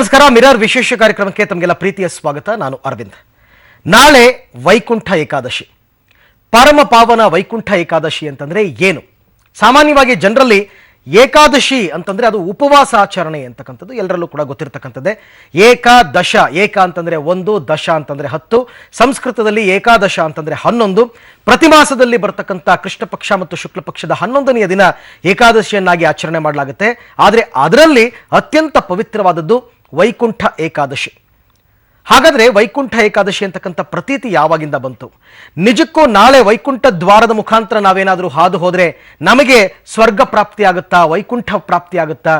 ನಮಸ್ಕಾರ. ಮಿರರ್ ವಿಶೇಷ ಕಾರ್ಯಕ್ರಮಕ್ಕೆ ತಮಗೆಲ್ಲ ಪ್ರೀತಿಯ ಸ್ವಾಗತ. ನಾನು ಅರವಿಂದ್. ನಾಳೆ ವೈಕುಂಠ ಏಕಾದಶಿ, ಪರಮ ಪಾವನ ವೈಕುಂಠ ಏಕಾದಶಿ ಅಂತಂದ್ರೆ ಏನು? ಸಾಮಾನ್ಯವಾಗಿ ಜನರಲ್ಲಿ ಏಕಾದಶಿ ಅಂತಂದ್ರೆ ಅದು ಉಪವಾಸ ಆಚರಣೆ ಅಂತಕ್ಕಂಥದ್ದು ಎಲ್ಲರಲ್ಲೂ ಕೂಡ ಗೊತ್ತಿರತಕ್ಕಂಥದ್ದೇ. ಏಕಾದಶ, ಏಕ ಅಂತಂದ್ರೆ 1, ದಶ ಅಂತಂದ್ರೆ 10. ಸಂಸ್ಕೃತದಲ್ಲಿ ಏಕಾದಶ ಅಂತಂದ್ರೆ 11. ಪ್ರತಿ ಮಾಸದಲ್ಲಿ ಬರ್ತಕ್ಕಂಥ ಕೃಷ್ಣ ಪಕ್ಷ ಮತ್ತು ಶುಕ್ಲ ಪಕ್ಷದ 11ನೆಯ ದಿನ ಏಕಾದಶಿಯನ್ನಾಗಿ ಆಚರಣೆ ಮಾಡಲಾಗುತ್ತೆ. ಆದರೆ ಅದರಲ್ಲಿ ಅತ್ಯಂತ ಪವಿತ್ರವಾದದ್ದು ವೈಕುಂಠ ಏಕಾದಶಿ. ಹಾಗಾದ್ರೆ ವೈಕುಂಠ ಏಕಾದಶಿ ಅಂತಕ್ಕಂಥ ಪ್ರತೀತಿ ಯಾವಾಗಿಂದ ಬಂತು? ನಿಜಕ್ಕೂ ನಾಳೆ ವೈಕುಂಠ ದ್ವಾರದ ಮುಖಾಂತರ ನಾವೇನಾದರೂ ಹಾದು ಹೋದ್ರೆ ನಮಗೆ ಸ್ವರ್ಗ ಪ್ರಾಪ್ತಿ ಆಗುತ್ತಾ, ವೈಕುಂಠ ಪ್ರಾಪ್ತಿ ಆಗುತ್ತಾ,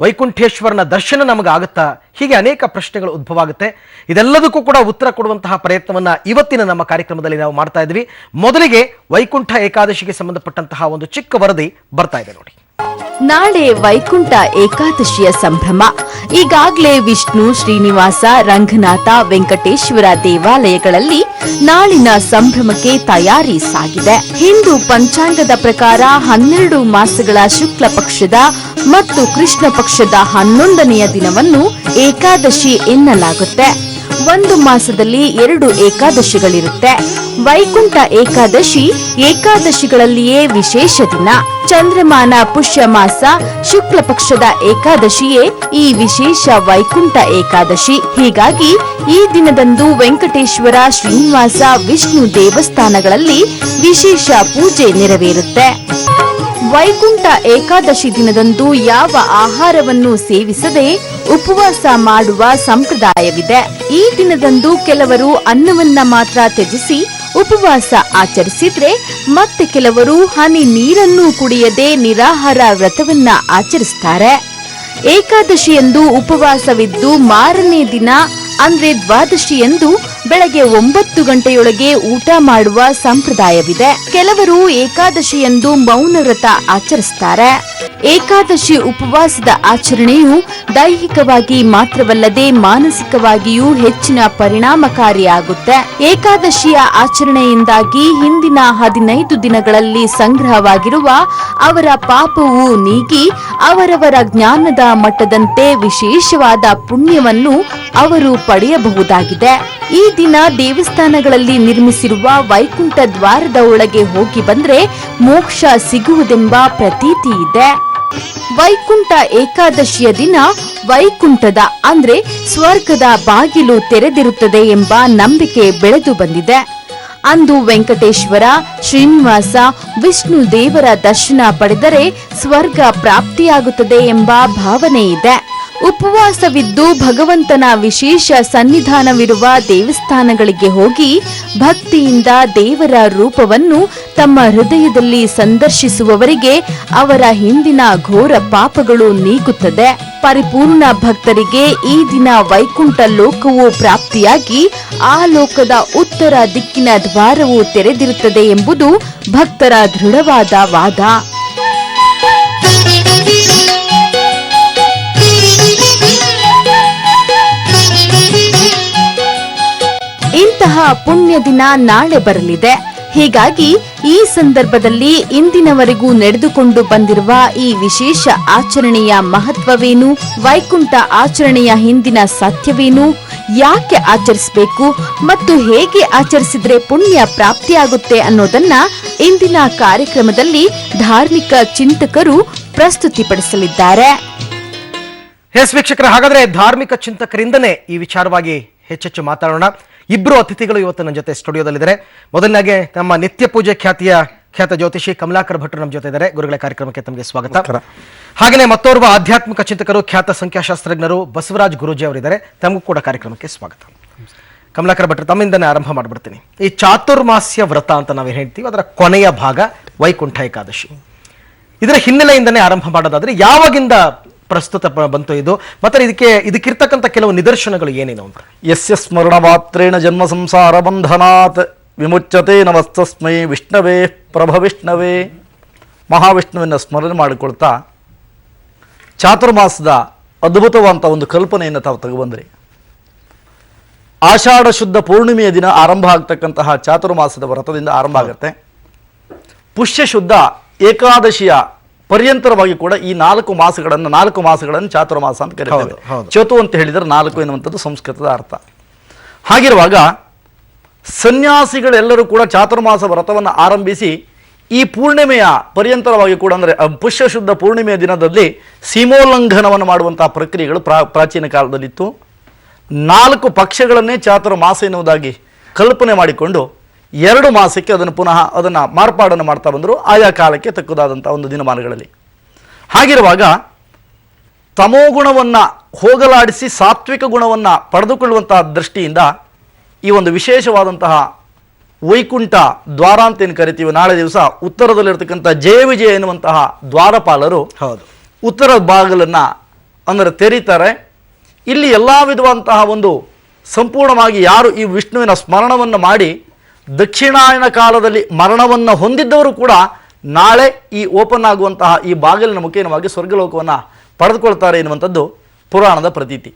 ವೈಕುಂಠೇಶ್ವರನ ದರ್ಶನ ನಮಗಾಗುತ್ತಾ? ಹೀಗೆ ಅನೇಕ ಪ್ರಶ್ನೆಗಳು ಉದ್ಭವ ಆಗುತ್ತೆ. ಇದೆಲ್ಲದಕ್ಕೂ ಕೂಡ ಉತ್ತರ ಕೊಡುವಂತಹ ಪ್ರಯತ್ನವನ್ನ ಇವತ್ತಿನ ನಮ್ಮ ಕಾರ್ಯಕ್ರಮದಲ್ಲಿ ನಾವು ಮಾಡ್ತಾ ಇದ್ವಿ. ಮೊದಲಿಗೆ ವೈಕುಂಠ ಏಕಾದಶಿಗೆ ಸಂಬಂಧಪಟ್ಟಂತಹ ಒಂದು ಚಿಕ್ಕ ವರದಿ ಬರ್ತಾ ಇದೆ ನೋಡಿ. ನಾಳೆ ವೈಕುಂಠ ಏಕಾದಶಿಯ ಸಂಭ್ರಮ. ಈಗಾಗಲೇ ವಿಷ್ಣು, ಶ್ರೀನಿವಾಸ, ರಂಗನಾಥ, ವೆಂಕಟೇಶ್ವರ ದೇವಾಲಯಗಳಲ್ಲಿ ನಾಳಿನ ಸಂಭ್ರಮಕ್ಕೆ ತಯಾರಿ ಸಾಗಿದೆ. ಹಿಂದೂ ಪಂಚಾಂಗದ ಪ್ರಕಾರ 12 ಮಾಸಗಳ ಶುಕ್ಲ ಪಕ್ಷದ ಮತ್ತು ಕೃಷ್ಣ ಪಕ್ಷದ 11ನೆಯ ದಿನವನ್ನು ಏಕಾದಶಿ ಎನ್ನಲಾಗುತ್ತೆ. ಒಂದು ಮಾಸದಲ್ಲಿ 2 ಏಕಾದಶಿಗಳಿರುತ್ತೆ. ವೈಕುಂಠ ಏಕಾದಶಿ ಏಕಾದಶಿಗಳಲ್ಲಿಯೇ ವಿಶೇಷ ದಿನ. ಚಂದ್ರಮಾನ ಪುಷ್ಯ ಮಾಸ ಶುಕ್ಲ ಪಕ್ಷದ ಏಕಾದಶಿಯೇ ಈ ವಿಶೇಷ ವೈಕುಂಠ ಏಕಾದಶಿ. ಹೀಗಾಗಿ ಈ ದಿನದಂದು ವೆಂಕಟೇಶ್ವರ, ಶ್ರೀನಿವಾಸ, ವಿಷ್ಣು ದೇವಸ್ಥಾನಗಳಲ್ಲಿ ವಿಶೇಷ ಪೂಜೆ ನೆರವೇರುತ್ತೆ. ವೈಕುಂಠ ಏಕಾದಶಿ ದಿನದಂದು ಯಾವ ಆಹಾರವನ್ನು ಸೇವಿಸದೆ ಉಪವಾಸ ಮಾಡುವ ಸಂಪ್ರದಾಯವಿದೆ. ಈ ದಿನದಂದು ಕೆಲವರು ಅನ್ನವನ್ನ ಮಾತ್ರ ತ್ಯಜಿಸಿ ಉಪವಾಸ ಆಚರಿಸಿದ್ರೆ, ಮತ್ತೆ ಕೆಲವರು ಹನಿ ನೀರನ್ನು ಕುಡಿಯದೆ ನಿರಾಹಾರ ವ್ರತವನ್ನ ಆಚರಿಸ್ತಾರೆ. ಏಕಾದಶಿಯಂದು ಉಪವಾಸವಿದ್ದು ಮಾರನೇ ದಿನ ಅಂದ್ರೆ ದ್ವಾದಶಿಯಂದು ಬೆಳಗ್ಗೆ 9 ಗಂಟೆಯೊಳಗೆ ಊಟ ಮಾಡುವ ಸಂಪ್ರದಾಯವಿದೆ. ಕೆಲವರು ಏಕಾದಶಿಯಂದು ಮೌನ ವ್ರತ ಆಚರಿಸ್ತಾರೆ. ಏಕಾದಶಿ ಉಪವಾಸದ ಆಚರಣೆಯು ದೈಹಿಕವಾಗಿ ಮಾತ್ರವಲ್ಲದೆ ಮಾನಸಿಕವಾಗಿಯೂ ಹೆಚ್ಚಿನ ಪರಿಣಾಮಕಾರಿಯಾಗುತ್ತೆ. ಏಕಾದಶಿಯ ಆಚರಣೆಯಿಂದಾಗಿ ಹಿಂದಿನ 15 ದಿನಗಳಲ್ಲಿ ಸಂಗ್ರಹವಾಗಿರುವ ಅವರ ಪಾಪವು ನೀಗಿ ಅವರವರ ಜ್ಞಾನದ ಮಟ್ಟದಂತೆ ವಿಶೇಷವಾದ ಪುಣ್ಯವನ್ನು ಅವರು ಪಡೆಯಬಹುದಾಗಿದೆ. ಈ ದಿನ ದೇವಸ್ಥಾನಗಳಲ್ಲಿ ನಿರ್ಮಿಸಿರುವ ವೈಕುಂಠ ದ್ವಾರದ ಒಳಗೆ ಹೋಗಿ ಬಂದ್ರೆ ಮೋಕ್ಷ ಸಿಗುವುದೆಂಬ ಪ್ರತೀತಿ ಇದೆ. ವೈಕುಂಠ ಏಕಾದಶಿಯ ದಿನ ವೈಕುಂಠದ ಅಂದ್ರೆ ಸ್ವರ್ಗದ ಬಾಗಿಲು ತೆರೆದಿರುತ್ತದೆ ಎಂಬ ನಂಬಿಕೆ ಬೆಳೆದು ಬಂದಿದೆ. ಅಂದು ವೆಂಕಟೇಶ್ವರ, ಶ್ರೀನಿವಾಸ, ವಿಷ್ಣು ದೇವರ ದರ್ಶನ ಪಡೆದರೆ ಸ್ವರ್ಗ ಪ್ರಾಪ್ತಿಯಾಗುತ್ತದೆ ಎಂಬ ಭಾವನೆ ಇದೆ. ಉಪವಾಸವಿದ್ದು ಭಗವಂತನ ವಿಶೇಷ ಸನ್ನಿಧಾನವಿರುವ ದೇವಸ್ಥಾನಗಳಿಗೆ ಹೋಗಿ ಭಕ್ತಿಯಿಂದ ದೇವರ ರೂಪವನ್ನು ತಮ್ಮ ಹೃದಯದಲ್ಲಿ ಸಂದರ್ಶಿಸುವವರಿಗೆ ಅವರ ಹಿಂದಿನ ಘೋರ ಪಾಪಗಳು ನೀಗುತ್ತದೆ. ಪರಿಪೂರ್ಣ ಭಕ್ತರಿಗೆ ಈ ದಿನ ವೈಕುಂಠ ಲೋಕವು ಪ್ರಾಪ್ತಿಯಾಗಿ ಆ ಲೋಕದ ಉತ್ತರ ದಿಕ್ಕಿನ ದ್ವಾರವು ತೆರೆದಿರುತ್ತದೆ ಎಂಬುದು ಭಕ್ತರ ದೃಢವಾದ ವಾದ. ಇಂತಹ ಪುಣ್ಯ ದಿನ ನಾಳೆ ಬರಲಿದೆ. ಹೀಗಾಗಿ ಈ ಸಂದರ್ಭದಲ್ಲಿ ಇಂದಿನವರೆಗೂ ನಡೆದುಕೊಂಡು ಬಂದಿರುವ ಈ ವಿಶೇಷ ಆಚರಣೆಯ ಮಹತ್ವವೇನು, ವೈಕುಂಠ ಆಚರಣೆಯ ಹಿಂದಿನ ಸತ್ಯವೇನು, ಯಾಕೆ ಆಚರಿಸಬೇಕು ಮತ್ತು ಹೇಗೆ ಆಚರಿಸಿದ್ರೆ ಪುಣ್ಯ ಪ್ರಾಪ್ತಿಯಾಗುತ್ತೆ ಅನ್ನೋದನ್ನ ಇಂದಿನ ಕಾರ್ಯಕ್ರಮದಲ್ಲಿ ಧಾರ್ಮಿಕ ಚಿಂತಕರು ಪ್ರಸ್ತುತಿಪಡಿಸಲಿದ್ದಾರೆ. ಎಸ್ ವೀಕ್ಷಕರ, ಹಾಗಾದ್ರೆ ಧಾರ್ಮಿಕ ಚಿಂತಕರಿಂದನೇ ಈ ವಿಚಾರವಾಗಿ ಹೆಚ್ಚೆಚ್ಚು ಮಾತಾಡೋಣ. ಇಬ್ಬರು ಅತಿಥಿಗಳು ಇವತ್ತು ನನ್ನ ಜೊತೆ ಸ್ಟುಡಿಯೋದಲ್ಲಿದ್ದಾರೆ. ಮೊದಲನಾಗೆ ನಮ್ಮ ನಿತ್ಯ ಪೂಜೆ ಖ್ಯಾತ ಜ್ಯೋತಿಷಿ ಕಮಲಾಕರ್ ಭಟ್ರು ನಮ್ಮ ಜೊತೆ ಇದ್ದಾರೆ. ಗುರುಗಳ ಕಾರ್ಯಕ್ರಮಕ್ಕೆ ತಮಗೆ ಸ್ವಾಗತ. ಹಾಗೆಯೇ ಮತ್ತೋರ್ವ ಆಧ್ಯಾತ್ಮಿಕ ಚಿಂತಕರು, ಖ್ಯಾತ ಸಂಖ್ಯಾಶಾಸ್ತ್ರಜ್ಞರು ಬಸವರಾಜ್ ಗುರೂಜಿ ಅವರಿದ್ದಾರೆ. ತಮಗೂ ಕೂಡ ಕಾರ್ಯಕ್ರಮಕ್ಕೆ ಸ್ವಾಗತ. ಕಮಲಾಕರ್ ಭಟ್ರು, ತಮ್ಮಿಂದನೇ ಆರಂಭ ಮಾಡ್ಬಿಡ್ತೀನಿ. ಈ ಚಾತುರ್ಮಾಸ್ಯ ವ್ರತ ಅಂತ ನಾವು ಹೇಳ್ತೀವಿ, ಅದರ ಕೊನೆಯ ಭಾಗ ವೈಕುಂಠ ಏಕಾದಶಿ. ಇದರ ಹಿನ್ನೆಲೆಯಿಂದನೇ ಆರಂಭ ಮಾಡೋದಾದ್ರೆ ಯಾವಾಗಿಂದ ಪ್ರಸ್ತುತ ಬಂತು ಇದು, ಮತ್ತೆ ಇದಕ್ಕಿರ್ತಕ್ಕಂಥ ಕೆಲವು ನಿದರ್ಶನಗಳು ಏನೇನು ಅಂತ? ಯಸ್ಯ ಸ್ಮರಣ ಮಾತ್ರೇಣ ಜನ್ಮ ಸಂಸಾರ ಬಂಧನಾತ್ ವಿಮುಚ್ಯತೆ ನಮಸ್ತಸ್ಮೈ ವಿಷ್ಣವೇ ಪ್ರಭವಿಷ್ಣವೇ. ಮಹಾವಿಷ್ಣುವಿನ ಸ್ಮರಣೆ ಮಾಡಿಕೊಳ್ತಾ ಚಾತುರ್ಮಾಸದ ಅದ್ಭುತವಂತ ಒಂದು ಕಲ್ಪನೆಯನ್ನು ತಾವು ತಗೊಬಂದ್ರಿ. ಆಷಾಢ ಶುದ್ಧ ಪೂರ್ಣಿಮೆಯ ದಿನ ಆರಂಭ ಆಗ್ತಕ್ಕಂತಹ ಚಾತುರ್ಮಾಸದ ವ್ರತದಿಂದ ಆರಂಭ ಆಗುತ್ತೆ. ಪುಷ್ಯ ಶುದ್ಧ ಏಕಾದಶಿಯ ಪರ್ಯಂತರವಾಗಿ ಕೂಡ ಈ 4 ಮಾಸಗಳನ್ನು ಚಾತುರ್ಮಾಸ ಅಂತ ಕರೀತೇವೆ. ಚತು ಅಂತ ಹೇಳಿದರೆ 4 ಎನ್ನುವಂಥದ್ದು ಸಂಸ್ಕೃತದ ಅರ್ಥ. ಹಾಗಿರುವಾಗ ಸನ್ಯಾಸಿಗಳೆಲ್ಲರೂ ಕೂಡ ಚಾತುರ್ಮಾಸ ವ್ರತವನ್ನು ಆರಂಭಿಸಿ ಈ ಪೂರ್ಣಿಮೆಯ ಪರ್ಯಂತರವಾಗಿ ಕೂಡ ಅಂದರೆ ಪುಷ್ಯ ಶುದ್ಧ ಪೂರ್ಣಿಮೆಯ ದಿನದಲ್ಲಿ ಸೀಮೋಲ್ಲಂಘನವನ್ನು ಮಾಡುವಂತಹ ಪ್ರಕ್ರಿಯೆಗಳು ಪ್ರಾಚೀನ ಕಾಲದಲ್ಲಿತ್ತು. 4 ಪಕ್ಷಗಳನ್ನೇ ಚಾತುರ್ಮಾಸ ಎನ್ನುವುದಾಗಿ ಕಲ್ಪನೆ ಮಾಡಿಕೊಂಡು 2 ಮಾಸಕ್ಕೆ ಅದನ್ನು ಮಾರ್ಪಾಡನ್ನು ಮಾಡ್ತಾ ಬಂದರು ಆಯಾ ಕಾಲಕ್ಕೆ ತಕ್ಕದಾದಂಥ ಒಂದು ದಿನಮಾನಗಳಲ್ಲಿ. ಹಾಗಿರುವಾಗ ತಮೋಗುಣವನ್ನು ಹೋಗಲಾಡಿಸಿ ಸಾತ್ವಿಕ ಗುಣವನ್ನು ಪಡೆದುಕೊಳ್ಳುವಂತಹ ದೃಷ್ಟಿಯಿಂದ ಈ ಒಂದು ವಿಶೇಷವಾದಂತಹ ವೈಕುಂಠ ದ್ವಾರ ಅಂತ ಏನು ಕರಿತೀವಿ, ನಾಳೆ ದಿವಸ ಉತ್ತರದಲ್ಲಿರ್ತಕ್ಕಂಥ ಜಯ ವಿಜಯ ಎನ್ನುವಂತಹ ದ್ವಾರಪಾಲರು ಉತ್ತರ ಬಾಗಿಲನ್ನು ಅಂದರೆ ತೆರೀತಾರೆ. ಇಲ್ಲಿ ಎಲ್ಲ ವಿಧವಾದಂತಹ ಒಂದು ಸಂಪೂರ್ಣವಾಗಿ ಯಾರು ಈ ವಿಷ್ಣುವಿನ ಸ್ಮರಣವನ್ನು ಮಾಡಿ ದಕ್ಷಿಣಾಯನ ಕಾಲದಲ್ಲಿ ಮರಣವನ್ನು ಹೊಂದಿದ್ದವರು ಕೂಡ ನಾಳೆ ಈ ಓಪನ್ ಆಗುವಂತಹ ಈ ಬಾಗಿಲಿನ ಮುಖೇನವಾಗಿ ಸ್ವರ್ಗಲೋಕವನ್ನು ಪಡೆದುಕೊಳ್ತಾರೆ ಎನ್ನುವಂಥದ್ದು ಪುರಾಣದ ಪ್ರತೀತಿ.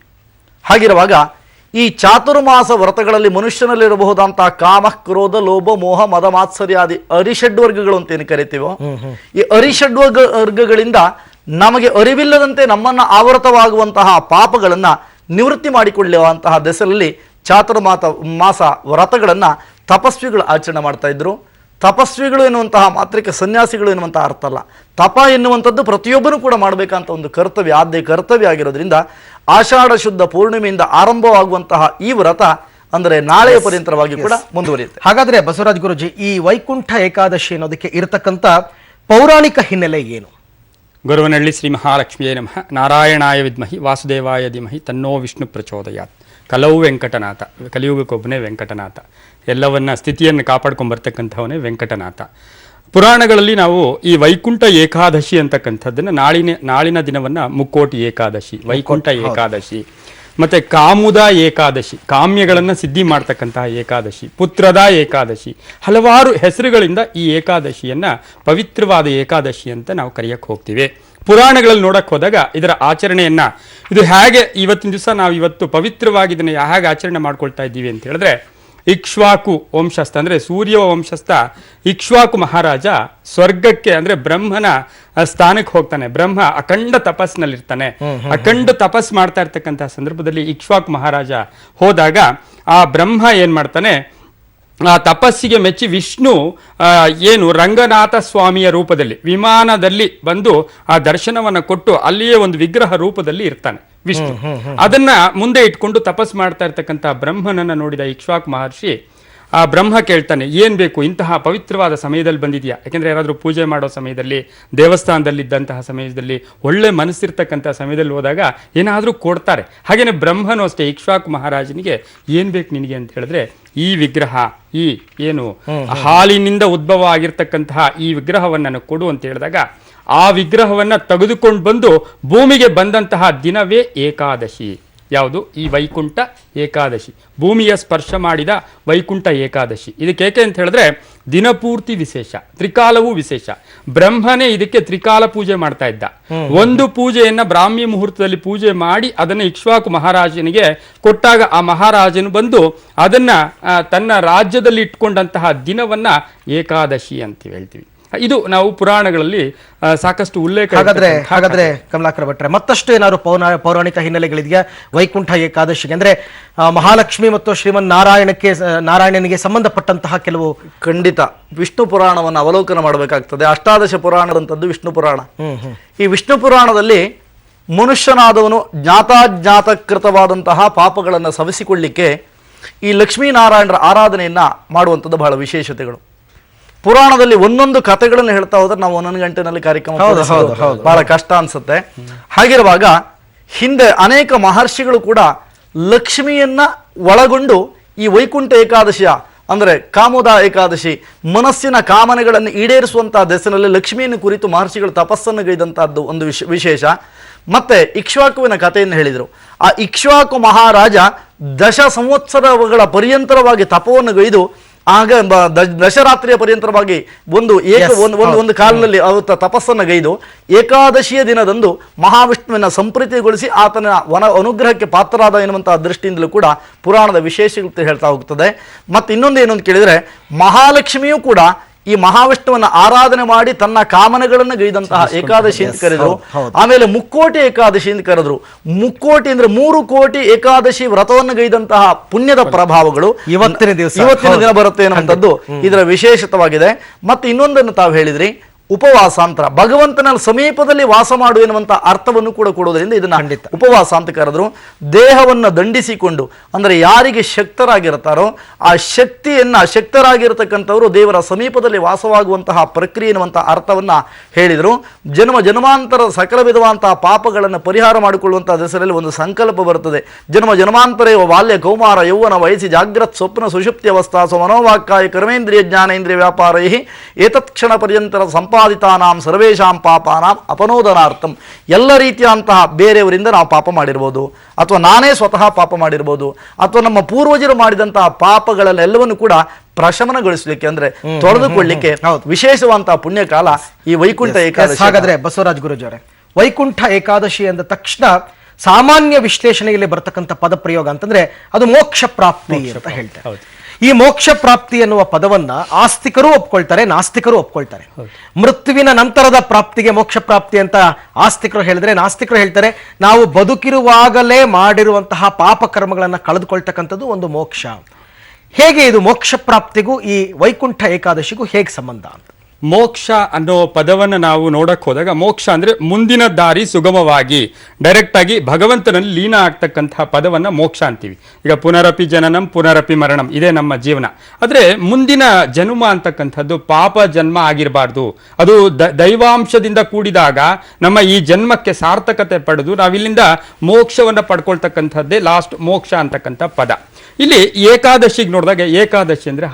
ಹಾಗಿರುವಾಗ ಈ ಚಾತುರ್ಮಾಸ ವ್ರತಗಳಲ್ಲಿ ಮನುಷ್ಯನಲ್ಲಿರಬಹುದಂತಹ ಕಾಮ, ಕ್ರೋಧ, ಲೋಭ, ಮೋಹ, ಮದ, ಮಾತ್ಸರ್ಯಾದಿ ಅರಿಷಡ್ವರ್ಗಗಳು ಅಂತ ಏನು ಕರಿತೀವೋ ಈ ಅರಿಷಡ್ವರ್ಗಗಳಿಂದ ನಮಗೆ ಅರಿವಿಲ್ಲದಂತೆ ನಮ್ಮನ್ನು ಆವೃತವಾಗುವಂತಹ ಪಾಪಗಳನ್ನು ನಿವೃತ್ತಿ ಮಾಡಿಕೊಳ್ಳುವಂತಹ ದೆಸಲಲ್ಲಿ ಮಾಸ ವ್ರತಗಳನ್ನು ತಪಸ್ವಿಗಳು ಆಚರಣೆ ಮಾಡ್ತಾ ಇದ್ರು. ತಪಸ್ವಿಗಳು ಎನ್ನುವಂತಹ ಮಾತ್ರಕ್ಕೆ ಸನ್ಯಾಸಿಗಳು ಎನ್ನುವಂತಹ ಅರ್ಥ ಅಲ್ಲ. ತಪ ಎನ್ನುವಂಥದ್ದು ಪ್ರತಿಯೊಬ್ಬರೂ ಕೂಡ ಮಾಡಬೇಕಂತ ಒಂದು ಕರ್ತವ್ಯ, ಆದ್ಯ ಕರ್ತವ್ಯ ಆಗಿರೋದ್ರಿಂದ ಆಷಾಢ ಶುದ್ಧ ಪೂರ್ಣಿಮೆಯಿಂದ ಆರಂಭವಾಗುವಂತಹ ಈ ವ್ರತ ಅಂದರೆ ನಾಳೆಯ ಪರ್ಯಂತರವಾಗಿ ಕೂಡ ಮುಂದುವರಿಯುತ್ತೆ. ಹಾಗಾದ್ರೆ ಬಸವರಾಜ ಗುರುಜಿ, ಈ ವೈಕುಂಠ ಏಕಾದಶಿ ಅನ್ನೋದಕ್ಕೆ ಇರತಕ್ಕಂಥ ಪೌರಾಣಿಕ ಹಿನ್ನೆಲೆ ಏನು? ಗುರುವನಹಳ್ಳಿ ಶ್ರೀ ಮಹಾಲಕ್ಷ್ಮಿಯೇ ನಮಃ. ನಾರಾಯಣಾಯ ವಿದ್ಮಹಿ ವಾಸುದೇವಾಯ ಧೀಮಹಿ ತನ್ನೋ ವಿಷ್ಣು ಪ್ರಚೋದಯಾತ್. ಕಲವು ವೆಂಕಟನಾಥ, ಕಲಿಯುಗಕ್ಕೊಬ್ಬನೇ ವೆಂಕಟನಾಥ, ಎಲ್ಲವನ್ನ ಸ್ಥಿತಿಯನ್ನು ಕಾಪಾಡ್ಕೊಂಡ್ಬರ್ತಕ್ಕಂಥವನೇ ವೆಂಕಟನಾಥ. ಪುರಾಣಗಳಲ್ಲಿ ನಾವು ಈ ವೈಕುಂಠ ಏಕಾದಶಿ ಅಂತಕ್ಕಂಥದ್ದನ್ನು ನಾಳಿನ ದಿನವನ್ನು ಮುಕ್ಕೋಟಿ ಏಕಾದಶಿ, ವೈಕುಂಠ ಏಕಾದಶಿ, ಮತ್ತು ಕಾಮುದ ಏಕಾದಶಿ, ಕಾಮ್ಯಗಳನ್ನು ಸಿದ್ಧಿ ಮಾಡ್ತಕ್ಕಂತಹ ಏಕಾದಶಿ, ಪುತ್ರದ ಏಕಾದಶಿ, ಹಲವಾರು ಹೆಸರುಗಳಿಂದ ಈ ಏಕಾದಶಿಯನ್ನು ಪವಿತ್ರವಾದ ಏಕಾದಶಿ ಅಂತ ನಾವು ಕರೆಯಕ್ಕೆ ಹೋಗ್ತೀವಿ. ಪುರಾಣಗಳಲ್ಲಿ ನೋಡಕ್ಕೆ ಹೋದಾಗ ಇದರ ಆಚರಣೆಯನ್ನು ಇದು ಹೇಗೆ ಇವತ್ತಿನ ದಿವಸ ನಾವು ಇವತ್ತು ಪವಿತ್ರವಾಗಿ ಇದನ್ನು ಹೇಗೆ ಆಚರಣೆ ಮಾಡ್ಕೊಳ್ತಾ ಇದ್ದೀವಿ ಅಂತ ಹೇಳಿದ್ರೆ, ಇಕ್ಷ್ವಾಕು ವಂಶಸ್ಥ ಅಂದರೆ ಸೂರ್ಯ ವಂಶಸ್ಥ ಇಕ್ಷ್ವಾಕು ಮಹಾರಾಜ ಸ್ವರ್ಗಕ್ಕೆ ಅಂದರೆ ಬ್ರಹ್ಮನ ಸ್ಥಾನಕ್ಕೆ ಹೋಗ್ತಾನೆ. ಬ್ರಹ್ಮ ಅಖಂಡ ತಪಸ್ಸಿನಲ್ಲಿರ್ತಾನೆ. ಅಖಂಡ ತಪಸ್ ಮಾಡ್ತಾ ಇರ್ತಕ್ಕಂಥ ಸಂದರ್ಭದಲ್ಲಿ ಇಕ್ಷ್ವಾಕು ಮಹಾರಾಜ ಹೋದಾಗ ಆ ಬ್ರಹ್ಮ ಏನ್ ಮಾಡ್ತಾನೆ, ಆ ತಪಸ್ಸಿಗೆ ಮೆಚ್ಚಿ ವಿಷ್ಣು ಏನು ರಂಗನಾಥ ಸ್ವಾಮಿಯ ರೂಪದಲ್ಲಿ ವಿಮಾನದಲ್ಲಿ ಬಂದು ಆ ದರ್ಶನವನ್ನು ಕೊಟ್ಟು ಅಲ್ಲಿಯೇ ಒಂದು ವಿಗ್ರಹ ರೂಪದಲ್ಲಿ ಇರ್ತಾನೆ ವಿಷ್ಣು. ಅದನ್ನ ಮುಂದೆ ಇಟ್ಕೊಂಡು ತಪಸ್ ಮಾಡ್ತಾ ಇರ್ತಕ್ಕಂಥ ಬ್ರಹ್ಮನನ್ನ ನೋಡಿದ ಇಕ್ಷ್ವಾಕು ಮಹರ್ಷಿ ಆ ಬ್ರಹ್ಮ ಕೇಳ್ತಾನೆ, ಏನ್ ಬೇಕು, ಇಂತಹ ಪವಿತ್ರವಾದ ಸಮಯದಲ್ಲಿ ಬಂದಿದ್ಯಾ? ಯಾಕೆಂದ್ರೆ ಯಾರಾದ್ರೂ ಪೂಜೆ ಮಾಡೋ ಸಮಯದಲ್ಲಿ, ದೇವಸ್ಥಾನದಲ್ಲಿದ್ದಂತಹ ಸಮಯದಲ್ಲಿ, ಒಳ್ಳೆ ಮನಸ್ಸಿರ್ತಕ್ಕಂಥ ಸಮಯದಲ್ಲಿ ಹೋದಾಗ ಏನಾದ್ರೂ ಕೊಡ್ತಾರೆ. ಹಾಗೇನೆ ಬ್ರಹ್ಮನು ಅಷ್ಟೇ ಇಕ್ಷ್ವಾಕು ಮಹಾರಾಜನಿಗೆ ಏನ್ ಬೇಕು ನಿನಗೆ ಅಂತ ಹೇಳಿದ್ರೆ, ಈ ವಿಗ್ರಹ, ಈ ಏನು ಹಾಲಿನಿಂದ ಉದ್ಭವ ಆಗಿರ್ತಕ್ಕಂತಹ ಈ ವಿಗ್ರಹವನ್ನು ನನಗೆ ಕೊಡು ಅಂತ ಹೇಳಿದಾಗ ಆ ವಿಗ್ರಹವನ್ನ ತೆಗೆದುಕೊಂಡು ಬಂದು ಭೂಮಿಗೆ ಬಂದಂತಹ ದಿನವೇ ಏಕಾದಶಿ. ಯಾವುದು? ಈ ವೈಕುಂಠ ಏಕಾದಶಿ, ಭೂಮಿಯ ಸ್ಪರ್ಶ ಮಾಡಿದ ವೈಕುಂಠ ಏಕಾದಶಿ. ಇದಕ್ಕೆ ಏಕೆ ಅಂತ ಹೇಳಿದ್ರೆ ದಿನಪೂರ್ತಿ ವಿಶೇಷ, ತ್ರಿಕಾಲವೂ ವಿಶೇಷ. ಬ್ರಹ್ಮನೇ ಇದಕ್ಕೆ ತ್ರಿಕಾಲ ಪೂಜೆ ಮಾಡ್ತಾ ಇದ್ದ. ಒಂದು ಪೂಜೆಯನ್ನ ಬ್ರಾಹ್ಮಿ ಮುಹೂರ್ತದಲ್ಲಿ ಪೂಜೆ ಮಾಡಿ ಅದನ್ನ ಇಕ್ಷ್ವಾಕು ಮಹಾರಾಜನಿಗೆ ಕೊಟ್ಟಾಗ ಆ ಮಹಾರಾಜನು ಬಂದು ಅದನ್ನ ತನ್ನ ರಾಜ್ಯದಲ್ಲಿ ಇಟ್ಕೊಂಡಂತಹ ದಿನವನ್ನ ಏಕಾದಶಿ ಅಂತ ಹೇಳ್ತೀವಿ. ಇದು ನಾವು ಪುರಾಣಗಳಲ್ಲಿ ಸಾಕಷ್ಟು ಉಲ್ಲೇಖ. ಹಾಗಾದ್ರೆ ಕಮಲಾಕರ ಭಟ್ರೆ, ಮತ್ತಷ್ಟು ಏನಾದ್ರು ಪೌರಾಣಿಕ ಹಿನ್ನೆಲೆಗಳಿದೆಯಾ ವೈಕುಂಠ ಏಕಾದಶಿಗೆ? ಅಂದ್ರೆ ಮಹಾಲಕ್ಷ್ಮಿ ಮತ್ತು ಶ್ರೀಮನ್ ನಾರಾಯಣನಿಗೆ ಸಂಬಂಧಪಟ್ಟಂತಹ ಕೆಲವು. ಖಂಡಿತ ವಿಷ್ಣು ಪುರಾಣವನ್ನು ಅವಲೋಕನ ಮಾಡಬೇಕಾಗ್ತದೆ. ಅಷ್ಟಾದಶ ಪುರಾಣದಂಥದ್ದು ವಿಷ್ಣು ಪುರಾಣ. ಈ ವಿಷ್ಣು ಪುರಾಣದಲ್ಲಿ ಮನುಷ್ಯನಾದವನು ಜ್ಞಾತಾಜ್ಞಾತಕೃತವಾದಂತಹ ಪಾಪಗಳನ್ನು ಸವಿಸಿಕೊಳ್ಳಿಕ್ಕೆ ಈ ಲಕ್ಷ್ಮೀನಾರಾಯಣರ ಆರಾಧನೆಯನ್ನ ಮಾಡುವಂಥದ್ದು ಬಹಳ ವಿಶೇಷತೆಗಳು. ಪುರಾಣದಲ್ಲಿ ಒಂದೊಂದು ಕಥೆಗಳನ್ನು ಹೇಳ್ತಾ ಹೋದ್ರೆ ನಾವು 11 ಗಂಟೆನಲ್ಲಿ ಕಾರ್ಯಕ್ರಮ ಬಹಳ ಕಷ್ಟ ಅನ್ಸುತ್ತೆ. ಹಾಗಿರುವಾಗ ಹಿಂದೆ ಅನೇಕ ಮಹರ್ಷಿಗಳು ಕೂಡ ಲಕ್ಷ್ಮಿಯನ್ನ ಒಳಗೊಂಡು ಈ ವೈಕುಂಠ ಏಕಾದಶಿಯ ಅಂದ್ರೆ ಕಾಮೋದ ಏಕಾದಶಿ, ಮನಸ್ಸಿನ ಕಾಮನೆಗಳನ್ನು ಈಡೇರಿಸುವಂತಹ ದೆಸೆನಲ್ಲಿ ಲಕ್ಷ್ಮಿಯನ್ನು ಕುರಿತು ಮಹರ್ಷಿಗಳು ತಪಸ್ಸನ್ನು ಗೈದಂತಹದ್ದು ಒಂದು ವಿಶೇಷ. ಮತ್ತೆ ಇಕ್ಷ್ವಾಕುವಿನ ಕಥೆಯನ್ನು ಹೇಳಿದರು. ಆ ಇಕ್ಷ್ವಾಕು ಮಹಾರಾಜ 10 ಸಂವತ್ಸರಗಳ ಪರ್ಯಂತರವಾಗಿ ತಪವನ್ನು ಗೈದು ಆಗ ದಶರಾತ್ರಿಯ ಪರ್ಯಂತರವಾಗಿ ಒಂದು ಕಾಲದಲ್ಲಿ ತಪಸ್ಸನ್ನು ಗೈದು ಏಕಾದಶಿಯ ದಿನದಂದು ಮಹಾವಿಷ್ಣುವಿನ ಸಂಪ್ರೀತಿಗೊಳಿಸಿ ಆತನ ಅನುಗ್ರಹಕ್ಕೆ ಪಾತ್ರರಾದ ಎನ್ನುವಂತಹ ದೃಷ್ಟಿಯಿಂದಲೂ ಕೂಡ ಪುರಾಣದ ವಿಶೇಷತೆ ಹೇಳ್ತಾ ಹೋಗ್ತದೆ. ಮತ್ತೆ ಇನ್ನೊಂದು ಏನು ಅಂತ ಕೇಳಿದ್ರೆ, ಮಹಾಲಕ್ಷ್ಮಿಯೂ ಕೂಡ ಈ ಮಹಾವಿಷ್ಣುವನ್ನ ಆರಾಧನೆ ಮಾಡಿ ತನ್ನ ಕಾಮನೆಗಳನ್ನು ಗೈದಂತಹ ಏಕಾದಶಿ ಅಂತ ಕರೆದ್ರು. ಆಮೇಲೆ ಮುಕ್ಕೋಟಿ ಏಕಾದಶಿ ಅಂತ ಕರೆದ್ರು. ಮುಕ್ಕೋಟಿ ಅಂದ್ರೆ 3 ಕೋಟಿ ಏಕಾದಶಿ ವ್ರತವನ್ನು ಗೈದಂತಹ ಪುಣ್ಯದ ಪ್ರಭಾವಗಳು ಇವತ್ತಿನ ದಿನ ಬರುತ್ತೆ ಅನ್ನುವಂಥದ್ದು ಇದರ ವಿಶೇಷತವಾಗಿದೆ. ಮತ್ತೆ ಇನ್ನೊಂದನ್ನು ತಾವು ಹೇಳಿದ್ರಿ, ಉಪವಾಸಾಂತರ, ಭಗವಂತನ ಸಮೀಪದಲ್ಲಿ ವಾಸ ಮಾಡು ಎನ್ನುವಂತ ಅರ್ಥವನ್ನು ಕೂಡ ಕೊಡೋದ್ರಿಂದ ಇದನ್ನ ಉಪವಾಸ ಅಂತ ಕರೆದ್ರು. ದೇಹವನ್ನು ದಂಡಿಸಿಕೊಂಡು, ಅಂದ್ರೆ ಯಾರಿಗೆ ಶಕ್ತರಾಗಿರ್ತಾರೋ ಆ ಶಕ್ತರಾಗಿರತಕ್ಕಂಥವರು ದೇವರ ಸಮೀಪದಲ್ಲಿ ವಾಸವಾಗುವಂತಹ ಪ್ರಕ್ರಿಯೆ ಎನ್ನುವಂತಹ ಅರ್ಥವನ್ನ ಹೇಳಿದರು. ಜನ್ಮಾಂತರ ಸಕಲ ವಿಧವಾದಂತಹ ಪಾಪಗಳನ್ನು ಪರಿಹಾರ ಮಾಡಿಕೊಳ್ಳುವಂತಹ ಹೆಸರಲ್ಲಿ ಒಂದು ಸಂಕಲ್ಪ ಬರುತ್ತದೆ. ಜನ್ಮಾಂತರೇ ಬಾಲ್ಯ ಕೌಮಾರ ಯೌವನ ವಯಸ್ಸಿ ಜಾಗ್ರತ್ ಸ್ವಪ್ನ ಸುಷುಪ್ತಿ ಅವಸ್ಥಾ ಮನೋವಾಕ್ಕಾಯ ಕರ್ಮೇಂದ್ರಿಯ ಜ್ಞಾನೇಂದ್ರಿಯ ವ್ಯಾಪಾರೈ ಏತತ್ಕ್ಷಣ ಪರ್ಯಂತರ ಸಂಪಾದಿತಾನಾಂ ಸರ್ವೇಷಾಂ ಪಾಪಾನಾಂ ಅಪನೋದನಾರ್ಥಂ. ಎಲ್ಲ ರೀತಿಯಂತಹ ಬೇರೆಯವರಿಂದ ನಾವು ಪಾಪ ಮಾಡಿರ್ಬೋದು, ಅಥವಾ ನಾನೇ ಸ್ವತಃ ಪಾಪ ಮಾಡಿರ್ಬೋದು, ಅಥವಾ ನಮ್ಮ ಪೂರ್ವಜರು ಮಾಡಿದಂತಹ ಪಾಪಗಳನ್ನೆಲ್ಲವನ್ನು ಕೂಡ ಪ್ರಶಮನಗೊಳಿಸಲಿಕ್ಕೆ, ಅಂದ್ರೆ ತೊಳೆದುಕೊಳ್ಳಿಕ್ಕೆ ವಿಶೇಷವಾದಂತಹ ಪುಣ್ಯಕಾಲ ಈ ವೈಕುಂಠ ಏಕಾದಶಿ. ಹಾಗಾದ್ರೆ ಬಸವರಾಜ್ ಗುರೂಜಿ ಅವರೇ, ವೈಕುಂಠ ಏಕಾದಶಿ ಅಂದ ತಕ್ಷಣ ಸಾಮಾನ್ಯ ವಿಶ್ಲೇಷಣೆಯಲ್ಲಿ ಬರ್ತಕ್ಕಂಥ ಪದ ಪ್ರಯೋಗ ಅಂತಂದ್ರೆ ಅದು ಮೋಕ್ಷ ಪ್ರಾಪ್ತಿ ಅಂತ ಹೇಳ್ತಾರೆ. ಈ ಮೋಕ್ಷ ಪ್ರಾಪ್ತಿ ಎನ್ನುವ ಪದವನ್ನ ಆಸ್ತಿಕರು ಒಪ್ಕೊಳ್ತಾರೆ, ನಾಸ್ತಿಕರು ಒಪ್ಕೊಳ್ತಾರೆ. ಮೃತ್ಯುವಿನ ನಂತರದ ಪ್ರಾಪ್ತಿಗೆ ಮೋಕ್ಷ ಪ್ರಾಪ್ತಿ ಅಂತ ಆಸ್ತಿಕರು ಹೇಳಿದ್ರೆ, ನಾಸ್ತಿಕರು ಹೇಳ್ತಾರೆ ನಾವು ಬದುಕಿರುವಾಗಲೇ ಮಾಡಿರುವಂತಹ ಪಾಪ ಕರ್ಮಗಳನ್ನ ಕಳೆದುಕೊಳ್ತಕ್ಕಂಥದ್ದು ಒಂದು ಮೋಕ್ಷ. ಹೇಗೆ ಇದು ಮೋಕ್ಷ ಪ್ರಾಪ್ತಿಗೂ ಈ ವೈಕುಂಠ ಏಕಾದಶಿಗೂ ಹೇಗೆ ಸಂಬಂಧ ಅಂತ? ಮೋಕ್ಷ ಅನ್ನೋ ಪದವನ್ನು ನಾವು ನೋಡಕ್ ಹೋದಾಗ, ಮೋಕ್ಷ ಅಂದ್ರೆ ಮುಂದಿನ ದಾರಿ ಸುಗಮವಾಗಿ ಡೈರೆಕ್ಟ್ ಆಗಿ ಭಗವಂತನಲ್ಲಿ ಲೀನ ಆಗ್ತಕ್ಕಂತಹ ಪದವನ್ನ ಮೋಕ್ಷ ಅಂತೀವಿ. ಈಗ ಪುನರಪಿ ಜನನಂ ಪುನರಪಿ ಮರಣಂ, ಇದೇ ನಮ್ಮ ಜೀವನ. ಆದ್ರೆ ಮುಂದಿನ ಜನ್ಮ ಅಂತಕ್ಕಂಥದ್ದು ಪಾಪ ಜನ್ಮ ಆಗಿರಬಾರ್ದು. ಅದು ದೈವಾಂಶದಿಂದ ಕೂಡಿದಾಗ ನಮ್ಮ ಈ ಜನ್ಮಕ್ಕೆ ಸಾರ್ಥಕತೆ ಪಡೆದು ನಾವಿಲ್ಲಿಂದ ಮೋಕ್ಷವನ್ನ ಪಡ್ಕೊಳ್ತಕ್ಕಂಥದ್ದೇ ಲಾಸ್ಟ್ ಮೋಕ್ಷ ಅಂತಕ್ಕಂಥ ಪದ. ಇಲ್ಲಿ ಏಕಾದಶಿಗೆ ನೋಡಿದಾಗ, ಏಕಾದಶಿ ಅಂದ್ರೆ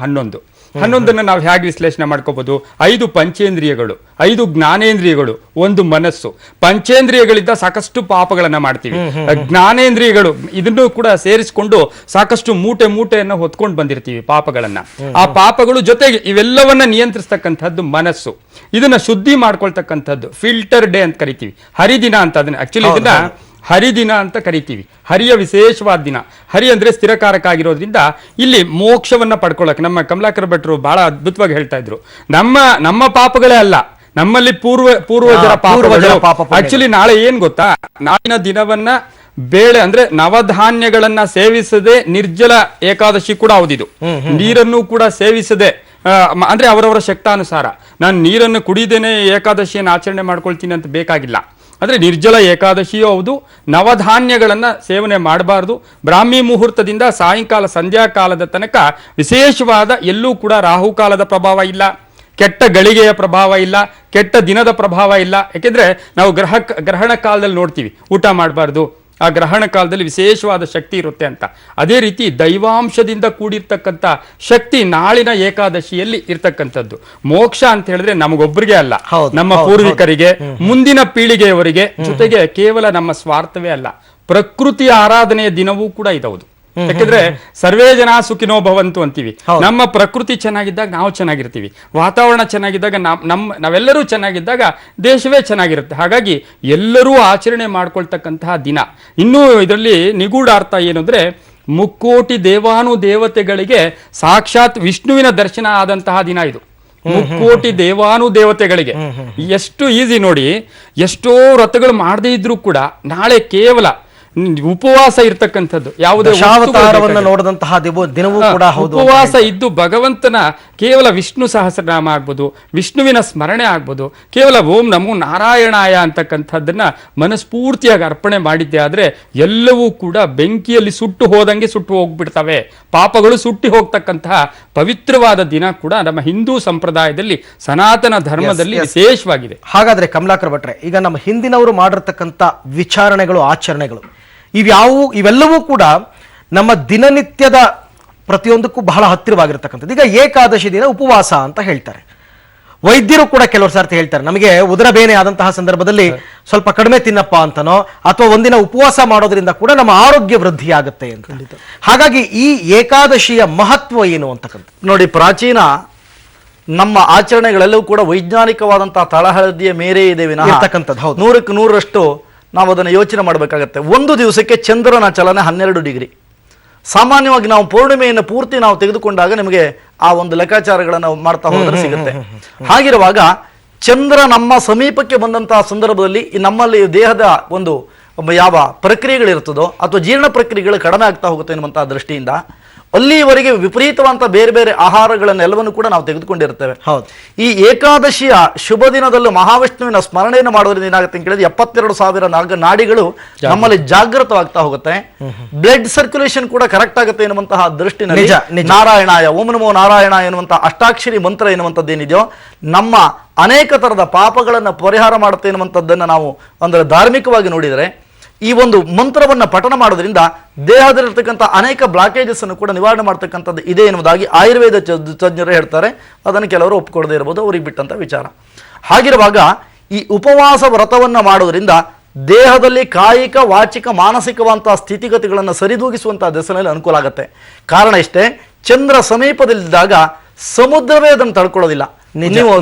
11 ನಾವು ಹೇಗೆ ವಿಶ್ಲೇಷಣೆ ಮಾಡ್ಕೋಬಹುದು? 5 ಪಂಚೇಂದ್ರಿಯಗಳು, 5 ಜ್ಞಾನೇಂದ್ರಿಯಗಳು, 1 ಮನಸ್ಸು. ಪಂಚೇಂದ್ರಿಯಗಳಿಂದ ಸಾಕಷ್ಟು ಪಾಪಗಳನ್ನ ಮಾಡ್ತೀವಿ. ಜ್ಞಾನೇಂದ್ರಿಯಗಳು ಇದನ್ನು ಕೂಡ ಸೇರಿಸಿಕೊಂಡು ಸಾಕಷ್ಟು ಮೂಟೆಯನ್ನು ಹೊತ್ಕೊಂಡು ಬಂದಿರ್ತೀವಿ ಪಾಪಗಳನ್ನ. ಆ ಪಾಪಗಳು ಜೊತೆಗೆ ಇವೆಲ್ಲವನ್ನ ನಿಯಂತ್ರಿಸ್ತಕ್ಕಂಥದ್ದು ಮನಸ್ಸು. ಇದನ್ನ ಶುದ್ಧಿ ಮಾಡ್ಕೊಳ್ತಕ್ಕಂಥದ್ದು ಫಿಲ್ಟರ್ ಡೇ ಅಂತ ಕರಿತೀವಿ. ಹರಿದಿನ ಅಂತ ಅದನ್ನ ಆಕ್ಚುಲಿ ಇದನ್ನ ಹರಿದಿನ ಅಂತ ಕರಿತೀವಿ. ಹರಿಯ ವಿಶೇಷವಾದ ದಿನ. ಹರಿ ಅಂದ್ರೆ ಸ್ಥಿರಕಾರಕ ಆಗಿರೋದ್ರಿಂದ ಇಲ್ಲಿ ಮೋಕ್ಷವನ್ನ ಪಡ್ಕೊಳ್ಳಕ್ಕೆ ನಮ್ಮ ಕಮಲಾಕರ ಭಟ್ರು ಬಹಳ ಅದ್ಭುತವಾಗಿ ಹೇಳ್ತಾ ಇದ್ರು, ನಮ್ಮ ಪಾಪಗಳೇ ಅಲ್ಲ, ನಮ್ಮಲ್ಲಿ ಪೂರ್ವಜರ ಪಾಪ. ಆಕ್ಚುಲಿ ನಾಳೆ ಏನ್ ಗೊತ್ತಾ, ನಾಳಿನ ದಿನವನ್ನ ಬೇಳೆ ಅಂದ್ರೆ ನವಧಾನ್ಯಗಳನ್ನ ಸೇವಿಸದೆ ನಿರ್ಜಲ ಏಕಾದಶಿ ಕೂಡ ಹೌದಿದು. ನೀರನ್ನು ಕೂಡ ಸೇವಿಸದೆ, ಅಂದ್ರೆ ಅವರವರ ಶಕ್ತಾನುಸಾರ ನಾನು ನೀರನ್ನು ಕುಡಿದೇನೆ ಏಕಾದಶಿಯನ್ನು ಆಚರಣೆ ಮಾಡ್ಕೊಳ್ತೀನಿ ಅಂತ ಬೇಕಾಗಿಲ್ಲ. ಅಂದ್ರೆ ನಿರ್ಜಲ ಏಕಾದಶಿಯೂ ಹೌದು. ನವಧಾನ್ಯಗಳನ್ನ ಸೇವನೆ ಮಾಡಬಾರ್ದು. ಬ್ರಾಹ್ಮಿ ಮುಹೂರ್ತದಿಂದ ಸಾಯಂಕಾಲ ಸಂಧ್ಯಾಕಾಲದ ತನಕ ವಿಶೇಷವಾದ ಎಲ್ಲೂ ಕೂಡ ರಾಹುಕಾಲದ ಪ್ರಭಾವ ಇಲ್ಲ, ಕೆಟ್ಟ ಗಳಿಗೆಯ ಪ್ರಭಾವ ಇಲ್ಲ, ಕೆಟ್ಟ ದಿನದ ಪ್ರಭಾವ ಇಲ್ಲ. ಯಾಕೆಂದ್ರೆ ನಾವು ಗ್ರಹಣ ಕಾಲದಲ್ಲಿ ನೋಡ್ತೀವಿ ಊಟ ಮಾಡಬಾರ್ದು, ಆ ಗ್ರಹಣ ಕಾಲದಲ್ಲಿ ವಿಶೇಷವಾದ ಶಕ್ತಿ ಇರುತ್ತೆ ಅಂತ. ಅದೇ ರೀತಿ ದೈವಾಂಶದಿಂದ ಕೂಡಿರ್ತಕ್ಕಂಥ ಶಕ್ತಿ ನಾಳಿನ ಏಕಾದಶಿಯಲ್ಲಿ ಇರ್ತಕ್ಕಂಥದ್ದು. ಮೋಕ್ಷ ಅಂತ ಹೇಳಿದ್ರೆ ನಮಗೊಬ್ಬರಿಗೆ ಅಲ್ಲ, ನಮ್ಮ ಪೂರ್ವಿಕರಿಗೆ, ಮುಂದಿನ ಪೀಳಿಗೆಯವರಿಗೆ, ಜೊತೆಗೆ ಕೇವಲ ನಮ್ಮ ಸ್ವಾರ್ಥವೇ ಅಲ್ಲ, ಪ್ರಕೃತಿಯ ಆರಾಧನೆಯ ದಿನವೂ ಕೂಡ ಇದೌದು. ಯಾಕಂದ್ರೆ ಸರ್ವೇ ಜನ ಸುಖಿನೋ ಭವಂತು ಅಂತೀವಿ. ನಮ್ಮ ಪ್ರಕೃತಿ ಚೆನ್ನಾಗಿದ್ದಾಗ ನಾವು ಚೆನ್ನಾಗಿರ್ತೀವಿ, ವಾತಾವರಣ ಚೆನ್ನಾಗಿದ್ದಾಗ ನಾವೆಲ್ಲರೂ ಚೆನ್ನಾಗಿದ್ದಾಗ ದೇಶವೇ ಚೆನ್ನಾಗಿರುತ್ತೆ. ಹಾಗಾಗಿ ಎಲ್ಲರೂ ಆಚರಣೆ ಮಾಡ್ಕೊಳ್ತಕ್ಕಂತಹ ದಿನ. ಇನ್ನೂ ಇದರಲ್ಲಿ ನಿಗೂಢ ಅರ್ಥ ಏನು ಅಂದ್ರೆ, ಮುಕ್ಕೋಟಿ ದೇವತೆಗಳಿಗೆ ಸಾಕ್ಷಾತ್ ವಿಷ್ಣುವಿನ ದರ್ಶನ ಆದಂತಹ ದಿನ ಇದು. ಮುಕ್ಕೋಟಿ ದೇವತೆಗಳಿಗೆ ಎಷ್ಟು ಈಸಿ ನೋಡಿ. ಎಷ್ಟೋ ವ್ರತಗಳು ಮಾಡದೇ ಇದ್ರೂ ಕೂಡ ನಾಳೆ ಕೇವಲ ಉಪವಾಸ ಇರ್ತಕ್ಕಂಥದ್ದು, ಯಾವುದೇ ನೋಡಿದಂತಹ ದಿನವೂ ಕೂಡ ಉಪವಾಸ ಇದ್ದು ಭಗವಂತನ ಕೇವಲ ವಿಷ್ಣು ಸಹಸ್ರನಾಮ ಆಗ್ಬೋದು, ವಿಷ್ಣುವಿನ ಸ್ಮರಣೆ ಆಗ್ಬೋದು, ಕೇವಲ ಓಂ ನಮೋ ನಾರಾಯಣಾಯ ಅಂತಕ್ಕಂಥದ್ದನ್ನ ಮನಸ್ಫೂರ್ತಿಯಾಗಿ ಅರ್ಪಣೆ ಮಾಡಿದ್ದೆ ಆದ್ರೆ ಎಲ್ಲವೂ ಕೂಡ ಬೆಂಕಿಯಲ್ಲಿ ಸುಟ್ಟು ಹೋದಂಗೆ ಸುಟ್ಟು ಹೋಗ್ಬಿಡ್ತವೆ. ಪಾಪಗಳು ಸುಟ್ಟಿ ಹೋಗ್ತಕ್ಕಂತಹ ಪವಿತ್ರವಾದ ದಿನ ಕೂಡ ನಮ್ಮ ಹಿಂದೂ ಸಂಪ್ರದಾಯದಲ್ಲಿ, ಸನಾತನ ಧರ್ಮದಲ್ಲಿ ವಿಶೇಷವಾಗಿದೆ. ಹಾಗಾದ್ರೆ ಕಮಲಾಕರ ಭಟ್ರೆ, ಈಗ ನಮ್ಮ ಹಿಂದಿನವರು ಮಾಡಿರ್ತಕ್ಕಂಥ ವಿಚಾರಣೆಗಳು, ಆಚರಣೆಗಳು ಇವೆಲ್ಲವೂ ಕೂಡ ನಮ್ಮ ದಿನನಿತ್ಯದ ಪ್ರತಿಯೊಂದಕ್ಕೂ ಬಹಳ ಹತ್ತಿರವಾಗಿರ್ತಕ್ಕಂಥದ್ದು. ಈಗ ಏಕಾದಶಿ ದಿನ ಉಪವಾಸ ಅಂತ ಹೇಳ್ತಾರೆ. ವೈದ್ಯರು ಕೂಡ ಕೆಲವರು ಸರ್ತಿ ಹೇಳ್ತಾರೆ, ನಮಗೆ ಉದರ ಬೇನೆ ಆದಂತಹ ಸಂದರ್ಭದಲ್ಲಿ ಸ್ವಲ್ಪ ಕಡಿಮೆ ತಿನ್ನಪ್ಪ ಅಂತನೋ, ಅಥವಾ ಒಂದಿನ ಉಪವಾಸ ಮಾಡೋದ್ರಿಂದ ಕೂಡ ನಮ್ಮ ಆರೋಗ್ಯ ವೃದ್ಧಿ ಆಗುತ್ತೆ ಅಂತ. ಹಾಗಾಗಿ ಈ ಏಕಾದಶಿಯ ಮಹತ್ವ ಏನು ಅಂತಕ್ಕಂಥ ನೋಡಿ, ಪ್ರಾಚೀನ ನಮ್ಮ ಆಚರಣೆಗಳೆಲ್ಲವೂ ಕೂಡ ವೈಜ್ಞಾನಿಕವಾದಂತಹ ತಳಹದಿಯ ಮೇರೆ ಇದೆ ವಿನಃ 100ಕ್ಕೆ 100ರಷ್ಟು ನಾವು ಅದನ್ನು ಯೋಚನೆ ಮಾಡಬೇಕಾಗತ್ತೆ. ಒಂದು ದಿವಸಕ್ಕೆ ಚಂದ್ರನ ಚಲನೆ 12 ಡಿಗ್ರಿ, ಸಾಮಾನ್ಯವಾಗಿ ನಾವು ಪೌರ್ಣಿಮೆಯನ್ನು ಪೂರ್ತಿ ನಾವು ತೆಗೆದುಕೊಂಡಾಗ ನಿಮಗೆ ಆ ಒಂದು ಲೆಕ್ಕಾಚಾರಗಳನ್ನು ಮಾಡ್ತಾ ಹೋದ್ರೆ ಸಿಗುತ್ತೆ. ಹಾಗಿರುವಾಗ ಚಂದ್ರ ನಮ್ಮ ಸಮೀಪಕ್ಕೆ ಬಂದಂತಹ ಸಂದರ್ಭದಲ್ಲಿ ನಮ್ಮಲ್ಲಿ ದೇಹದ ಒಂದು ಯಾವ ಪ್ರಕ್ರಿಯೆಗಳಿರ್ತದೋ ಅಥವಾ ಜೀರ್ಣ ಪ್ರಕ್ರಿಯೆಗಳು ಕಡಿಮೆ ಆಗ್ತಾ ಹೋಗುತ್ತೆ ಎನ್ನುವಂತಹ ದೃಷ್ಟಿಯಿಂದ ಅಲ್ಲಿವರೆಗೆ ವಿಪರೀತವಂತ ಬೇರೆ ಬೇರೆ ಆಹಾರಗಳನ್ನೆಲ್ಲವನ್ನು ಕೂಡ ನಾವು ತೆಗೆದುಕೊಂಡಿರ್ತೇವೆ. ಈ ಏಕಾದಶಿಯ ಶುಭ ದಿನದಲ್ಲೂ ಮಹಾವಿಷ್ಣುವಿನ ಸ್ಮರಣೆಯನ್ನು ಮಾಡೋದ್ರಿಂದ ಏನಾಗುತ್ತೆ ಅಂತ ಕೇಳಿದ್ರೆ 72,000 ನಾಡಿಗಳು ನಮ್ಮಲ್ಲಿ ಜಾಗೃತವಾಗ್ತಾ ಹೋಗುತ್ತೆ. ಬ್ಲಡ್ ಸರ್ಕ್ಯುಲೇಷನ್ ಕೂಡ ಕರೆಕ್ಟ್ ಆಗುತ್ತೆ ಎನ್ನುವಂತಹ ದೃಷ್ಟಿನಲ್ಲಿ ನಾರಾಯಣಾಯ ಓಂ ನಮೋ ನಾರಾಯಣ ಎನ್ನುವಂತಹ ಅಷ್ಟಾಕ್ಷರಿ ಮಂತ್ರ ಎನ್ನುವಂಥದ್ದು ಏನಿದೆಯೋ ನಮ್ಮ ಅನೇಕ ತರದ ಪಾಪಗಳನ್ನು ಪರಿಹಾರ ಮಾಡುತ್ತೆ ಎನ್ನುವಂಥದ್ದನ್ನು ನಾವು ಅಂದ್ರೆ ಧಾರ್ಮಿಕವಾಗಿ ನೋಡಿದರೆ ಈ ಒಂದು ಮಂತ್ರವನ್ನು ಪಠಣ ಮಾಡೋದ್ರಿಂದ ದೇಹದಲ್ಲಿರ್ತಕ್ಕಂಥ ಅನೇಕ ಬ್ಲಾಕೇಜಸ್ ಅನ್ನು ಕೂಡ ನಿವಾರಣೆ ಮಾಡ್ತಕ್ಕಂಥದ್ದು ಇದೆ ಎನ್ನುವುದಾಗಿ ಆಯುರ್ವೇದ ತಜ್ಞರು ಹೇಳ್ತಾರೆ. ಅದನ್ನು ಕೆಲವರು ಒಪ್ಪಿಕೊಳ್ಳದೆ ಇರಬಹುದು, ಅವ್ರಿಗೆ ಬಿಟ್ಟಂತ ವಿಚಾರ. ಹಾಗಿರುವಾಗ ಈ ಉಪವಾಸ ವ್ರತವನ್ನು ಮಾಡೋದ್ರಿಂದ ದೇಹದಲ್ಲಿ ಕಾಯಿಕ ವಾಚಿಕ ಮಾನಸಿಕವಂತಹ ಸ್ಥಿತಿಗತಿಗಳನ್ನು ಸರಿದೂಗಿಸುವಂತಹ ದಿಸೆಯಲ್ಲಿ ಅನುಕೂಲ ಆಗುತ್ತೆ. ಕಾರಣ ಇಷ್ಟೇ, ಚಂದ್ರ ಸಮೀಪದಲ್ಲಿದ್ದಾಗ ಸಮುದ್ರವೇ ಅದನ್ನು ತಡ್ಕೊಳ್ಳೋದಿಲ್ಲ. ನೀವು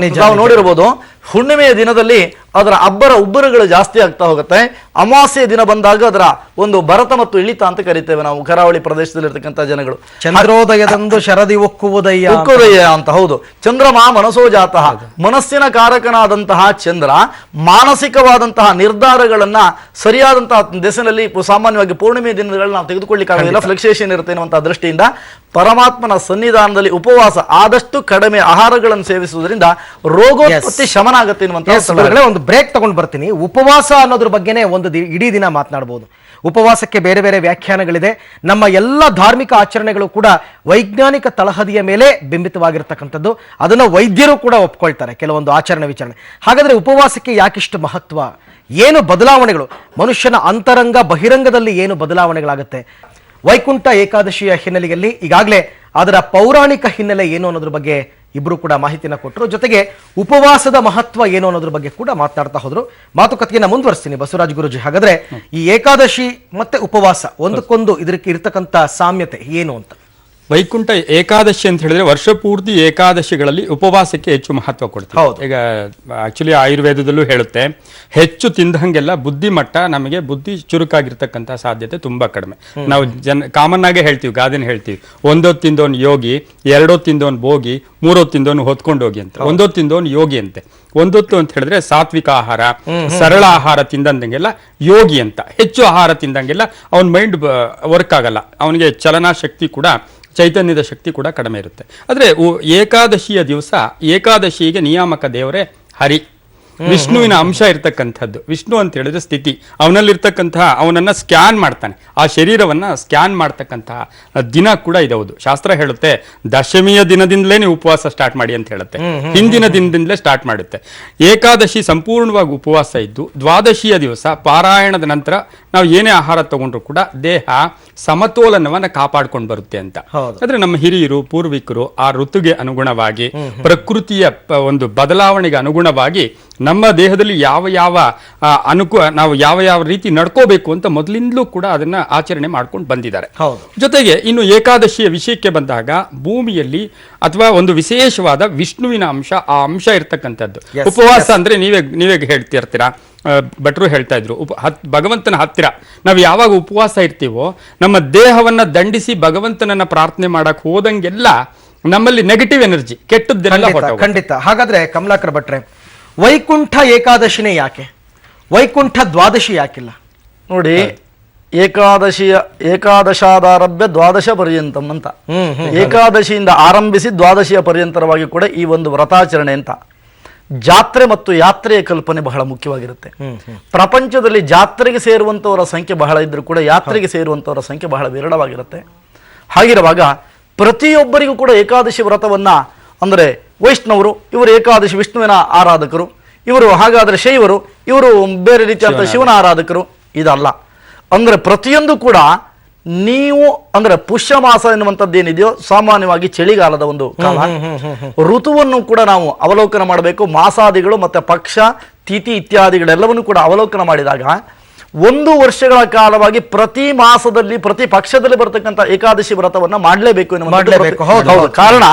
ನೋಡಿರ್ಬೋದು, ಹುಣ್ಣಿಮೆಯ ದಿನದಲ್ಲಿ ಅದರ ಅಬ್ಬರ ಉಬ್ಬರಗಳು ಜಾಸ್ತಿ ಆಗ್ತಾ ಹೋಗುತ್ತೆ. ಅಮಾವಾಸ್ಯೆಯ ದಿನ ಬಂದಾಗ ಅದರ ಒಂದು ಭರತ ಮತ್ತು ಇಳಿತ ಅಂತ ಕರಿತೇವೆ ನಾವು ಕರಾವಳಿ ಪ್ರದೇಶದಲ್ಲಿರ್ತಕ್ಕಂಥ ಜನಗಳು. ಚಂದ್ರೋದಯದಂದು ಶರದಿ ಒಕ್ಕುವುದಯ್ಯ ಅಂತ. ಹೌದು, ಚಂದ್ರಮ ಮನಸೋ ಜಾತಃ, ಮನಸ್ಸಿನ ಕಾರಕನಾದಂತಹ ಚಂದ್ರ ಮಾನಸಿಕವಾದಂತಹ ನಿರ್ಧಾರಗಳನ್ನ ಸರಿಯಾದಂತಹ ದಿಸೆಯಲ್ಲಿ ಸಾಮಾನ್ಯವಾಗಿ ಪೂರ್ಣಿಮೆಯ ದಿನಗಳಲ್ಲಿ ನಾವು ತೆಗೆದುಕೊಳ್ಳಿಕ್ಕಾಗಲಿಲ್ಲ, ಫ್ಲಕ್ಸುಯೇಷನ್ ಇರುತ್ತೆ ಎನ್ನುವಂತಹ ದೃಷ್ಟಿಯಿಂದ ಪರಮಾತ್ಮನ ಸನ್ನಿಧಾನದಲ್ಲಿ ಉಪವಾಸ ಆದಷ್ಟು ಕಡಿಮೆ ಆಹಾರಗಳನ್ನು ಸೇವಿಸುವುದರಿಂದ ರೋಗೋತ್ಪತ್ತಿ ಶಮನ ಆಗುತ್ತೆ ಎನ್ನುವಂತಹ ಒಂದು ಬ್ರೇಕ್ ತಗೊಂಡು ಬರ್ತೀನಿ. ಉಪವಾಸ ಅನ್ನೋದ್ರ ಬಗ್ಗೆನೇ ಒಂದು ಇಡೀ ದಿನ ಮಾತನಾಡಬಹುದು. ಉಪವಾಸಕ್ಕೆ ಬೇರೆ ಬೇರೆ ವ್ಯಾಖ್ಯಾನಗಳಿದೆ. ನಮ್ಮ ಎಲ್ಲ ಧಾರ್ಮಿಕ ಆಚರಣೆಗಳು ಕೂಡ ವೈಜ್ಞಾನಿಕ ತಳಹದಿಯ ಮೇಲೆ ಬಿಂಬಿತವಾಗಿರ್ತಕ್ಕಂಥದ್ದು. ಅದನ್ನು ವೈದ್ಯರು ಕೂಡ ಒಪ್ಕೊಳ್ತಾರೆ ಕೆಲವೊಂದು ಆಚರಣೆ ವಿಚಾರಣೆ. ಹಾಗಾದ್ರೆ ಉಪವಾಸಕ್ಕೆ ಯಾಕಿಷ್ಟು ಮಹತ್ವ, ಏನು ಬದಲಾವಣೆಗಳು, ಮನುಷ್ಯನ ಅಂತರಂಗ ಬಹಿರಂಗದಲ್ಲಿ ಏನು ಬದಲಾವಣೆಗಳಾಗುತ್ತೆ? ವೈಕುಂಠ ಏಕಾದಶಿಯ ಹಿನ್ನೆಲೆಯಲ್ಲಿ ಈಗಾಗಲೇ ಅದರ ಪೌರಾಣಿಕ ಹಿನ್ನೆಲೆ ಏನು ಅನ್ನೋದ್ರ ಬಗ್ಗೆ ಇಬ್ರು ಕೂಡ ಮಾಹಿತಿನ ಕೊಟ್ಟರು. ಜೊತೆಗೆ ಉಪವಾಸದ ಮಹತ್ವ ಏನು ಅನ್ನೋದ್ರ ಬಗ್ಗೆ ಕೂಡ ಮಾತನಾಡ್ತಾ ಹೋದ್ರು. ಮಾತುಕತೆಯನ್ನ ಮುಂದುವರಿಸ್ತೀನಿ ಬಸವರಾಜ್ ಗುರುಜಿ. ಹಾಗಾದ್ರೆ ಈ ಏಕಾದಶಿ ಮತ್ತೆ ಉಪವಾಸ ಒಂದಕ್ಕೊಂದು ಇದಕ್ಕೆ ಇರತಕ್ಕಂತ ಸಾಮ್ಯತೆ ಏನು ಅಂತ? ವೈಕುಂಠ ಏಕಾದಶಿ ಅಂತ ಹೇಳಿದ್ರೆ ವರ್ಷ ಪೂರ್ತಿ ಏಕಾದಶಿಗಳಲ್ಲಿ ಉಪವಾಸಕ್ಕೆ ಹೆಚ್ಚು ಮಹತ್ವ ಕೊಡ್ತೀವಿ. ಈಗ ಆಕ್ಚುಲಿ ಆಯುರ್ವೇದದಲ್ಲೂ ಹೇಳುತ್ತೆ, ಹೆಚ್ಚು ತಿಂದಂಗೆಲ್ಲ ಬುದ್ಧಿಮಟ್ಟ ನಮಗೆ ಬುದ್ಧಿ ಚುರುಕಾಗಿರ್ತಕ್ಕಂಥ ಸಾಧ್ಯತೆ ತುಂಬಾ ಕಡಿಮೆ. ನಾವು ಕಾಮನ್ ಆಗೇ ಹೇಳ್ತೀವಿ, ಗಾದೆನ ಹೇಳ್ತೀವಿ, ಒಂದೊತ್ತು ತಿಂದವನು ಯೋಗಿ, ಎರಡೊತ್ತು ತಿಂದವನು ಭೋಗಿ, ಮೂರೊತ್ತು ತಿಂದವನು ಹೊತ್ಕೊಂಡು ಹೋಗಿ ಅಂತ. ಒಂದೊತ್ತು ತಿಂದವನು ಯೋಗಿ ಅಂತೆ. ಒಂದೊತ್ತು ಅಂತ ಹೇಳಿದ್ರೆ ಸಾತ್ವಿಕ ಆಹಾರ, ಸರಳ ಆಹಾರ ತಿಂದಂಗೆಲ್ಲ ಯೋಗಿ ಅಂತ. ಹೆಚ್ಚು ಆಹಾರ ತಿಂದಂಗೆಲ್ಲ ಅವನ ಮೈಂಡ್ ವರ್ಕ್ ಆಗಲ್ಲ, ಅವನಿಗೆ ಚಲನಾ ಶಕ್ತಿ ಕೂಡ, ಚೈತನ್ಯದ ಶಕ್ತಿ ಕೂಡ ಕಡಿಮೆ ಇರುತ್ತೆ. ಆದರೆ ಏಕಾದಶಿಯ ದಿವಸ ಏಕಾದಶಿಗೆ ನಿಯಾಮಕ ದೇವರೇ ಹರಿ, ವಿಷ್ಣುವಿನ ಅಂಶ ಇರ್ತಕ್ಕಂಥದ್ದು. ವಿಷ್ಣು ಅಂತ ಹೇಳಿದ್ರೆ ಸ್ಥಿತಿ, ಅವನಲ್ಲಿರ್ತಕ್ಕಂತಹ ಅವನನ್ನ ಸ್ಕ್ಯಾನ್ ಮಾಡ್ತಾನೆ, ಆ ಶರೀರವನ್ನ ಸ್ಕ್ಯಾನ್ ಮಾಡ್ತಕ್ಕಂತಹ ದಿನ ಕೂಡ ಇದೌದು. ಶಾಸ್ತ್ರ ಹೇಳುತ್ತೆ ದಶಮಿಯ ದಿನದಿಂದಲೇ ನೀವು ಉಪವಾಸ ಸ್ಟಾರ್ಟ್ ಮಾಡಿ ಅಂತ ಹೇಳುತ್ತೆ, ಹಿಂದಿನ ದಿನದಿಂದಲೇ ಸ್ಟಾರ್ಟ್ ಮಾಡುತ್ತೆ. ಏಕಾದಶಿ ಸಂಪೂರ್ಣವಾಗಿ ಉಪವಾಸ ಇದ್ದು ದ್ವಾದಶಿಯ ದಿವಸ ಪಾರಾಯಣದ ನಂತರ ನಾವು ಏನೇ ಆಹಾರ ತಗೊಂಡ್ರು ಕೂಡ ದೇಹ ಸಮತೋಲನವನ್ನ ಕಾಪಾಡ್ಕೊಂಡು ಬರುತ್ತೆ ಅಂತ. ಆದ್ರೆ ನಮ್ಮ ಹಿರಿಯರು ಪೂರ್ವಿಕರು ಆ ಋತುಗೆ ಅನುಗುಣವಾಗಿ, ಪ್ರಕೃತಿಯ ಒಂದು ಬದಲಾವಣೆಗೆ ಅನುಗುಣವಾಗಿ ನಮ್ಮ ದೇಹದಲ್ಲಿ ಯಾವ ಯಾವ ನಾವು ಯಾವ ಯಾವ ರೀತಿ ನಡ್ಕೋಬೇಕು ಅಂತ ಮೊದಲಿಂದಲೂ ಕೂಡ ಅದನ್ನ ಆಚರಣೆ ಮಾಡ್ಕೊಂಡು ಬಂದಿದ್ದಾರೆ. ಜೊತೆಗೆ ಇನ್ನು ಏಕಾದಶಿಯ ವಿಷಯಕ್ಕೆ ಬಂದಾಗ ಭೂಮಿಯಲ್ಲಿ ಅಥವಾ ಒಂದು ವಿಶೇಷವಾದ ವಿಷ್ಣುವಿನ ಅಂಶ, ಆ ಅಂಶ ಇರ್ತಕ್ಕಂಥದ್ದು. ಉಪವಾಸ ಅಂದ್ರೆ ನೀವೇ ಹೇಳ್ತಿರ್ತೀರಾ, ಭಟ್ರು ಹೇಳ್ತಾ ಇದ್ರು, ಭಗವಂತನ ಹತ್ತಿರ ನಾವು ಯಾವಾಗ ಉಪವಾಸ ಇರ್ತೀವೋ ನಮ್ಮ ದೇಹವನ್ನ ದಂಡಿಸಿ ಭಗವಂತನನ್ನ ಪ್ರಾರ್ಥನೆ ಮಾಡಕ್ ಹೋದಂಗೆಲ್ಲ ನಮ್ಮಲ್ಲಿ ನೆಗೆಟಿವ್ ಎನರ್ಜಿ, ಕೆಟ್ಟದ್ದೆಲ್ಲ ಖಂಡಿತ. ಹಾಗಾದ್ರೆ ಕಮಲಾಕರ್ ಭಟ್ರೆ, ವೈಕುಂಠ ಏಕಾದಶಿನೇ ಯಾಕೆ, ವೈಕುಂಠ ದ್ವಾದಶಿ ಯಾಕಿಲ್ಲ? ನೋಡಿ, ಏಕಾದಶಾದಾರಭ್ಯ ದ್ವಾದಶ ಪರ್ಯಂತಂ ಅಂತ, ಏಕಾದಶಿಯಿಂದ ಆರಂಭಿಸಿ ದ್ವಾದಶಿಯ ಪರ್ಯಂತರವಾಗಿ ಕೂಡ ಈ ಒಂದು ವ್ರತಾಚರಣೆ ಅಂತ. ಜಾತ್ರೆ ಮತ್ತು ಯಾತ್ರೆಯ ಕಲ್ಪನೆ ಬಹಳ ಮುಖ್ಯವಾಗಿರುತ್ತೆ. ಪ್ರಪಂಚದಲ್ಲಿ ಜಾತ್ರೆಗೆ ಸೇರುವಂತವರ ಸಂಖ್ಯೆ ಬಹಳ ಇದ್ರೂ ಕೂಡ ಯಾತ್ರೆಗೆ ಸೇರುವಂತವರ ಸಂಖ್ಯೆ ಬಹಳ ವಿರಳವಾಗಿರುತ್ತೆ. ಹಾಗಿರುವಾಗ ಪ್ರತಿಯೊಬ್ಬರಿಗೂ ಕೂಡ ಏಕಾದಶಿ ವ್ರತವನ್ನ, ಅಂದ್ರೆ ವೈಷ್ಣವರು ಇವರು ಏಕಾದಶಿ ವಿಷ್ಣುವಿನ ಆರಾಧಕರು, ಇವರು ಹಾಗಾದ್ರೆ ಶೈವರು ಇವರು ಬೇರೆ ರೀತಿಯಾದ ಶಿವನ ಆರಾಧಕರು, ಇದಲ್ಲ. ಅಂದ್ರೆ ಪ್ರತಿಯೊಂದು ಕೂಡ ನೀವು ಅಂದ್ರೆ ಪುಷ್ಯ ಮಾಸ ಎನ್ನುವಂಥದ್ದು ಏನಿದೆಯೋ ಸಾಮಾನ್ಯವಾಗಿ ಚಳಿಗಾಲದ ಒಂದು ಕಾಲ, ಋತುವನ್ನು ಕೂಡ ನಾವು ಅವಲೋಕನ ಮಾಡಬೇಕು. ಮಾಸಾದಿಗಳು ಮತ್ತೆ ಪಕ್ಷ ತಿಥಿ ಇತ್ಯಾದಿಗಳೆಲ್ಲವನ್ನು ಕೂಡ ಅವಲೋಕನ ಮಾಡಿದಾಗ 1 ವರ್ಷಗಳ ಕಾಲವಾಗಿ ಪ್ರತಿ ಮಾಸದಲ್ಲಿ ಪ್ರತಿ ಪಕ್ಷದಲ್ಲಿ ಬರ್ತಕ್ಕಂಥ ಏಕಾದಶಿ ವ್ರತವನ್ನ ಮಾಡಲೇಬೇಕು ಮಾಡ್ಲೇಬೇಕು. ಹೌದು, ಹೌದು. ಹೌದು. ಕಾರಣ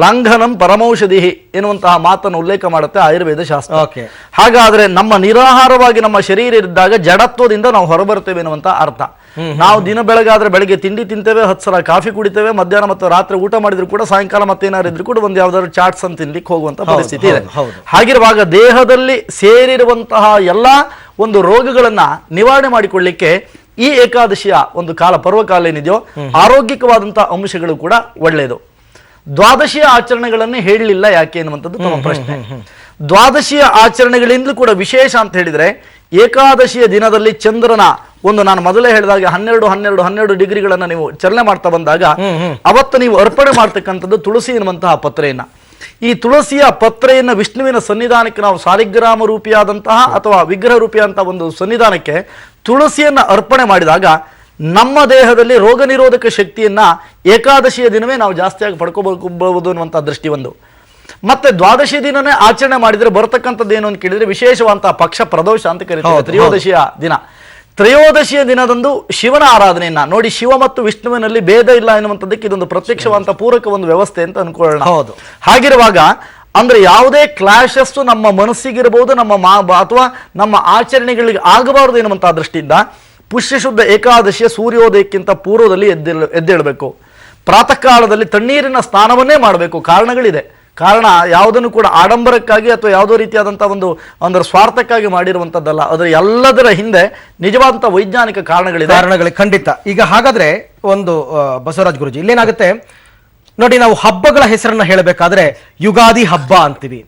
ಲಂಘನಂ ಪರಮೌಷಧಿ ಎನ್ನುವಂತಹ ಮಾತನ್ನು ಉಲ್ಲೇಖ ಮಾಡುತ್ತೆ ಆಯುರ್ವೇದ ಶಾಸ್ತ್ರ. Okay. ಹಾಗಾದ್ರೆ ನಮ್ಮ ನಿರಾಹಾರವಾಗಿ ನಮ್ಮ ಶರೀರ ಇದ್ದಾಗ ಜಡತ್ವದಿಂದ ನಾವು ಹೊರಬರ್ತೇವೆ ಎನ್ನುವಂತ ಅರ್ಥ. ನಾವು ದಿನ ಬೆಳಗಾದ್ರೆ ಬೆಳಗ್ಗೆ ತಿಂಡಿ ತಿಂತೇವೆ, 10 ಸಲ ಕಾಫಿ ಕುಡಿತೇವೆ, ಮಧ್ಯಾಹ್ನ ಮತ್ತು ರಾತ್ರಿ ಊಟ ಮಾಡಿದ್ರು ಕೂಡ ಸಾಯಂಕಾಲ ಮತ್ತೇನಾದ್ರು ಇದ್ರು ಕೂಡ ಒಂದು ಯಾವ್ದಾದ್ರು ಚಾಟ್ಸ್ ಅಂತ ತಿನ್ಲಿಕ್ಕೆ ಹೋಗುವಂತ ಪರಿಸ್ಥಿತಿ ಇದೆ. ಹಾಗಿರುವಾಗ ದೇಹದಲ್ಲಿ ಸೇರಿರುವಂತಹ ಎಲ್ಲಾ ಒಂದು ರೋಗಗಳನ್ನ ನಿವಾರಣೆ ಮಾಡಿಕೊಳ್ಳಿಕ್ಕೆ ಈ ಏಕಾದಶಿಯ ಒಂದು ಪರ್ವಕಾಲ ಏನಿದೆಯೋ ಆರೋಗ್ಯಕವಾದಂತಹ ಅಂಶಗಳು ಕೂಡ ಒಳ್ಳೆಯದು. ದ್ವಾದಶಿಯ ಆಚರಣೆಗಳನ್ನೇ ಹೇಳಲಿಲ್ಲ ಯಾಕೆ ಎನ್ನುವಂಥದ್ದು ತಮ್ಮ ಪ್ರಶ್ನೆ. ದ್ವಾದಶಿಯ ಆಚರಣೆಗಳಿಂದಲೂ ಕೂಡ ವಿಶೇಷ ಅಂತ ಹೇಳಿದ್ರೆ ಏಕಾದಶಿಯ ದಿನದಲ್ಲಿ ಚಂದ್ರನ ಒಂದು ನಾನು ಮೊದಲೇ ಹೇಳಿದಾಗ 12 ಡಿಗ್ರಿಗಳನ್ನ ನೀವು ಚಲನೆ ಮಾಡ್ತಾ ಬಂದಾಗ ಅವತ್ತು ನೀವು ಅರ್ಪಣೆ ಮಾಡ್ತಕ್ಕಂಥದ್ದು ತುಳಸಿ ಎನ್ನುವಂತಹ ಪತ್ರೆಯನ್ನ. ಈ ತುಳಸಿಯ ಪತ್ರೆಯನ್ನು ವಿಷ್ಣುವಿನ ಸನ್ನಿಧಾನಕ್ಕೆ ನಾವು ಸಾಲಿಗ್ರಾಮ ರೂಪಿಯಾದಂತಹ ಅಥವಾ ವಿಗ್ರಹ ರೂಪಿಯಾದಂತಹ ಒಂದು ಸನ್ನಿಧಾನಕ್ಕೆ ತುಳಸಿಯನ್ನ ಅರ್ಪಣೆ ಮಾಡಿದಾಗ ನಮ್ಮ ದೇಹದಲ್ಲಿ ರೋಗ ನಿರೋಧಕ ಶಕ್ತಿಯನ್ನ ಏಕಾದಶಿಯ ದಿನವೇ ನಾವು ಜಾಸ್ತಿಯಾಗಿ ಪಡ್ಕೋಬಹುದು ಅನ್ನುವಂಥ ದೃಷ್ಟಿ ಒಂದು. ಮತ್ತೆ ದ್ವಾದಶಿ ದಿನನೇ ಆಚರಣೆ ಮಾಡಿದ್ರೆ ಬರ್ತಕ್ಕಂಥದ್ದು ಏನು ಅಂತ ಕೇಳಿದ್ರೆ ವಿಶೇಷವಂತಹ ಪಕ್ಷ ಪ್ರದೋಷ ಅಂತ ಕರೀತಾರೆ. ತ್ರಯೋದಶಿಯ ದಿನ, ತ್ರಯೋದಶಿಯ ದಿನದಂದು ಶಿವನ ಆರಾಧನೆಯನ್ನ ನೋಡಿ, ಶಿವ ಮತ್ತು ವಿಷ್ಣುವಿನಲ್ಲಿ ಭೇದ ಇಲ್ಲ ಎನ್ನುವಂಥದ್ದಕ್ಕೆ ಇದೊಂದು ಪ್ರತ್ಯಕ್ಷವಂತ ಪೂರಕ ಒಂದು ವ್ಯವಸ್ಥೆ ಅಂತ ಅನ್ಕೊಳ್ಳೋಣ. ಹೌದು. ಹಾಗಿರುವಾಗ ಅಂದ್ರೆ ಯಾವುದೇ ಕ್ಲಾಶಸ್ ನಮ್ಮ ಮನಸ್ಸಿಗಿರಬಹುದು, ಅಥವಾ ನಮ್ಮ ಆಚರಣೆಗಳಿಗೆ ಆಗಬಾರದು ಎನ್ನುವಂತಹ ದೃಷ್ಟಿಯಿಂದ ಪುಷ್ಯ ಶುದ್ಧ ಏಕಾದಶಿಯ ಸೂರ್ಯೋದಯಕ್ಕಿಂತ ಪೂರ್ವದಲ್ಲಿ ಎದ್ದೇಳಬೇಕು. ಪ್ರಾತಃ ಕಾಲದಲ್ಲಿ ತಣ್ಣೀರಿನ ಸ್ನಾನವನ್ನೇ ಮಾಡಬೇಕು. ಕಾರಣಗಳಿದೆ. ಕಾರಣ ಯಾವುದನ್ನು ಕೂಡ ಆಡಂಬರಕ್ಕಾಗಿ ಅಥವಾ ಯಾವುದೋ ರೀತಿಯಾದಂತಹ ಒಂದು ಸ್ವಾರ್ಥಕ್ಕಾಗಿ ಮಾಡಿರುವಂತದ್ದಲ್ಲ. ಅದರ ಎಲ್ಲದರ ಹಿಂದೆ ನಿಜವಾದಂತ ವೈಜ್ಞಾನಿಕ ಕಾರಣಗಳಿದೆ. ಖಂಡಿತ. ಈಗ ಹಾಗಾದ್ರೆ ಒಂದು ಬಸವರಾಜ್ ಗುರುಜಿ, ಇಲ್ಲೇನಾಗುತ್ತೆ ನೋಡಿ, ನಾವು ಹಬ್ಬಗಳ ಹೆಸರನ್ನ ಹೇಳಬೇಕಾದ್ರೆ ಯುಗಾದಿ ಹಬ್ಬ ಅಂತೀವಿ,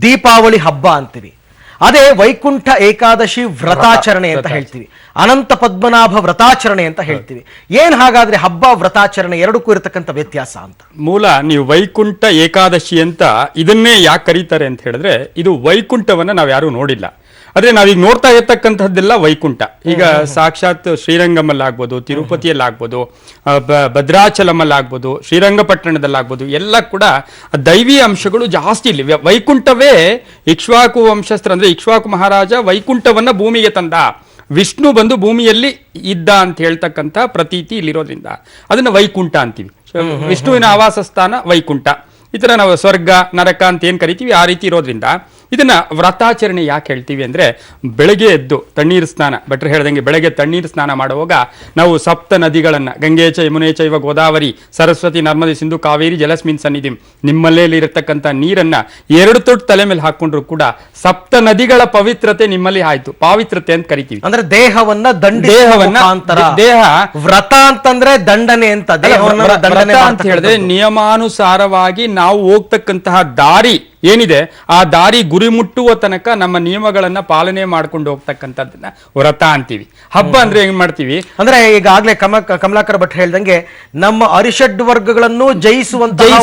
ದೀಪಾವಳಿ ಹಬ್ಬ ಅಂತೀವಿ, ಅದೇ ವೈಕುಂಠ ಏಕಾದಶಿ ವ್ರತಾಚರಣೆ ಅಂತ ಹೇಳ್ತೀವಿ, ಅನಂತ ಪದ್ಮನಾಭ ವ್ರತಾಚರಣೆ ಅಂತ ಹೇಳ್ತೀವಿ. ಏನ್ ಹಾಗಾದ್ರೆ ಹಬ್ಬ ವ್ರತಾಚರಣೆ ಎರಡಕ್ಕೂ ಇರತಕ್ಕಂಥ ವ್ಯತ್ಯಾಸ ಅಂತ? ಮೂಲ ನೀವು ವೈಕುಂಠ ಏಕಾದಶಿ ಅಂತ ಇದನ್ನೇ ಯಾಕೆ ಕರೀತಾರೆ ಅಂತ ಹೇಳಿದ್ರೆ, ಇದು ವೈಕುಂಠವನ್ನ ನಾವು ಯಾರು ನೋಡಿಲ್ಲ. ಆದ್ರೆ ನಾವೀಗ ನೋಡ್ತಾ ಇರ್ತಕ್ಕಂಥದ್ದೆಲ್ಲ ವೈಕುಂಠ. ಈಗ ಸಾಕ್ಷಾತ್ ಶ್ರೀರಂಗಮಲ್ಲಾಗ್ಬೋದು, ತಿರುಪತಿಯಲ್ಲಾಗ್ಬೋದು, ಭದ್ರಾಚಲಮಲ್ಲಾಗ್ಬೋದು, ಶ್ರೀರಂಗಪಟ್ಟಣದಲ್ಲಾಗ್ಬೋದು, ಎಲ್ಲ ಕೂಡ ದೈವಿ ಅಂಶಗಳು ಜಾಸ್ತಿ ಇಲ್ಲಿ. ವೈಕುಂಠವೇ ಇಕ್ಷ್ವಾಕು ವಂಶಸ್ಥರ, ಅಂದ್ರೆ ಇಕ್ಷ್ವಾಕು ಮಹಾರಾಜ ವೈಕುಂಠವನ್ನ ಭೂಮಿಗೆ ತಂದ, ವಿಷ್ಣು ಬಂದು ಭೂಮಿಯಲ್ಲಿ ಇದ್ದ ಅಂತ ಹೇಳ್ತಕ್ಕಂಥ ಪ್ರತೀತಿ ಇಲ್ಲಿರೋದ್ರಿಂದ ಅದನ್ನ ವೈಕುಂಠ ಅಂತೀವಿ. ವಿಷ್ಣುವಿನ ಆವಾಸ ಸ್ಥಾನ ವೈಕುಂಠ. ಈ ತರ ನಾವು ಸ್ವರ್ಗ ನರಕ ಅಂತ ಏನ್ ಕರಿತೀವಿ ಆ ರೀತಿ ಇರೋದ್ರಿಂದ ಇದನ್ನ ವ್ರತಾಚರಣೆ ಯಾಕೆ ಹೇಳ್ತೀವಿ ಅಂದ್ರೆ, ಬೆಳಗ್ಗೆ ಎದ್ದು ತಣ್ಣೀರು ಸ್ನಾನ, ಭಟ್ರು ಹೇಳ್ದಂಗೆ ಬೆಳಗ್ಗೆ ತಣ್ಣೀರು ಸ್ನಾನ ಮಾಡುವಾಗ ನಾವು ಸಪ್ತ ನದಿಗಳನ್ನ, ಗಂಗೆ ಚ ಯಮುನೆ ಚೈವ ಗೋದಾವರಿ ಸರಸ್ವತಿ ನರ್ಮದೆ ಸಿಂಧು ಕಾವೇರಿ ಜಲಸ್ಮಿನ್ ಸನ್ನಿಧಿಂ, ನಿಮ್ಮಲ್ಲೇ ಇರತಕ್ಕಂಥ ನೀರನ್ನ 2 ತೊಟ್ಟು ತಲೆ ಮೇಲೆ ಹಾಕೊಂಡ್ರು ಕೂಡ ಸಪ್ತ ನದಿಗಳ ಪವಿತ್ರತೆ ನಿಮ್ಮಲ್ಲಿ ಆಯ್ತು. ಪಾವಿತ್ರತೆ ಅಂತ ಕರಿತೀವಿ. ಅಂದ್ರೆ ದೇಹವನ್ನ ದೇಹ ವ್ರತ ಅಂತಂದ್ರೆ ದಂಡನೆ ಅಂತ. ವ್ರತ ಅಂತ ಹೇಳಿದ್ರೆ ನಿಯಮಾನುಸಾರವಾಗಿ ನಾವು ಹೋಗ್ತಕ್ಕಂತಹ ದಾರಿ ಏನಿದೆ ಆ ದಾರಿ ಗುರಿ ಮುಟ್ಟುವ ತನಕ ನಮ್ಮ ನಿಯಮಗಳನ್ನ ಪಾಲನೆ ಮಾಡ್ಕೊಂಡು ಹೋಗ್ತಕ್ಕಂಥದ್ದನ್ನ ವ್ರತ ಅಂತೀವಿ. ಹಬ್ಬ ಅಂದ್ರೆ ಹೆಂಗ್ ಮಾಡ್ತೀವಿ ಅಂದ್ರೆ ಈಗಾಗಲೇ ಕಮಲಾಕರ ಭಟ್ ಹೇಳ್ದಂಗೆ ನಮ್ಮ ಅರಿಷಡ್ ವರ್ಗಗಳನ್ನು ಜಯಿಸುವಂತಹ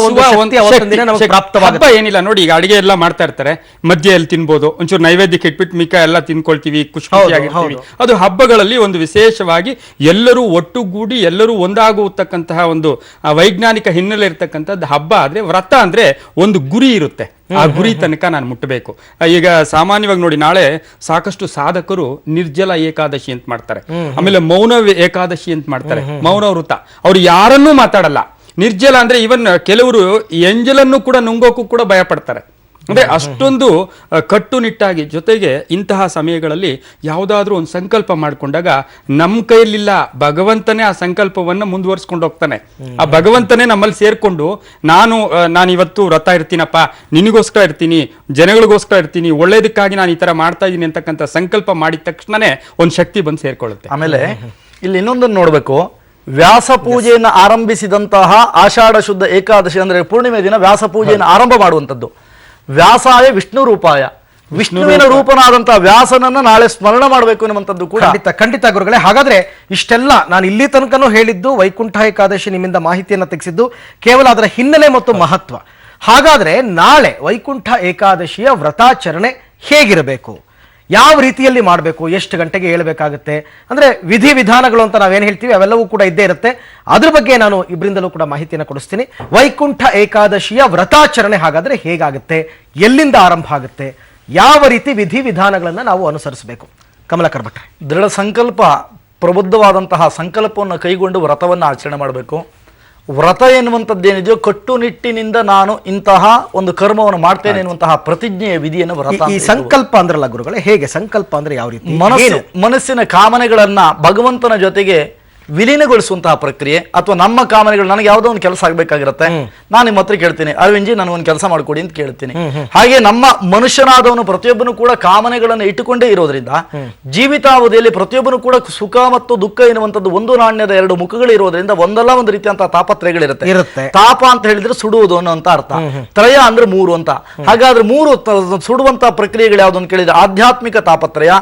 ಹಬ್ಬ ಏನಿಲ್ಲ ನೋಡಿ. ಈಗ ಅಡಿಗೆ ಎಲ್ಲ ಮಾಡ್ತಾ ಇರ್ತಾರೆ, ಮಧ್ಯೆಯಲ್ಲಿ ತಿನ್ಬೋದು, ಒಂಚೂರು ನೈವೇದ್ಯಕ್ಕೆ ಇಟ್ಬಿಟ್ಟು ಮಿಕ್ಕ ಎಲ್ಲ ತಿನ್ಕೊಳ್ತೀವಿ, ಖುಷಿಯಾಗಿರ್ತೀವಿ. ಅದು ಹಬ್ಬಗಳಲ್ಲಿ ಒಂದು ವಿಶೇಷವಾಗಿ ಎಲ್ಲರೂ ಒಟ್ಟುಗೂಡಿ ಎಲ್ಲರೂ ಒಂದಾಗುತ್ತಕ್ಕಂತಹ ಒಂದು ವೈಜ್ಞಾನಿಕ ಹಿನ್ನೆಲೆ ಇರ್ತಕ್ಕಂಥದ್ದು ಹಬ್ಬ. ಆದ್ರೆ ವ್ರತ ಅಂದ್ರೆ ಒಂದು ಗುರಿ ಇರುತ್ತೆ, ಆ ಗುರಿ ತನಕ ನಾನು ಮುಟ್ಟಬೇಕು. ಈಗ ಸಾಮಾನ್ಯವಾಗಿ ನೋಡಿ, ನಾಳೆ ಸಾಕಷ್ಟು ಸಾಧಕರು ನಿರ್ಜಲ ಏಕಾದಶಿ ಅಂತ ಮಾಡ್ತಾರೆ, ಆಮೇಲೆ ಮೌನ ಏಕಾದಶಿ ಅಂತ ಮಾಡ್ತಾರೆ, ಮೌನ ವೃತ. ಅವ್ರು ಯಾರನ್ನೂ ಮಾತಾಡಲ್ಲ. ನಿರ್ಜಲ ಅಂದ್ರೆ ಇವನ್ ಕೆಲವರು ಎಂಜಲನ್ನು ಕೂಡ ನುಂಗೋಕು ಕೂಡ ಭಯ ಪಡ್ತಾರೆ. ಅಂದ್ರೆ ಅಷ್ಟೊಂದು ಕಟ್ಟುನಿಟ್ಟಾಗಿ. ಜೊತೆಗೆ ಇಂತಹ ಸಮಯಗಳಲ್ಲಿ ಯಾವುದಾದ್ರೂ ಒಂದು ಸಂಕಲ್ಪ ಮಾಡ್ಕೊಂಡಾಗ ನಮ್ಮ ಕೈಯಲ್ಲಿಲ್ಲ, ಭಗವಂತನೇ ಆ ಸಂಕಲ್ಪವನ್ನ ಮುಂದುವರ್ಸ್ಕೊಂಡು ಹೋಗ್ತಾನೆ. ಆ ಭಗವಂತನೇ ನಮ್ಮಲ್ಲಿ ಸೇರ್ಕೊಂಡು ನಾನು ಇವತ್ತು ವ್ರತ ಇರ್ತೀನಪ್ಪ, ನಿನಗೋಸ್ಕರ ಇರ್ತೀನಿ, ಜನಗಳಿಗೋಸ್ಕರ ಇರ್ತೀನಿ, ಒಳ್ಳೇದಕ್ಕಾಗಿ ನಾನು ಈ ತರ ಮಾಡ್ತಾ ಇದ್ದೀನಿ ಅಂತಕ್ಕಂಥ ಸಂಕಲ್ಪ ಮಾಡಿದ ತಕ್ಷಣನೇ ಒಂದು ಶಕ್ತಿ ಬಂದು ಸೇರ್ಕೊಳ್ಳುತ್ತೆ. ಆಮೇಲೆ ಇಲ್ಲಿ ಇನ್ನೊಂದನ್ನು ನೋಡ್ಬೇಕು, ವ್ಯಾಸ ಪೂಜೆಯನ್ನು ಆರಂಭಿಸಿದಂತಹ ಆಷಾಢ ಶುದ್ಧ ಏಕಾದಶಿ ಅಂದ್ರೆ ಪೂರ್ಣಿಮೆ ದಿನ ವ್ಯಾಸ ಪೂಜೆಯನ್ನು ಆರಂಭ ಮಾಡುವಂಥದ್ದು. ವ್ಯಾಸಾಯ ವಿಷ್ಣು ರೂಪಾಯ, ವಿಷ್ಣುವಿನ ರೂಪನಾದಂತಹ ವ್ಯಾಸನನ್ನ ನಾಳೆ ಸ್ಮರಣ ಮಾಡಬೇಕು ಅನ್ನುವಂಥದ್ದು ಕೂಡ ಖಂಡಿತ ಗುರುಗಳೇ. ಹಾಗಾದ್ರೆ ಇಷ್ಟೆಲ್ಲ ನಾನು ಇಲ್ಲಿ ತನಕನೂ ಹೇಳಿದ್ದು ವೈಕುಂಠ ಏಕಾದಶಿ ನಿಮ್ಮಿಂದ ಮಾಹಿತಿಯನ್ನು ತೆಗೆಸಿದ್ದು ಕೇವಲ ಅದರ ಹಿನ್ನೆಲೆ ಮತ್ತು ಮಹತ್ವ. ಹಾಗಾದ್ರೆ ನಾಳೆ ವೈಕುಂಠ ಏಕಾದಶಿಯ ವ್ರತಾಚರಣೆ ಹೇಗಿರಬೇಕು, ಯಾವ ರೀತಿಯಲ್ಲಿ ಮಾಡಬೇಕು, ಎಷ್ಟು ಗಂಟೆಗೆ ಹೇಳಬೇಕಾಗುತ್ತೆ, ಅಂದ್ರೆ ವಿಧಿವಿಧಾನಗಳು ಅಂತ ನಾವೇನು ಹೇಳ್ತೀವಿ ಅವೆಲ್ಲವೂ ಕೂಡ ಇದ್ದೇ ಇರುತ್ತೆ. ಅದ್ರ ಬಗ್ಗೆ ನಾನು ಇಬ್ಬರಿಂದಲೂ ಕೂಡ ಮಾಹಿತಿಯನ್ನು ಕೊಡಿಸ್ತೀನಿ. ವೈಕುಂಠ ಏಕಾದಶಿಯ ವ್ರತಾಚರಣೆ ಹಾಗಾದ್ರೆ ಹೇಗಾಗುತ್ತೆ, ಎಲ್ಲಿಂದ ಆರಂಭ ಆಗುತ್ತೆ, ಯಾವ ರೀತಿ ವಿಧಿವಿಧಾನಗಳನ್ನ ನಾವು ಅನುಸರಿಸಬೇಕು? ಕಮಲಾಕರ್ ಭಟ್ರೆ. ದೃಢ ಸಂಕಲ್ಪ, ಪ್ರಬುದ್ಧವಾದಂತಹ ಸಂಕಲ್ಪವನ್ನು ಕೈಗೊಂಡು ವ್ರತವನ್ನು ಆಚರಣೆ ಮಾಡಬೇಕು. ವ್ರತ ಎನ್ನುವಂಥದ್ದೇನಿದೆಯೋ ಕಟ್ಟುನಿಟ್ಟಿನಿಂದ ನಾನು ಇಂತಹ ಒಂದು ಕರ್ಮವನ್ನು ಮಾಡ್ತೇನೆ ಎನ್ನುವಂತಹ ಪ್ರತಿಜ್ಞೆಯ ವಿಧಿಯನ್ನು ವ್ರತ. ಈ ಸಂಕಲ್ಪ ಅಂದ್ರಲ್ಲ ಗುರುಗಳೇ, ಹೇಗೆ ಸಂಕಲ್ಪ ಅಂದ್ರೆ ಯಾವ ರೀತಿ? ಮನಸ್ಸಿನ ಕಾಮನೆಗಳನ್ನ ಭಗವಂತನ ಜೊತೆಗೆ ವಿಲೀನಗೊಳಿಸುವಂತಹ ಪ್ರಕ್ರಿಯೆ. ಅಥವಾ ನಮ್ಮ ಕಾಮನೆಗಳು, ನನಗೆ ಯಾವುದೋ ಒಂದು ಕೆಲಸ ಆಗ್ಬೇಕಾಗಿರುತ್ತೆ, ನಾನು ನಿಮ್ಮ ಹತ್ರ ಕೇಳ್ತೀನಿ, ಅರವಿಂದ್ಜಿ ನನಗೊಂದು ಕೆಲಸ ಮಾಡ್ಕೊಡಿ ಅಂತ ಕೇಳ್ತೀನಿ. ಹಾಗೆ ನಮ್ಮ ಮನುಷ್ಯನಾದವನು ಪ್ರತಿಯೊಬ್ಬನು ಕೂಡ ಕಾಮನೆಗಳನ್ನು ಇಟ್ಟುಕೊಂಡೇ ಇರೋದ್ರಿಂದ ಜೀವಿತಾವಧಿಯಲ್ಲಿ ಪ್ರತಿಯೊಬ್ಬನು ಕೂಡ ಸುಖ ಮತ್ತು ದುಃಖ ಎನ್ನುವಂಥದ್ದು ಒಂದು ನಾಣ್ಯದ ಎರಡು ಮುಖಗಳು ಇರೋದ್ರಿಂದ ಒಂದಲ್ಲ ಒಂದು ರೀತಿಯಂತಹ ತಾಪತ್ರಯಗಳಿರುತ್ತೆ. ತಾಪ ಅಂತ ಹೇಳಿದ್ರೆ ಸುಡುವುದು ಅನ್ನೋ ಅರ್ಥ, ತ್ರಯ ಅಂದ್ರೆ ಮೂರು ಅಂತ. ಹಾಗಾದ್ರೆ ಮೂರು ಸುಡುವಂತಹ ಪ್ರಕ್ರಿಯೆಗಳು ಯಾವ್ದು ಅಂತ ಕೇಳಿದ್ರೆ ಆಧ್ಯಾತ್ಮಿಕ ತಾಪತ್ರಯ,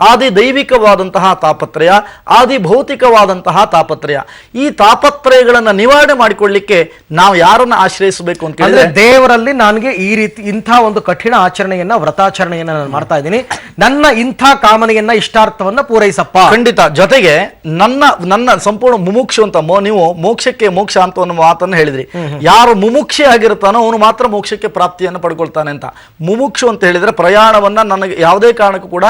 ಆದಿ ದೈವಿಕವಾದಂತಹ ತಾಪತ್ರಯ, ಆದಿ ಭೌತಿಕವಾದಂತಹ ತಾಪತ್ರಯ. ಈ ತಾಪತ್ರಯಗಳನ್ನ ನಿವಾರಣೆ ಮಾಡಿಕೊಳ್ಳಿಕ್ಕೆ ನಾವು ಯಾರನ್ನ ಆಶ್ರಯಿಸಬೇಕು ಅಂತ ಹೇಳಿದ್ರೆ, ದೇವರಲ್ಲಿ ನನಗೆ ಈ ರೀತಿ ಇಂಥ ಒಂದು ಕಠಿಣ ಆಚರಣೆಯನ್ನ, ವ್ರತಾಚರಣೆಯನ್ನ ನಾನು ಮಾಡ್ತಾ ಇದ್ದೀನಿ, ನನ್ನ ಇಂಥ ಕಾಮನೆಯನ್ನ, ಇಷ್ಟಾರ್ಥವನ್ನ ಪೂರೈಸಪ್ಪ. ಖಂಡಿತ. ಜೊತೆಗೆ ನನ್ನ ಸಂಪೂರ್ಣ ಮುಮುಕ್ಷು ಅಂತ, ನೀವು ಮೋಕ್ಷಕ್ಕೆ ಮೋಕ್ಷ ಅಂತ ಒಂದು ಮಾತನ್ನು ಹೇಳಿದ್ರಿ. ಯಾರು ಮುಮುಕ್ಷಿ ಆಗಿರ್ತಾನೋ ಅವನು ಮಾತ್ರ ಮೋಕ್ಷಕ್ಕೆ ಪ್ರಾಪ್ತಿಯನ್ನು ಪಡ್ಕೊಳ್ತಾನೆ ಅಂತ. ಮುಮುಕ್ಷು ಅಂತ ಹೇಳಿದ್ರೆ ಪ್ರಯಾಣವನ್ನ ನನಗೆ ಯಾವುದೇ ಕಾರಣಕ್ಕೂ ಕೂಡ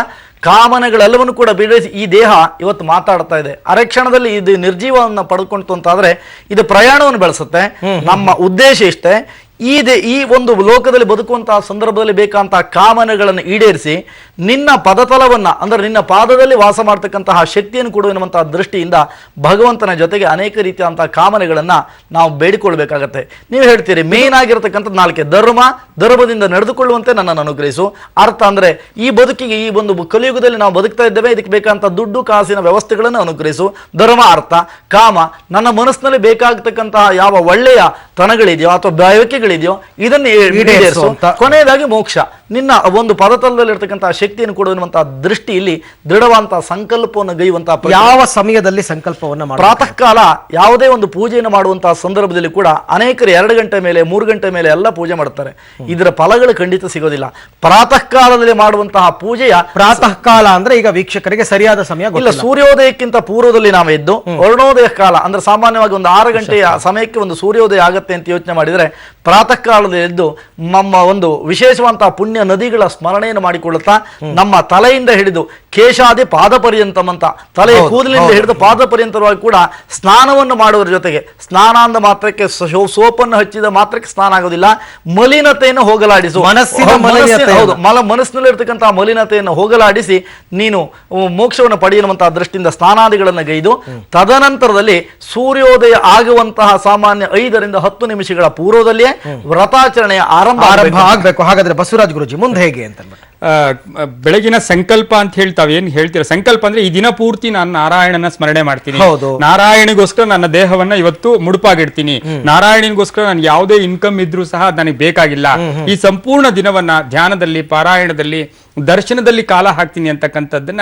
ಕಾಮನೆಗಳೆಲ್ಲವನ್ನು ಕೂಡ ಬಿಡಿಸಿ, ಈ ದೇಹ ಇವತ್ತು ಮಾತಾಡ್ತಾ ಇದೆ, ಅರೆಕ್ಷಣದಲ್ಲಿ ಇದು ನಿರ್ಜೀವವನ್ನು ಪಡ್ಕೊಂತು ಅಂತಾದ್ರೆ ಇದು ಪ್ರಯಾಣವನ್ನು ಬೆಳೆಸುತ್ತೆ. ನಮ್ಮ ಉದ್ದೇಶ ಇಷ್ಟೇ, ಈ ಒಂದು ಲೋಕದಲ್ಲಿ ಬದುಕುವಂತಹ ಸಂದರ್ಭದಲ್ಲಿ ಬೇಕಾದಂತಹ ಕಾಮನೆಗಳನ್ನು ಈಡೇರಿಸಿ ನಿನ್ನ ಪದತಲವನ್ನ, ಅಂದ್ರೆ ನಿನ್ನ ಪಾದದಲ್ಲಿ ವಾಸ ಮಾಡ್ತಕ್ಕಂತಹ ಶಕ್ತಿಯನ್ನು ಕೊಡು ಎನ್ನುವಂತಹ ದೃಷ್ಟಿಯಿಂದ ಭಗವಂತನ ಜೊತೆಗೆ ಅನೇಕ ರೀತಿಯಾದಂತಹ ಕಾಮನೆಗಳನ್ನ ನಾವು ಬೇಡಿಕೊಳ್ಬೇಕಾಗತ್ತೆ. ನೀವು ಹೇಳ್ತೀರಿ ಮೇನ್ ಆಗಿರತಕ್ಕಂಥದ್ದು ನಾಲ್ಕೆ: ಧರ್ಮದಿಂದ ನಡೆದುಕೊಳ್ಳುವಂತೆ ನನ್ನನ್ನು ಅನುಗ್ರಹಿಸು. ಅರ್ಥ ಅಂದ್ರೆ ಈ ಬದುಕಿಗೆ, ಈ ಒಂದು ಕಲಿಯುಗದಲ್ಲಿ ನಾವು ಬದುಕ್ತಾ ಇದ್ದೇವೆ, ಇದಕ್ಕೆ ಬೇಕಾದಂತಹ ದುಡ್ಡು ಕಾಸಿನ ವ್ಯವಸ್ಥೆಗಳನ್ನು ಅನುಗ್ರಹಿಸು. ಧರ್ಮ, ಅರ್ಥ, ಕಾಮ, ನನ್ನ ಮನಸ್ಸಿನಲ್ಲಿ ಬೇಕಾಗತಕ್ಕಂತಹ ಯಾವ ಒಳ್ಳೆಯ ತನಗಳಿದೆಯೋ ಅಥವಾ ಬಯಕೆಗಳಿದೆಯೋ ಇದನ್ನು ಈಡೇರಿಸು. ಕೊನೆಯದಾಗಿ ಮೋಕ್ಷ, ನಿನ್ನ ಒಂದು ಪದತಲದಲ್ಲಿ ಇರತಕ್ಕಂತಹ ಶಕ್ತಿಯನ್ನು ಕೊಡುವಂತಹ ದೃಷ್ಟಿಯಲ್ಲಿ ದೃಢವಂತಹ ಸಂಕಲ್ಪವನ್ನು ಗೈಯುವಂತಹ. ಯಾವ ಸಮಯದಲ್ಲಿ ಸಂಕಲ್ಪವನ್ನು ಮಾಡಿ? ಪ್ರಾತಃ ಕಾಲ ಯಾವುದೇ ಒಂದು ಪೂಜೆಯನ್ನು ಮಾಡುವಂತಹ ಸಂದರ್ಭದಲ್ಲಿ ಕೂಡ ಅನೇಕರು 2 ಗಂಟೆ ಮೇಲೆ 3 ಗಂಟೆ ಮೇಲೆ ಎಲ್ಲ ಪೂಜೆ ಮಾಡ್ತಾರೆ. ಇದರ ಫಲಗಳು ಖಂಡಿತ ಸಿಗೋದಿಲ್ಲ. ಪ್ರಾತಃ ಕಾಲದಲ್ಲಿ ಮಾಡುವಂತಹ ಪೂಜೆಯ, ಪ್ರಾತಃ ಕಾಲ ಅಂದ್ರೆ ಈಗ ವೀಕ್ಷಕರಿಗೆ ಸರಿಯಾದ ಸಮಯ ಇಲ್ಲ, ಸೂರ್ಯೋದಯಕ್ಕಿಂತ ಪೂರ್ವದಲ್ಲಿ ನಾವು ಎದ್ದು ಅರುಣೋದಯ ಕಾಲ ಅಂದ್ರೆ ಸಾಮಾನ್ಯವಾಗಿ ಒಂದು 6 ಗಂಟೆಯ ಸಮಯಕ್ಕೆ ಒಂದು ಸೂರ್ಯೋದಯ ಆಗತ್ತೆ ಅಂತ ಯೋಚನೆ ಮಾಡಿದ್ರೆ, ಪ್ರಾತಃ ಕಾಲದಲ್ಲಿ ಎದ್ದು ನಮ್ಮ ಒಂದು ವಿಶೇಷವಂತಹ ಪುಣ್ಯ ನದಿಗಳ ಸ್ಮರಣೆಯನ್ನು ಮಾಡಿಕೊಳ್ಳುತ್ತಾ ನಮ್ಮ ತಲೆಯಿಂದ ಹಿಡಿದು ಕೇಶಾದಿ ಪಾದ ಪರ್ಯಂತಂ ಅಂತ, ತಲೆಯ ಕೂದಲಿಂದ ಹಿಡಿದು ಪಾದ ಪರ್ಯಂತರವಾಗಿ ಕೂಡ ಸ್ನಾನವನ್ನು ಮಾಡುವುದರ ಜೊತೆಗೆ, ಸ್ನಾನ ಅಂದ ಮಾತ್ರಕ್ಕೆ ಸೋಪನ್ನು ಹಚ್ಚಿದ ಮಾತ್ರಕ್ಕೆ ಸ್ನಾನ ಆಗೋದಿಲ್ಲ, ಮಲಿನತೆಯನ್ನು ಹೋಗಲಾಡಿಸು. ಮನಸ್ಸಿನಲ್ಲಿ ಇರ್ತಕ್ಕಂತಹ ಮಲಿನತೆಯನ್ನು ಹೋಗಲಾಡಿಸಿ ನೀನು ಮೋಕ್ಷವನ್ನು ಪಡೆಯುವಂತಹ ದೃಷ್ಟಿಯಿಂದ ಸ್ನಾನಾದಿಗಳನ್ನು ಗೈದು, ತದನಂತರದಲ್ಲಿ ಸೂರ್ಯೋದಯ ಆಗುವಂತಹ ಸಾಮಾನ್ಯ 5 ರಿಂದ 10 ನಿಮಿಷಗಳ ಪೂರ್ವದಲ್ಲಿಯೇ ವ್ರತಾಚರಣೆಯ ಆರಂಭ ಆಗಬೇಕು. ಹಾಗಾದ್ರೆ ಬಸವರಾಜ್ ಗುರುಜಿ ಮುಂದೆ ಹೇಗೆ ಅಂತ ಬೆಳಗಿನ ಸಂಕಲ್ಪ ಅಂತ ಹೇಳ್ತಾವೆ, ಏನ್ ಹೇಳ್ತೀರ? ಸಂಕಲ್ಪ ಅಂದ್ರೆ ಈ ದಿನ ಪೂರ್ತಿ ನಾನು ನಾರಾಯಣನ ಸ್ಮರಣೆ ಮಾಡ್ತೀನಿ, ನಾರಾಯಣಿಗೋಸ್ಕರ ನನ್ನ ದೇಹವನ್ನ ಇವತ್ತು ಮುಡುಪಾಗಿಡ್ತೀನಿ, ನಾರಾಯಣನಿಗೋಸ್ಕರ ನನ್ಗೆ ಯಾವುದೇ ಇನ್ಕಮ್ ಇದ್ರೂ ಸಹ ನನಗೆ ಬೇಕಾಗಿಲ್ಲ, ಈ ಸಂಪೂರ್ಣ ದಿನವನ್ನ ಧ್ಯಾನದಲ್ಲಿ, ಪಾರಾಯಣದಲ್ಲಿ, ದರ್ಶನದಲ್ಲಿ ಕಾಲ ಹಾಕ್ತೀನಿ ಅಂತಕ್ಕಂಥದ್ದನ್ನ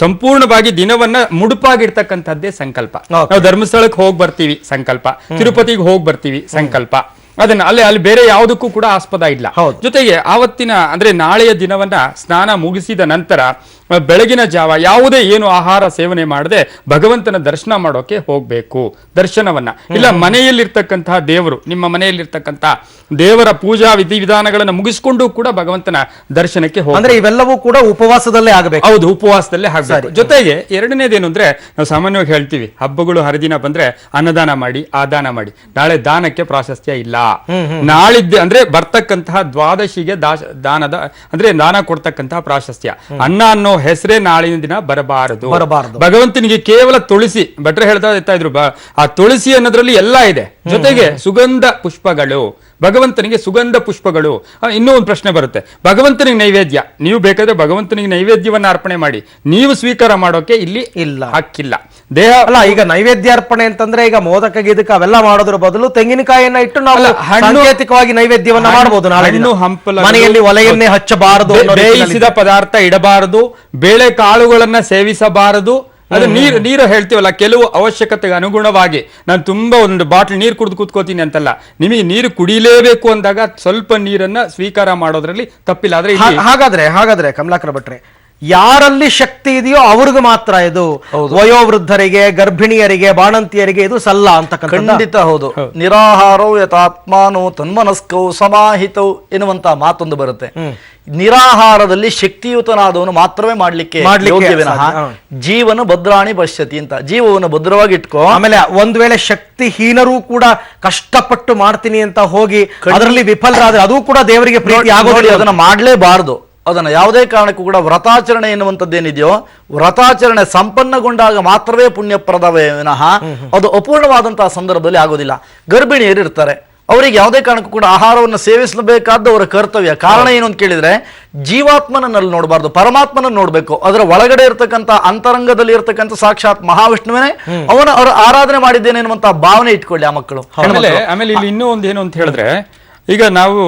ಸಂಪೂರ್ಣವಾಗಿ ದಿನವನ್ನ ಮುಡುಪಾಗಿಡ್ತಕ್ಕಂಥದ್ದೇ ಸಂಕಲ್ಪ. ನಾವು ಧರ್ಮಸ್ಥಳಕ್ಕೆ ಹೋಗಿ ಬರ್ತೀವಿ ಸಂಕಲ್ಪ, ತಿರುಪತಿಗೆ ಹೋಗಿ ಬರ್ತೀವಿ ಸಂಕಲ್ಪ, ಅದನ್ನ ಅಲ್ಲಿ ಬೇರೆ ಯಾವುದಕ್ಕೂ ಕೂಡ ಆಸ್ಪದ ಇಲ್ಲ. ಜೊತೆಗೆ ಆವತ್ತಿನ ಅಂದ್ರೆ ನಾಳೆಯ ದಿನವನ್ನ ಸ್ನಾನ ಮುಗಿಸಿದ ನಂತರ ಬೆಳಗಿನ ಜಾವ ಯಾವುದೇ ಏನು ಆಹಾರ ಸೇವನೆ ಮಾಡದೆ ಭಗವಂತನ ದರ್ಶನ ಮಾಡೋಕೆ ಹೋಗ್ಬೇಕು. ದರ್ಶನವನ್ನ ಇಲ್ಲ, ಮನೆಯಲ್ಲಿರ್ತಕ್ಕಂತಹ ದೇವರು, ನಿಮ್ಮ ಮನೆಯಲ್ಲಿರ್ತಕ್ಕಂತಹ ದೇವರ ಪೂಜಾ ವಿಧಿವಿಧಾನಗಳನ್ನು ಮುಗಿಸ್ಕೊಂಡು ಕೂಡ ಭಗವಂತನ ದರ್ಶನಕ್ಕೆ ಹೋಗಿ, ಅಂದ್ರೆ ಇವೆಲ್ಲವೂ ಕೂಡ ಉಪವಾಸದಲ್ಲೇ ಆಗಬೇಕು. ಹೌದು, ಉಪವಾಸದಲ್ಲೇ ಆಗಬೇಕು. ಜೊತೆಗೆ ಎರಡನೇದೇನು ಅಂದ್ರೆ, ನಾವು ಸಾಮಾನ್ಯವಾಗಿ ಹೇಳ್ತೀವಿ ಹಬ್ಬಗಳು ಹರಿದಿನ ಬಂದ್ರೆ ಅನ್ನದಾನ ಮಾಡಿ, ಆದಾನ ಮಾಡಿ. ನಾಳೆ ದಾನಕ್ಕೆ ಪ್ರಾಶಸ್ತ್ಯ ಇಲ್ಲ. ನಾಳಿದ್ದೆ ಅಂದ್ರೆ ಬರ್ತಕ್ಕಂತಹ ದ್ವಾದಶಿಗೆ ದಾನದ ಅಂದ್ರೆ ದಾನ ಕೊಡ್ತಕ್ಕಂತಹ ಪ್ರಾಶಸ್ತ್ಯ. ಅನ್ನ ಅನ್ನೋ ಹೆಸರೇ ನಾಳಿನ ದಿನ ಬರಬಾರದು. ಭಗವಂತನಿಗೆ ಕೇವಲ ತುಳಸಿ, ಭಟ್ರೆ ಹೇಳ್ತಾ ಇದ್ರು, ಆ ತುಳಸಿ ಅನ್ನೋದ್ರಲ್ಲಿ ಎಲ್ಲ ಇದೆ. ಜೊತೆಗೆ ಸುಗಂಧ ಪುಷ್ಪಗಳು, ಭಗವಂತನಿಗೆ ಸುಗಂಧ ಪುಷ್ಪಗಳು. ಇನ್ನೂ ಒಂದು ಪ್ರಶ್ನೆ ಬರುತ್ತೆ, ಭಗವಂತನಿಗೆ ನೈವೇದ್ಯ, ನೀವು ಬೇಕಾದ್ರೆ ಭಗವಂತನಿಗೆ ನೈವೇದ್ಯವನ್ನ ಅರ್ಪಣೆ ಮಾಡಿ, ನೀವು ಸ್ವೀಕಾರ ಮಾಡೋಕೆ ಇಲ್ಲಿ ಇಲ್ಲ, ಹಕ್ಕಿಲ್ಲ. ದೇಹ ಅಲ್ಲ, ಈಗ ನೈವೇದ್ಯಾರ್ಪಣೆ ಅಂತಂದ್ರೆ ಈಗ ಮೋದಕ ಗೀದಕ ಅವೆಲ್ಲ ಮಾಡೋದ್ರ ಬದಲು ತೆಂಗಿನಕಾಯಿಯನ್ನ ಇಟ್ಟು ನಾವು ಸಾಂಕೇತಿಕವಾಗಿ ನೈವೇದ್ಯವನ್ನ ಮಾಡಬಹುದು. ಹಣ್ಣು ಹಂಪಲ, ಮನೆಯಲ್ಲಿ ಒಲೆಯನ್ನೇ ಹಚ್ಚಬಾರದು, ಬೇಯಿಸಿದ ಪದಾರ್ಥ ಇಡಬಾರದು, ಬೇಳೆ ಕಾಳುಗಳನ್ನ ಸೇವಿಸಬಾರದು. ಅದು ನೀರು ಹೇಳ್ತೀವಲ್ಲ, ಕೆಲವು ಅವಶ್ಯಕತೆಗೆ ಅನುಗುಣವಾಗಿ ನಾನು ತುಂಬಾ ಒಂದು ಬಾಟಲ್ ನೀರು ಕುಡಿದು ಕೂತ್ಕೋತೀನಿ ಅಂತಲ್ಲ, ನಿಮಗೆ ನೀರು ಕುಡಿಲೇಬೇಕು ಅಂದಾಗ ಸ್ವಲ್ಪ ನೀರನ್ನ ಸ್ವೀಕಾರ ಮಾಡೋದ್ರಲ್ಲಿ ತಪ್ಪಿಲ್ಲ. ಆದ್ರೆ ಹಾಗಾದ್ರೆ ಕಮಲಾಕರ ಭಟ್ರೆ, ಯಾರಲ್ಲಿ ಶಕ್ತಿ ಇದೆಯೋ ಅವ್ರಿಗೂ ಮಾತ್ರ ಇದು, ವಯೋವೃದ್ಧರಿಗೆ, ಗರ್ಭಿಣಿಯರಿಗೆ, ಬಾಣಂತಿಯರಿಗೆ ಇದು ಸಲ್ಲ ಅಂತಕ್ಕಂಥ. ಖಂಡಿತ ಹೌದು. ನಿರಾಹಾರೌ ಯಥಾತ್ಮಾನೋ ತನ್ಮನಸ್ಕೌ ಸಮಾಹಿತೌ ಎನ್ನುವಂತ ಮಾತೊಂದು ಬರುತ್ತೆ. ನಿರಾಹಾರದಲ್ಲಿ ಶಕ್ತಿಯುತನಾದವನು ಮಾತ್ರವೇ ಮಾಡ್ಲಿಕ್ಕೆ ಯೋಗ್ಯವಿನಃ ಜೀವನ ಭದ್ರಾಣಿ ಪಶ್ಯತಿ ಅಂತ. ಜೀವವನ್ನು ಭದ್ರವಾಗಿ ಇಟ್ಕೋ. ಆಮೇಲೆ ಒಂದ್ ವೇಳೆ ಶಕ್ತಿಹೀನರೂ ಕೂಡ ಕಷ್ಟಪಟ್ಟು ಮಾಡ್ತೀನಿ ಅಂತ ಹೋಗಿ ಅದರಲ್ಲಿ ವಿಫಲರಾದ್ರೆ ಅದು ಕೂಡ ದೇವರಿಗೆ ಪ್ರೀತಿ ಆಗೋದಿಲ್ಲ. ಅದನ್ನ ಮಾಡ್ಲೇಬಾರದು. ಅದನ್ನ ಯಾವುದೇ ಕಾರಣಕ್ಕೂ ಕೂಡ ವ್ರತಾಚರಣೆ ಎನ್ನುವಂಥದ್ದೇನಿದೆಯೋ, ವ್ರತಾಚರಣೆ ಸಂಪನ್ನಗೊಂಡಾಗ ಮಾತ್ರವೇ ಪುಣ್ಯಪ್ರದವೇ ವಿನಃ ಅದು ಅಪೂರ್ಣವಾದಂತಹ ಸಂದರ್ಭದಲ್ಲಿ ಆಗೋದಿಲ್ಲ. ಗರ್ಭಿಣಿಯರು ಇರ್ತಾರೆ, ಅವರಿಗೆ ಯಾವುದೇ ಕಾರಣಕ್ಕೂ ಕೂಡ ಆಹಾರವನ್ನು ಸೇವಿಸಬೇಕಾದ ಅವರ ಕರ್ತವ್ಯ. ಕಾರಣ ಏನು ಅಂತ ಕೇಳಿದ್ರೆ, ಜೀವಾತ್ಮನಲ್ಲಿ ನೋಡಬಾರ್ದು, ಪರಮಾತ್ಮನನ್ನು ನೋಡ್ಬೇಕು. ಅದರ ಒಳಗಡೆ ಇರ್ತಕ್ಕಂಥ ಅಂತರಂಗದಲ್ಲಿ ಇರ್ತಕ್ಕಂಥ ಸಾಕ್ಷಾತ್ ಮಹಾವಿಷ್ಣುವೇ ಅವರ ಆರಾಧನೆ ಮಾಡಿದ್ದೇನೆ ಎನ್ನುವಂತಹ ಭಾವನೆ ಇಟ್ಕೊಳ್ಳಿ ಆ ಮಕ್ಕಳು. ಆಮೇಲೆ ಇಲ್ಲಿ ಇನ್ನೂ ಒಂದು ಏನು ಅಂತ ಹೇಳಿದ್ರೆ, ಈಗ ನಾವು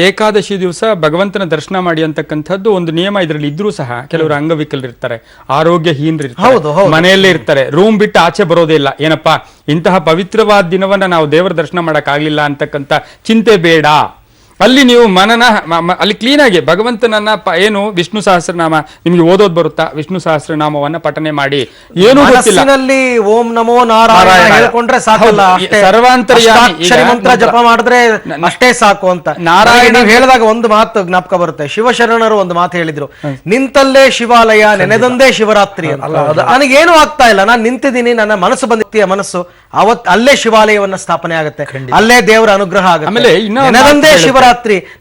ಏಕಾದಶಿ ದಿವಸ ಭಗವಂತನ ದರ್ಶನ ಮಾಡಿ ಅಂತಕ್ಕಂಥದ್ದು ಒಂದು ನಿಯಮ ಇದರಲ್ಲಿ ಇದ್ರೂ ಸಹ ಕೆಲವರು ಅಂಗವಿಕಲರಿರ್ತಾರೆ, ಆರೋಗ್ಯಹೀನರಿರ್ತಾರೆ, ಮನೆಯಲ್ಲೇ ಇರ್ತಾರೆ, ರೂಮ್ ಬಿಟ್ಟು ಆಚೆ ಬರೋದೇ ಇಲ್ಲ. ಏನಪ್ಪಾ, ಇಂತಹ ಪವಿತ್ರವಾದ ದಿನವನ್ನ ನಾವು ದೇವರ ದರ್ಶನ ಮಾಡಕ್ ಆಗ್ಲಿಲ್ಲ ಅಂತಕ್ಕಂಥ ಚಿಂತೆ ಬೇಡ. ಅಲ್ಲಿ ನೀವು ಅಲ್ಲಿ ಕ್ಲೀನ್ ಆಗಿ ಭಗವಂತನನ್ನ ಏನು ವಿಷ್ಣು ಸಹಸ್ರನಾಮ ನಿಮ್ಗೆ ಓದೋದ್ ಬರುತ್ತಾ, ವಿಷ್ಣು ಸಹಸ್ರನಾಮವನ್ನ ಪಠನೆ ಮಾಡಿ. ಏನು ಓಂ ನಮೋ ನಾರಾಯಣ ಹೇಳ್ಕೊಂಡ್ರೆ ಸಾಕಲ್ಲ, ಸರ್ವಾಂತರ್ಯಾಮಿ ಮಂತ್ರ ಜಪ ಮಾಡಿದ್ರೆ ಅಷ್ಟೇ ಸಾಕು ಅಂತ. ನಾರಾಯಣ ಹೇಳಿದಾಗ ಒಂದು ಮಾತು ಜ್ಞಾಪಕ ಬರುತ್ತೆ. ಶಿವಶರಣರು ಒಂದು ಮಾತು ಹೇಳಿದ್ರು, ನಿಂತಲ್ಲೇ ಶಿವಾಲಯ, ನೆನೆದಂದೇ ಶಿವರಾತ್ರಿ ಅಂತ. ನನಗೇನು ಆಗ್ತಾ ಇಲ್ಲ, ನಾನು ನಿಂತಿದ್ದೀನಿ, ನನ್ನ ಮನಸ್ಸು ಬಂದಿತ್ತೀಯ ಮನಸ್ಸು, ಅಲ್ಲೇ ಶಿವಾಲಯವನ್ನ ಸ್ಥಾಪನೆ ಆಗುತ್ತೆ, ಅಲ್ಲೇ ದೇವರ ಅನುಗ್ರಹ ಆಗುತ್ತೆ. ನೆನೆದಂದೇ ಶಿವರಾತ್ರಿ,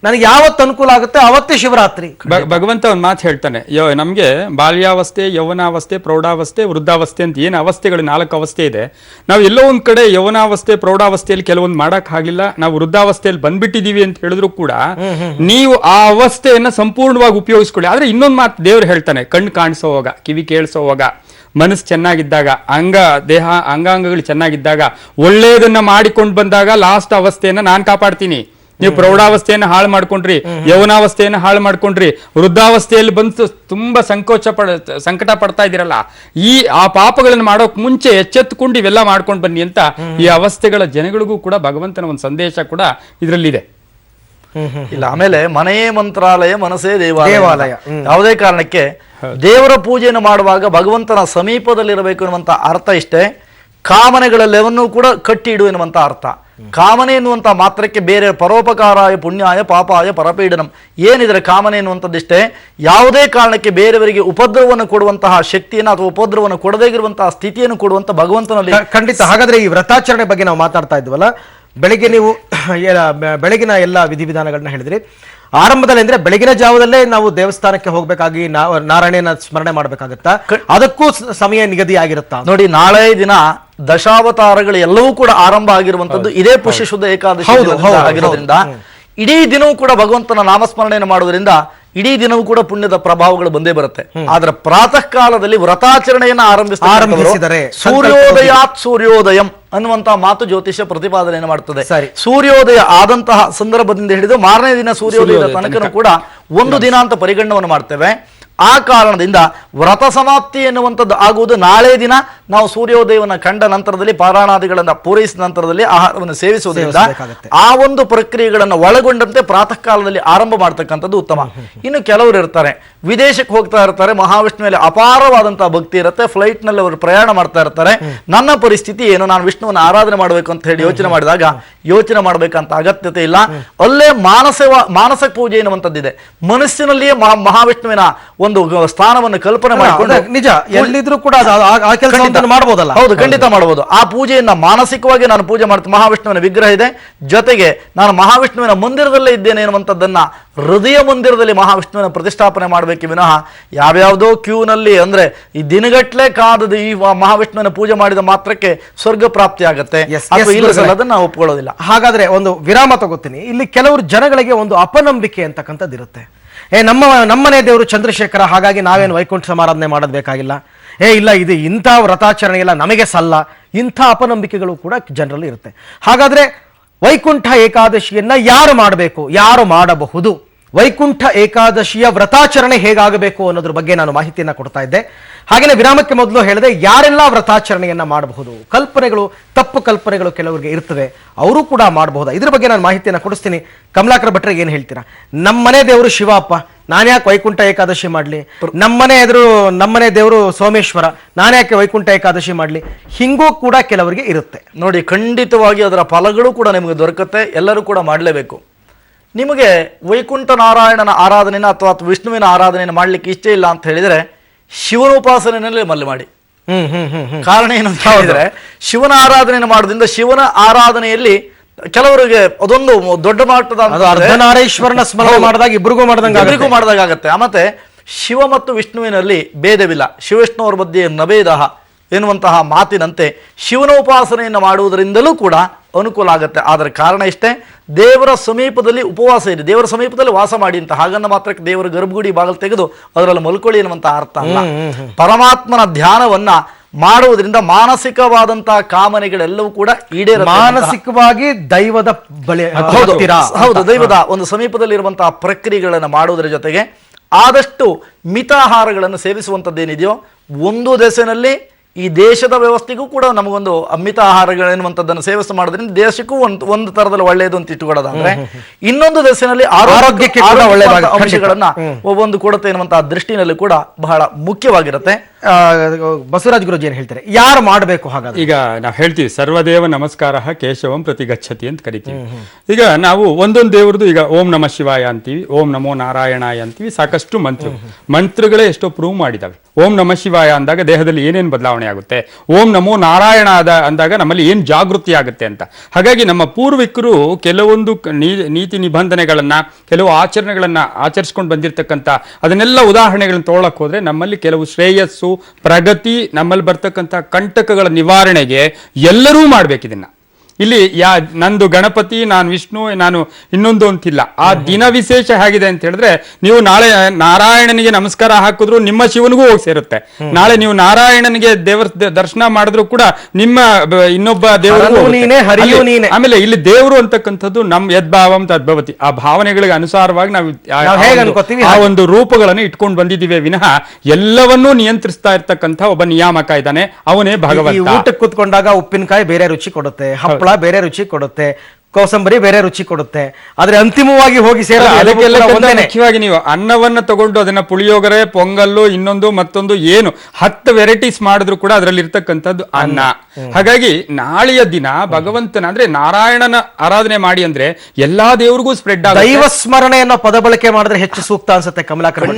ನನಗೆ ಯಾವತ್ತು ಅನುಕೂಲ ಆಗುತ್ತೆ ಅವತ್ತೇ ಶಿವರಾತ್ರಿ. ಭಗವಂತ ಒಂದ್ ಮಾತು ಹೇಳ್ತಾನೆ, ನಮ್ಗೆ ಬಾಲ್ಯಾವಸ್ಥೆ, ಯೌವನಾವಸ್ಥೆ, ಪ್ರೌಢಾವಸ್ಥೆ, ವೃದ್ಧಾವಸ್ಥೆ ಅಂತ ಏನು ಅವಸ್ಥೆಗಳು 4 ಅವಸ್ಥೆ ಇದೆ. ನಾವು ಎಲ್ಲೋ ಒಂದ್ ಕಡೆ ಯೌವನಾವಸ್ಥೆ, ಪ್ರೌಢಾವಸ್ಥೆಯಲ್ಲಿ ಕೆಲವೊಂದು ಮಾಡಕ್ ಆಗಿಲ್ಲ, ನಾವು ವೃದ್ಧಾವಸ್ಥೆಯಲ್ಲಿ ಬಂದ್ಬಿಟ್ಟಿದೀವಿ ಅಂತ ಹೇಳಿದ್ರು ಕೂಡ ನೀವು ಆ ಅವಸ್ಥೆಯನ್ನ ಸಂಪೂರ್ಣವಾಗಿ ಉಪಯೋಗಿಸ್ಕೊಳ್ಳಿ. ಆದ್ರೆ ಇನ್ನೊಂದು ಮಾತು ದೇವ್ರು ಹೇಳ್ತಾನೆ, ಕಣ್ಣು ಕಾಣಿಸೋವಾಗ, ಕಿವಿ ಕೇಳಿಸೋವಾಗ, ಮನಸ್ಸು ಚೆನ್ನಾಗಿದ್ದಾಗ, ದೇಹ ಅಂಗಾಂಗಗಳು ಚೆನ್ನಾಗಿದ್ದಾಗ, ಒಳ್ಳೆಯದನ್ನ ಮಾಡಿಕೊಂಡು ಬಂದಾಗ ಲಾಸ್ಟ್ ಅವಸ್ಥೆಯನ್ನ ನಾನ್ ಕಾಪಾಡ್ತೀನಿ. ನೀವು ಪ್ರೌಢಾವಸ್ಥೆಯನ್ನ ಹಾಳು ಮಾಡ್ಕೊಂಡ್ರಿ, ಯೌವನಾವಸ್ಥೆಯನ್ನ ಹಾಳು ಮಾಡ್ಕೊಂಡ್ರಿ, ವೃದ್ಧಾವಸ್ಥೆಯಲ್ಲಿ ಬಂದು ತುಂಬಾ ಸಂಕಟ ಪಡ್ತಾ ಇದ್ದೀರಲ್ಲ, ಆ ಪಾಪಗಳನ್ನು ಮಾಡೋಕ್ ಮುಂಚೆ ಎಚ್ಚೆತ್ತುಕೊಂಡು ಇವೆಲ್ಲ ಮಾಡ್ಕೊಂಡು ಬನ್ನಿ ಅಂತ ಈ ಅವಸ್ಥೆಗಳ ಜನಗಳಿಗೂ ಕೂಡ ಭಗವಂತನ ಒಂದು ಸಂದೇಶ ಕೂಡ ಇದರಲ್ಲಿದೆ. ಇಲ್ಲ, ಆಮೇಲೆ ಮನೆಯೇ ಮಂತ್ರಾಲಯ, ಮನಸ್ಸೇ ದೇವಾಲಯ. ಯಾವುದೇ ಕಾರಣಕ್ಕೆ ದೇವರ ಪೂಜೆಯನ್ನು ಮಾಡುವಾಗ ಭಗವಂತನ ಸಮೀಪದಲ್ಲಿರಬೇಕು ಎನ್ನುವಂತ ಅರ್ಥ ಇಷ್ಟೇ. ಕಾಮನೆಗಳೆಲ್ಲವನ್ನೂ ಕೂಡ ಕಟ್ಟಿ ಇಡು ಎನ್ನುವಂತ ಅರ್ಥ. ಕಾಮನೆ ಎನ್ನುವಂತ ಮಾತ್ರಕ್ಕೆ ಬೇರೆ ಪರೋಪಕಾರಾಯ ಪುಣ್ಯಾಯ ಪಾಪಾಯ ಪರಪೀಡನಂ ಏನಿದ್ರೆ ಕಾಮನೆ ಎನ್ನುವಂಥದ್ದಿಷ್ಟೇ. ಯಾವುದೇ ಕಾರಣಕ್ಕೆ ಬೇರೆಯವರಿಗೆ ಉಪದ್ರವವನ್ನು ಕೊಡುವಂತಹ ಶಕ್ತಿಯನ್ನು ಅಥವಾ ಉಪದ್ರವವನ್ನು ಕೊಡದೇ ಇರುವಂತಹ ಸ್ಥಿತಿಯನ್ನು ಕೊಡುವಂತ ಭಗವಂತನಲ್ಲಿ ಖಂಡಿತ. ಹಾಗಾದ್ರೆ ಈ ವ್ರತಾಚರಣೆ ಬಗ್ಗೆ ನಾವು ಮಾತಾಡ್ತಾ ಇದ್ವಲ್ಲ, ಬೆಳಿಗ್ಗೆ ನೀವು ಬೆಳಗಿನ ಎಲ್ಲ ವಿಧಿವಿಧಾನಗಳನ್ನ ಹೇಳಿದ್ರಿ. ಆರಂಭದಲ್ಲಿ ಅಂದ್ರೆ ಬೆಳಗಿನ ಜಾವದಲ್ಲೇ ನಾವು ದೇವಸ್ಥಾನಕ್ಕೆ ಹೋಗ್ಬೇಕಾಗಿ ನಾರಾಯಣನ ಸ್ಮರಣೆ ಮಾಡ್ಬೇಕಾಗತ್ತಾ, ಅದಕ್ಕೂ ಸಮಯ ನಿಗದಿ ಆಗಿರುತ್ತಾ? ನೋಡಿ, ನಾಳೆ ದಿನ ದಶಾವತಾರಗಳು ಎಲ್ಲವೂ ಕೂಡ ಆರಂಭ ಆಗಿರುವಂತದ್ದು ಇದೇ ಪುಷ್ಯ ಶುದ್ಧ ಏಕಾದಶಿ ಆಗಿರೋದ್ರಿಂದ ಇಡೀ ದಿನವೂ ಕೂಡ ಭಗವಂತನ ನಾಮಸ್ಮರಣೆಯನ್ನು ಮಾಡುವುದರಿಂದ ಇಡೀ ದಿನವೂ ಕೂಡ ಪುಣ್ಯದ ಪ್ರಭಾವಗಳು ಬಂದೇ ಬರುತ್ತೆ. ಆದ್ರೆ ಪ್ರಾತಃ ಕಾಲದಲ್ಲಿ ವ್ರತಾಚರಣೆಯನ್ನು ಆರಂಭಿಸಿದರೆ ಸೂರ್ಯೋದಯಾತ್ ಸೂರ್ಯೋದಯಂ ಅನ್ನುವಂತ ಮಾತು ಜ್ಯೋತಿಷ್ಯ ಪ್ರತಿಪಾದನೆಯನ್ನು ಮಾಡುತ್ತದೆ. ಸೂರ್ಯೋದಯ ಆದಂತಹ ಸಂದರ್ಭದಿಂದ ಹಿಡಿದು ಮಾರನೇ ದಿನ ಸೂರ್ಯೋದಯದ ತನಕ ಕೂಡ ಒಂದು ದಿನ ಅಂತ ಪರಿಗಣನವನ್ನು ಮಾಡ್ತೇವೆ. ಆ ಕಾರಣದಿಂದ ವ್ರತ ಸಮಾಪ್ತಿ ಎನ್ನುವಂಥದ್ದು ಆಗುವುದು ನಾಳೆ ದಿನ ನಾವು ಸೂರ್ಯೋದಯವನ್ನು ಕಂಡ ನಂತರದಲ್ಲಿ, ಪಾರಾಯಣಾದಿಗಳನ್ನು ಪೂರೈಸಿದ ನಂತರದಲ್ಲಿ ಆಹಾರವನ್ನು ಸೇವಿಸುವುದರಿಂದ ಆ ಒಂದು ಪ್ರಕ್ರಿಯೆಗಳನ್ನು ಒಳಗೊಂಡಂತೆ ಪ್ರಾತಃ ಕಾಲದಲ್ಲಿ ಆರಂಭ ಮಾಡ್ತಕ್ಕಂಥದ್ದು ಉತ್ತಮ. ಇನ್ನು ಕೆಲವರು ಇರ್ತಾರೆ, ವಿದೇಶಕ್ಕೆ ಹೋಗ್ತಾ ಇರ್ತಾರೆ, ಮಹಾವಿಷ್ಣುವಿನಲ್ಲಿ ಅಪಾರವಾದಂತಹ ಭಕ್ತಿ ಇರುತ್ತೆ, ಫ್ಲೈಟ್ ನಲ್ಲಿ ಅವರು ಪ್ರಯಾಣ ಮಾಡ್ತಾ ಇರ್ತಾರೆ. ನನ್ನ ಪರಿಸ್ಥಿತಿ ಏನು, ನಾನು ವಿಷ್ಣುವನ್ನು ಆರಾಧನೆ ಮಾಡಬೇಕು ಅಂತ ಹೇಳಿ ಯೋಚನೆ ಮಾಡಿದಾಗ ಯೋಚನೆ ಮಾಡಬೇಕಂತ ಅಗತ್ಯತೆ ಇಲ್ಲ. ಅಲ್ಲೇ ಮಾನಸ ಪೂಜೆ ಎನ್ನುವಂಥದ್ದಿದೆ. ಮನಸ್ಸಿನಲ್ಲಿಯೇ ಮಹಾವಿಷ್ಣುವಿನ ಒಂದು ಸ್ಥಾನವನ್ನು ಕಲ್ಪನೆ ಮಾಡಿಕೊಂಡು ನಿಜ ಎಲ್ಲಿದ್ರು ಕೂಡ ಮಾಡಬಹುದಲ್ಲ? ಹೌದು, ಖಂಡಿತ ಮಾಡಬಹುದು. ಆ ಪೂಜೆಯನ್ನ ಮಾನಸಿಕವಾಗಿ ನಾನು ಪೂಜೆ ಮಾಡ್ತೀನಿ. ಮಹಾವಿಷ್ಣುವಿನ ವಿಗ್ರಹ ಇದೆ, ಜೊತೆಗೆ ನಾನು ಮಹಾವಿಷ್ಣುವಿನ ಮಂದಿರದಲ್ಲೇ ಇದ್ದೇನೆ ಎನ್ನುವಂಥದ್ದನ್ನ ಹೃದಯ ಮಂದಿರದಲ್ಲಿ ಮಹಾವಿಷ್ಣುವಿನ ಪ್ರತಿಷ್ಠಾಪನೆ ಮಾಡಬೇಕು ವಿನಃ ಯಾವ್ಯಾವುದೋ ಕ್ಯೂನಲ್ಲಿ, ಅಂದ್ರೆ ಈ ದಿನಗಟ್ಲೆ ಕಾದದು ಈ ಮಹಾವಿಷ್ಣುವಿನ ಪೂಜೆ ಮಾಡಿದ ಮಾತ್ರಕ್ಕೆ ಸ್ವರ್ಗ ಪ್ರಾಪ್ತಿ ಆಗತ್ತೆ ಅದನ್ನ ನಾವು ಒಪ್ಕೊಳ್ಳೋದಿಲ್ಲ. ಹಾಗಾದ್ರೆ ಒಂದು ವಿರಾಮ ತಗೋತೀನಿ. ಇಲ್ಲಿ ಕೆಲವರು ಜನಗಳಿಗೆ ಒಂದು ಅಪನಂಬಿಕೆ ಅಂತಕ್ಕಂಥದ್ದು ಇರುತ್ತೆ. ನಮ್ಮನೆ ದೇವರು ಚಂದ್ರಶೇಖರ, ಹಾಗಾಗಿ ನಾವೇನು ವೈಕುಂಠ ಸಮಾರಾಧನೆ ಮಾಡೋದು ಬೇಕಾಗಿಲ್ಲ, ಇಲ್ಲ ಇದು ಇಂಥ ವ್ರತಾಚರಣೆ ಇಲ್ಲ, ನಮಗೆ ಸಲ್ಲ, ಇಂಥ ಅಪನಂಬಿಕೆಗಳು ಕೂಡ ಜನರಲ್ಲಿ ಇರುತ್ತೆ. ಹಾಗಾದ್ರೆ ವೈಕುಂಠ ಏಕಾದಶಿಯನ್ನ ಯಾರು ಮಾಡಬೇಕು, ಯಾರು ಮಾಡಬಹುದು ವೈಕುಂಠ ಏಕಾದಶಿಯ ವ್ರತಾಚರಣೆ ಹೇಗಾಗಬೇಕು ಅನ್ನೋದ್ರ ಬಗ್ಗೆ ನಾನು ಮಾಹಿತಿಯನ್ನ ಕೊಡ್ತಾ ಇದ್ದೆ. ಹಾಗೆಯೇ ವಿರಾಮಕ್ಕೆ ಮೊದಲು ಹೇಳಿದೆ ಯಾರೆಲ್ಲ ವ್ರತಾಚರಣೆಯನ್ನ ಮಾಡಬಹುದು, ಕಲ್ಪನೆಗಳು, ತಪ್ಪು ಕಲ್ಪನೆಗಳು ಕೆಲವರಿಗೆ ಇರ್ತವೆ, ಅವರು ಕೂಡ ಮಾಡಬಹುದಾ, ಇದ್ರ ಬಗ್ಗೆ ನಾನು ಮಾಹಿತಿಯನ್ನ ಕೊಡಿಸ್ತೀನಿ. ಕಮಲಾಕರ ಭಟ್ರಿಗೆ ಏನು ಹೇಳ್ತೀರಾ? ನಮ್ಮನೆ ದೇವರು ಶಿವ ಅಪ್ಪ, ನಾನು ಯಾಕೆ ವೈಕುಂಠ ಏಕಾದಶಿ ಮಾಡಲಿ? ನಮ್ಮನೆ ದೇವರು ಸೋಮೇಶ್ವರ, ನಾನು ಯಾಕೆ ವೈಕುಂಠ ಏಕಾದಶಿ ಮಾಡಲಿ? ಹಿಂಗೂ ಕೂಡ ಕೆಲವರಿಗೆ ಇರುತ್ತೆ. ನೋಡಿ, ಖಂಡಿತವಾಗಿ ಅದರ ಫಲಗಳು ಕೂಡ ನಿಮಗೆ ದೊರಕುತ್ತೆ. ಎಲ್ಲರೂ ಕೂಡ ಮಾಡಲೇಬೇಕು. ನಿಮಗೆ ವೈಕುಂಠ ನಾರಾಯಣನ ಆರಾಧನೆನ ಅಥವಾ ವಿಷ್ಣುವಿನ ಆರಾಧನೆಯನ್ನು ಮಾಡಲಿಕ್ಕೆ ಇಷ್ಟ ಇಲ್ಲ ಅಂತ ಹೇಳಿದರೆ ಶಿವನ ಉಪಾಸನೆಯಲ್ಲೇ ಮಲ್ಲೆ ಮಾಡಿ. ಕಾರಣ ಏನು ಅಂತ ಹೇಳಿದ್ರೆ, ಶಿವನ ಆರಾಧನೆಯನ್ನು ಮಾಡೋದ್ರಿಂದ ಶಿವನ ಆರಾಧನೆಯಲ್ಲಿ ಕೆಲವರಿಗೆ ಅದೊಂದು ದೊಡ್ಡ ಮಟ್ಟದ ಅರ್ಧನಾರೀಶ್ವರನ ಸ್ಮರಣೆ ಮಾಡಿದಾಗ ಇಬ್ಬರಿಗೂ ಮಾಡಿದಾಗತ್ತೆ. ಮತ್ತೆ ಶಿವ ಮತ್ತು ವಿಷ್ಣುವಿನಲ್ಲಿ ಭೇದವಿಲ್ಲ, ಶಿವವಿಷ್ಣುವರ ಮಧ್ಯೆ ನಭೇದ ಎನ್ನುವಂತಹ ಮಾತಿನಂತೆ ಶಿವನ ಉಪಾಸನೆಯನ್ನು ಮಾಡುವುದರಿಂದಲೂ ಕೂಡ ಅನುಕೂಲ ಆಗುತ್ತೆ. ಆದರೆ ಕಾರಣ ಇಷ್ಟೇ, ದೇವರ ಸಮೀಪದಲ್ಲಿ ಉಪವಾಸ ಇದೆ, ದೇವರ ಸಮೀಪದಲ್ಲಿ ವಾಸ ಮಾಡಿ ಅಂತ. ಹಾಗನ್ನ ಮಾತ್ರಕ್ಕೆ ದೇವರ ಗರ್ಭಗುಡಿ ಬಾಗಿಲು ತೆಗೆದು ಅದರಲ್ಲಿ ಮಲ್ಕೊಳ್ಳಿ ಎನ್ನುವಂತಹ ಅರ್ಥ ಅಲ್ಲ. ಪರಮಾತ್ಮನ ಧ್ಯಾನವನ್ನ ಮಾಡುವುದರಿಂದ ಮಾನಸಿಕವಾದಂತಹ ಕಾಮನೆಗಳೆಲ್ಲವೂ ಕೂಡ ಈಡೇರುತ್ತೆ. ಮಾನಸಿಕವಾಗಿ ದೈವದ ಬಳಿ ಹೌದು, ದೈವದ ಒಂದು ಸಮೀಪದಲ್ಲಿ ಇರುವಂತಹ ಪ್ರಕ್ರಿಯೆಗಳನ್ನು ಮಾಡುವುದರ ಜೊತೆಗೆ ಆದಷ್ಟು ಮಿತಾಹಾರಗಳನ್ನು ಸೇವಿಸುವಂಥದ್ದೇನಿದೆಯೋ, ಒಂದು ದೆಸೆನಲ್ಲಿ ಈ ದೇಶದ ವ್ಯವಸ್ಥೆಗೂ ಕೂಡ ನಮಗೊಂದು ಅಮಿತ ಆಹಾರಗಳೆನ್ನುವಂಥದ್ದನ್ನು ಸೇವಿಸ ಮಾಡೋದ್ರಿಂದ ದೇಶಕ್ಕೂ ಒಂದು ತರದಲ್ಲಿ ಒಳ್ಳೆಯದು ಅಂತ ಇಟ್ಟುಕೊಳ್ಳೋದಾದ್ರೆ, ಇನ್ನೊಂದು ದೇಶದಲ್ಲಿ ಆರೋಗ್ಯಕ್ಕೆ ಅಂಶಗಳನ್ನ ಒಂದು ಕೊಡುತ್ತೆ ಎನ್ನುವಂತಹ ದೃಷ್ಟಿನಲ್ಲಿ ಕೂಡ ಬಹಳ ಮುಖ್ಯವಾಗಿರುತ್ತೆ. ಬಸವರಾಜ್ ಗುರುಜಿ ಏನ್ ಹೇಳ್ತಾರೆ, ಯಾರು ಮಾಡಬೇಕು? ಹಾಗಾದ್ರೆ ಈಗ ನಾವು ಹೇಳ್ತೀವಿ ಸರ್ವದೇವ ನಮಸ್ಕಾರ ಕೇಶವಂ ಪ್ರತಿ ಗಚ್ಚತಿ ಅಂತ ಕರಿತೀವಿ. ಈಗ ನಾವು ಒಂದೊಂದು ದೇವ್ರದ್ದು ಈಗ ಓಂ ನಮ ಶಿವಾಯ ಅಂತೀವಿ, ಓಂ ನಮೋ ನಾರಾಯಣಾಯ ಅಂತೀವಿ, ಸಾಕಷ್ಟು ಮಂತ್ರಗಳೇ ಎಷ್ಟೋ ಪ್ರೂವ್ ಮಾಡಿದಾವೆ. ಓಂ ನಮ ಶಿವಾಯ ಅಂದಾಗ ದೇಹದಲ್ಲಿ ಏನೇನು ಬದಲಾವಣೆ ಆಗುತ್ತೆ, ಓಂ ನಮೋ ನಾರಾಯಣ ಅಂದಾಗ ನಮ್ಮಲ್ಲಿ ಏನು ಜಾಗೃತಿ ಆಗುತ್ತೆ ಅಂತ. ಹಾಗಾಗಿ ನಮ್ಮ ಪೂರ್ವಿಕರು ಕೆಲವೊಂದು ನೀತಿ ನಿಬಂಧನೆಗಳನ್ನ, ಕೆಲವು ಆಚರಣೆಗಳನ್ನ ಆಚರಿಸ್ಕೊಂಡು ಬಂದಿರತಕ್ಕಂಥ ಅದನ್ನೆಲ್ಲ ಉದಾಹರಣೆಗಳನ್ನ ತೊಗೊಳಕ್ ಹೋದ್ರೆ ನಮ್ಮಲ್ಲಿ ಕೆಲವು ಶ್ರೇಯಸ್ಸು, ಪ್ರಗತಿ, ನಮ್ಮಲ್ಲಿ ಬರ್ತಕ್ಕಂಥ ಕಂಟಕಗಳ ನಿವಾರಣೆಗೆ ಎಲ್ಲರೂ ಮಾಡ್ಬೇಕಿದನ್ನ. ಇಲ್ಲಿ ನಂದು ಗಣಪತಿ, ನಾನು ವಿಷ್ಣು, ನಾನು ಇನ್ನೊಂದು ಅಂತಿಲ್ಲ. ಆ ದಿನ ವಿಶೇಷ ಹೇಗಿದೆ ಅಂತ ಹೇಳಿದ್ರೆ, ನೀವು ನಾಳೆ ನಾರಾಯಣನಿಗೆ ನಮಸ್ಕಾರ ಹಾಕಿದ್ರು ನಿಮ್ಮ ಶಿವನಿಗೂ ಹೋಗಿ ಸೇರುತ್ತೆ. ನಾಳೆ ನೀವು ನಾರಾಯಣನಿಗೆ ದೇವರ ದರ್ಶನ ಮಾಡಿದ್ರು ಕೂಡ ನಿಮ್ಮ ಇನ್ನೊಬ್ಬ ದೇವರು. ಆಮೇಲೆ ಇಲ್ಲಿ ದೇವರು ಅಂತಕ್ಕಂಥದ್ದು ನಮ್ ಯದ್ಭಾವಂ ತದ್ಭವತಿ, ಆ ಭಾವನೆಗಳಿಗೆ ಅನುಸಾರವಾಗಿ ನಾವು ಆ ಒಂದು ರೂಪಗಳನ್ನು ಇಟ್ಕೊಂಡು ಬಂದಿದ್ದೀವಿ ವಿನಃ ಎಲ್ಲವನ್ನೂ ನಿಯಂತ್ರಿಸ್ತಾ ಇರ್ತಕ್ಕಂಥ ಒಬ್ಬ ನಿಯಾಮಕ ಇದ್ದಾನೆ, ಅವನೇ ಭಗವಂತ. ಊಟಕ್ಕೆ ಕೂತ್ಕೊಂಡಾಗ ಉಪ್ಪಿನಕಾಯಿ ಬೇರೆ ರುಚಿ ಕೊಡುತ್ತೆ, ಹಪ್ಪಳ ಬೇರೆ ರುಚಿ ಕೊಡುತ್ತೆ, ಕೋಸಂಬರಿ ಬೇರೆ ರುಚಿ ಕೊಡುತ್ತೆ, ಆದ್ರೆ ಅಂತಿಮವಾಗಿ ಹೋಗಿ ಮುಖ್ಯವಾಗಿ ನೀವು ಅನ್ನವನ್ನ ತಗೊಂಡು ಅದನ್ನ ಪುಳಿಯೋಗರೆ, ಪೊಂಗಲ್ಲು, ಇನ್ನೊಂದು ಮತ್ತೊಂದು ಏನು 10 ವೆರೈಟೀಸ್ ಮಾಡಿದ್ರು ಕೂಡ ಅದರಲ್ಲಿ ಇರ್ತಕ್ಕಂಥದ್ದು ಅನ್ನ. ಹಾಗಾಗಿ ನಾಳೆಯ ದಿನ ಭಗವಂತನ ಅಂದ್ರೆ ನಾರಾಯಣನ ಆರಾಧನೆ ಮಾಡಿ ಅಂದ್ರೆ ಎಲ್ಲಾ ದೇವರಿಗೂ ಸ್ಪ್ರೆಡ್ ಆಗುತ್ತೆ. ದೈವ ಸ್ಮರಣೆ ಅನ್ನೋ ಪದ ಬಳಕೆ ಮಾಡಿದ್ರೆ ಹೆಚ್ಚು ಸೂಕ್ತ ಅನ್ಸುತ್ತೆ. ಕಮಲಾಕರ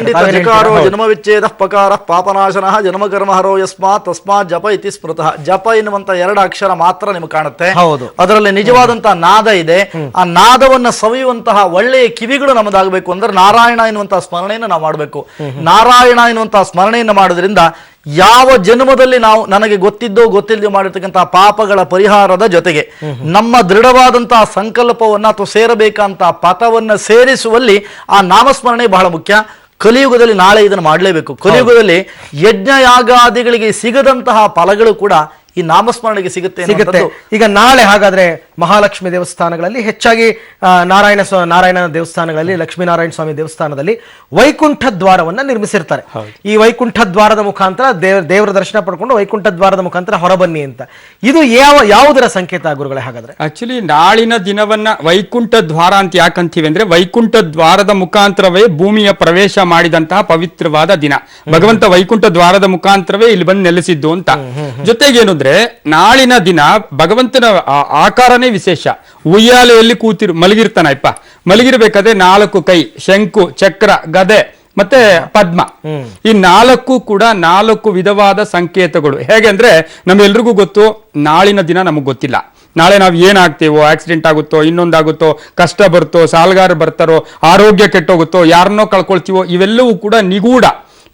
ಜನ್ಮ ವಿಚ್ಛೇದ ಪಕಾರ ಪಾಪನಾಶನ ಜನ್ಮ ಕರ್ಮ ಹರೋ ಯಸ್ಮಾತ್ ತಸ್ಮಾತ್ ಜಪ ಇತಿ ಸ್ಮೃತಃ. ಜಪ ಎನ್ನುವಂತ 2 ಅಕ್ಷರ ಮಾತ್ರ ನಿಮ್ಗೆ ಕಾಣುತ್ತೆ. ಹೌದು, ಅದರಲ್ಲಿ ನಿಜವಾದಂತಹ ನಾದ ಇದೆ. ಆ ನಾದವನ್ನ ಸವಿಯುವಂತಹ ಒಳ್ಳೆಯ ಕಿವಿಗಳು ನಮ್ಮದಾಗಬೇಕು ಅಂದ್ರೆ ನಾರಾಯಣ ಎನ್ನುವಂತಹ ಸ್ಮರಣೆಯನ್ನು ನಾವು ಮಾಡಬೇಕು. ನಾರಾಯಣ ಎನ್ನುವಂತಹ ಸ್ಮರಣೆಯನ್ನು ಮಾಡೋದ್ರಿಂದ ಯಾವ ಜನ್ಮದಲ್ಲಿ ನಾವು ನನಗೆ ಗೊತ್ತಿದ್ದೋ ಗೊತ್ತಿಲ್ಲದೆ ಮಾಡಿರ್ತಕ್ಕಂತಹ ಪಾಪಗಳ ಪರಿಹಾರದ ಜೊತೆಗೆ ನಮ್ಮ ದೃಢವಾದಂತಹ ಸಂಕಲ್ಪವನ್ನ ಅಥವಾ ಸೇರಬೇಕಂತ ಪಥವನ್ನ ಸೇರಿಸುವಲ್ಲಿ ಆ ನಾಮಸ್ಮರಣೆ ಬಹಳ ಮುಖ್ಯ. ಕಲಿಯುಗದಲ್ಲಿ ನಾಳೆ ಇದನ್ನು ಮಾಡಲೇಬೇಕು. ಕಲಿಯುಗದಲ್ಲಿ ಯಜ್ಞ ಯಾಗಾದಿಗಳಿಗೆ ಸಿಗದಂತಹ ಫಲಗಳು ಕೂಡ ಈ ನಾಮಸ್ಮರಣೆಗೆ ಸಿಗುತ್ತೆ. ಈಗ ನಾಳೆ ಹಾಗಾದ್ರೆ ಮಹಾಲಕ್ಷ್ಮಿ ದೇವಸ್ಥಾನಗಳಲ್ಲಿ ಹೆಚ್ಚಾಗಿ ನಾರಾಯಣ ದೇವಸ್ಥಾನಗಳಲ್ಲಿ, ಲಕ್ಷ್ಮೀನಾರಾಯಣ ಸ್ವಾಮಿ ದೇವಸ್ಥಾನದಲ್ಲಿ ವೈಕುಂಠ ದ್ವಾರವನ್ನ ನಿರ್ಮಿಸಿರ್ತಾರೆ. ಈ ವೈಕುಂಠ ದ್ವಾರದ ಮುಖಾಂತರ ದೇವರ ದರ್ಶನ ಪಡ್ಕೊಂಡು ವೈಕುಂಠ ದ್ವಾರದ ಮುಖಾಂತರ ಹೊರಬನ್ನಿ ಅಂತ. ಇದು ಯಾವುದರ ಸಂಕೇತ ಗುರುಗಳೇ? ಹಾಗಾದ್ರೆ ಆಕ್ಚುಲಿ ನಾಳಿನ ದಿನವನ್ನ ವೈಕುಂಠ ದ್ವಾರ ಅಂತ ಯಾಕಂತೀವಿ ಅಂದ್ರೆ, ವೈಕುಂಠ ದ್ವಾರದ ಮುಖಾಂತರವೇ ಭೂಮಿಯ ಪ್ರವೇಶ ಮಾಡಿದಂತಹ ಪವಿತ್ರವಾದ ದಿನ. ಭಗವಂತ ವೈಕುಂಠ ದ್ವಾರದ ಮುಖಾಂತರವೇ ಇಲ್ಲಿ ಬಂದು ನೆಲೆಸಿದ್ದು ಅಂತ. ಜೊತೆಗೇನು ನಾಳಿನ ದಿನ ಭಗವಂತನ ಆಕಾರನೇ ವಿಶೇಷ. ಉಯ್ಯಾಲೆಯಲ್ಲಿ ಮಲಗಿರ್ತಾನಪ್ಪ. ಮಲಗಿರ್ಬೇಕಾದ್ರೆ 4 ಕೈ, ಶಂಕು, ಚಕ್ರ, ಗದೆ ಮತ್ತೆ ಪದ್ಮ, ಈ 4 ಕೂಡ 4 ವಿಧವಾದ ಸಂಕೇತಗಳು. ಹೇಗೆ ಅಂದ್ರೆ ನಮ್ಗೆಲ್ರಿಗೂ ಗೊತ್ತು, ನಾಳಿನ ದಿನ ನಮಗ್ ಗೊತ್ತಿಲ್ಲ. ನಾಳೆ ನಾವು ಏನಾಗ್ತೇವೋ, ಆಕ್ಸಿಡೆಂಟ್ ಆಗುತ್ತೋ, ಇನ್ನೊಂದಾಗುತ್ತೋ, ಕಷ್ಟ ಬರುತ್ತೋ, ಸಾಲಗಾರ ಬರ್ತಾರೋ, ಆರೋಗ್ಯ ಕೆಟ್ಟೋಗುತ್ತೋ, ಯಾರನ್ನೋ ಕಳ್ಕೊಳ್ತೀವೋ, ಇವೆಲ್ಲವೂ ಕೂಡ ನಿಗೂಢ.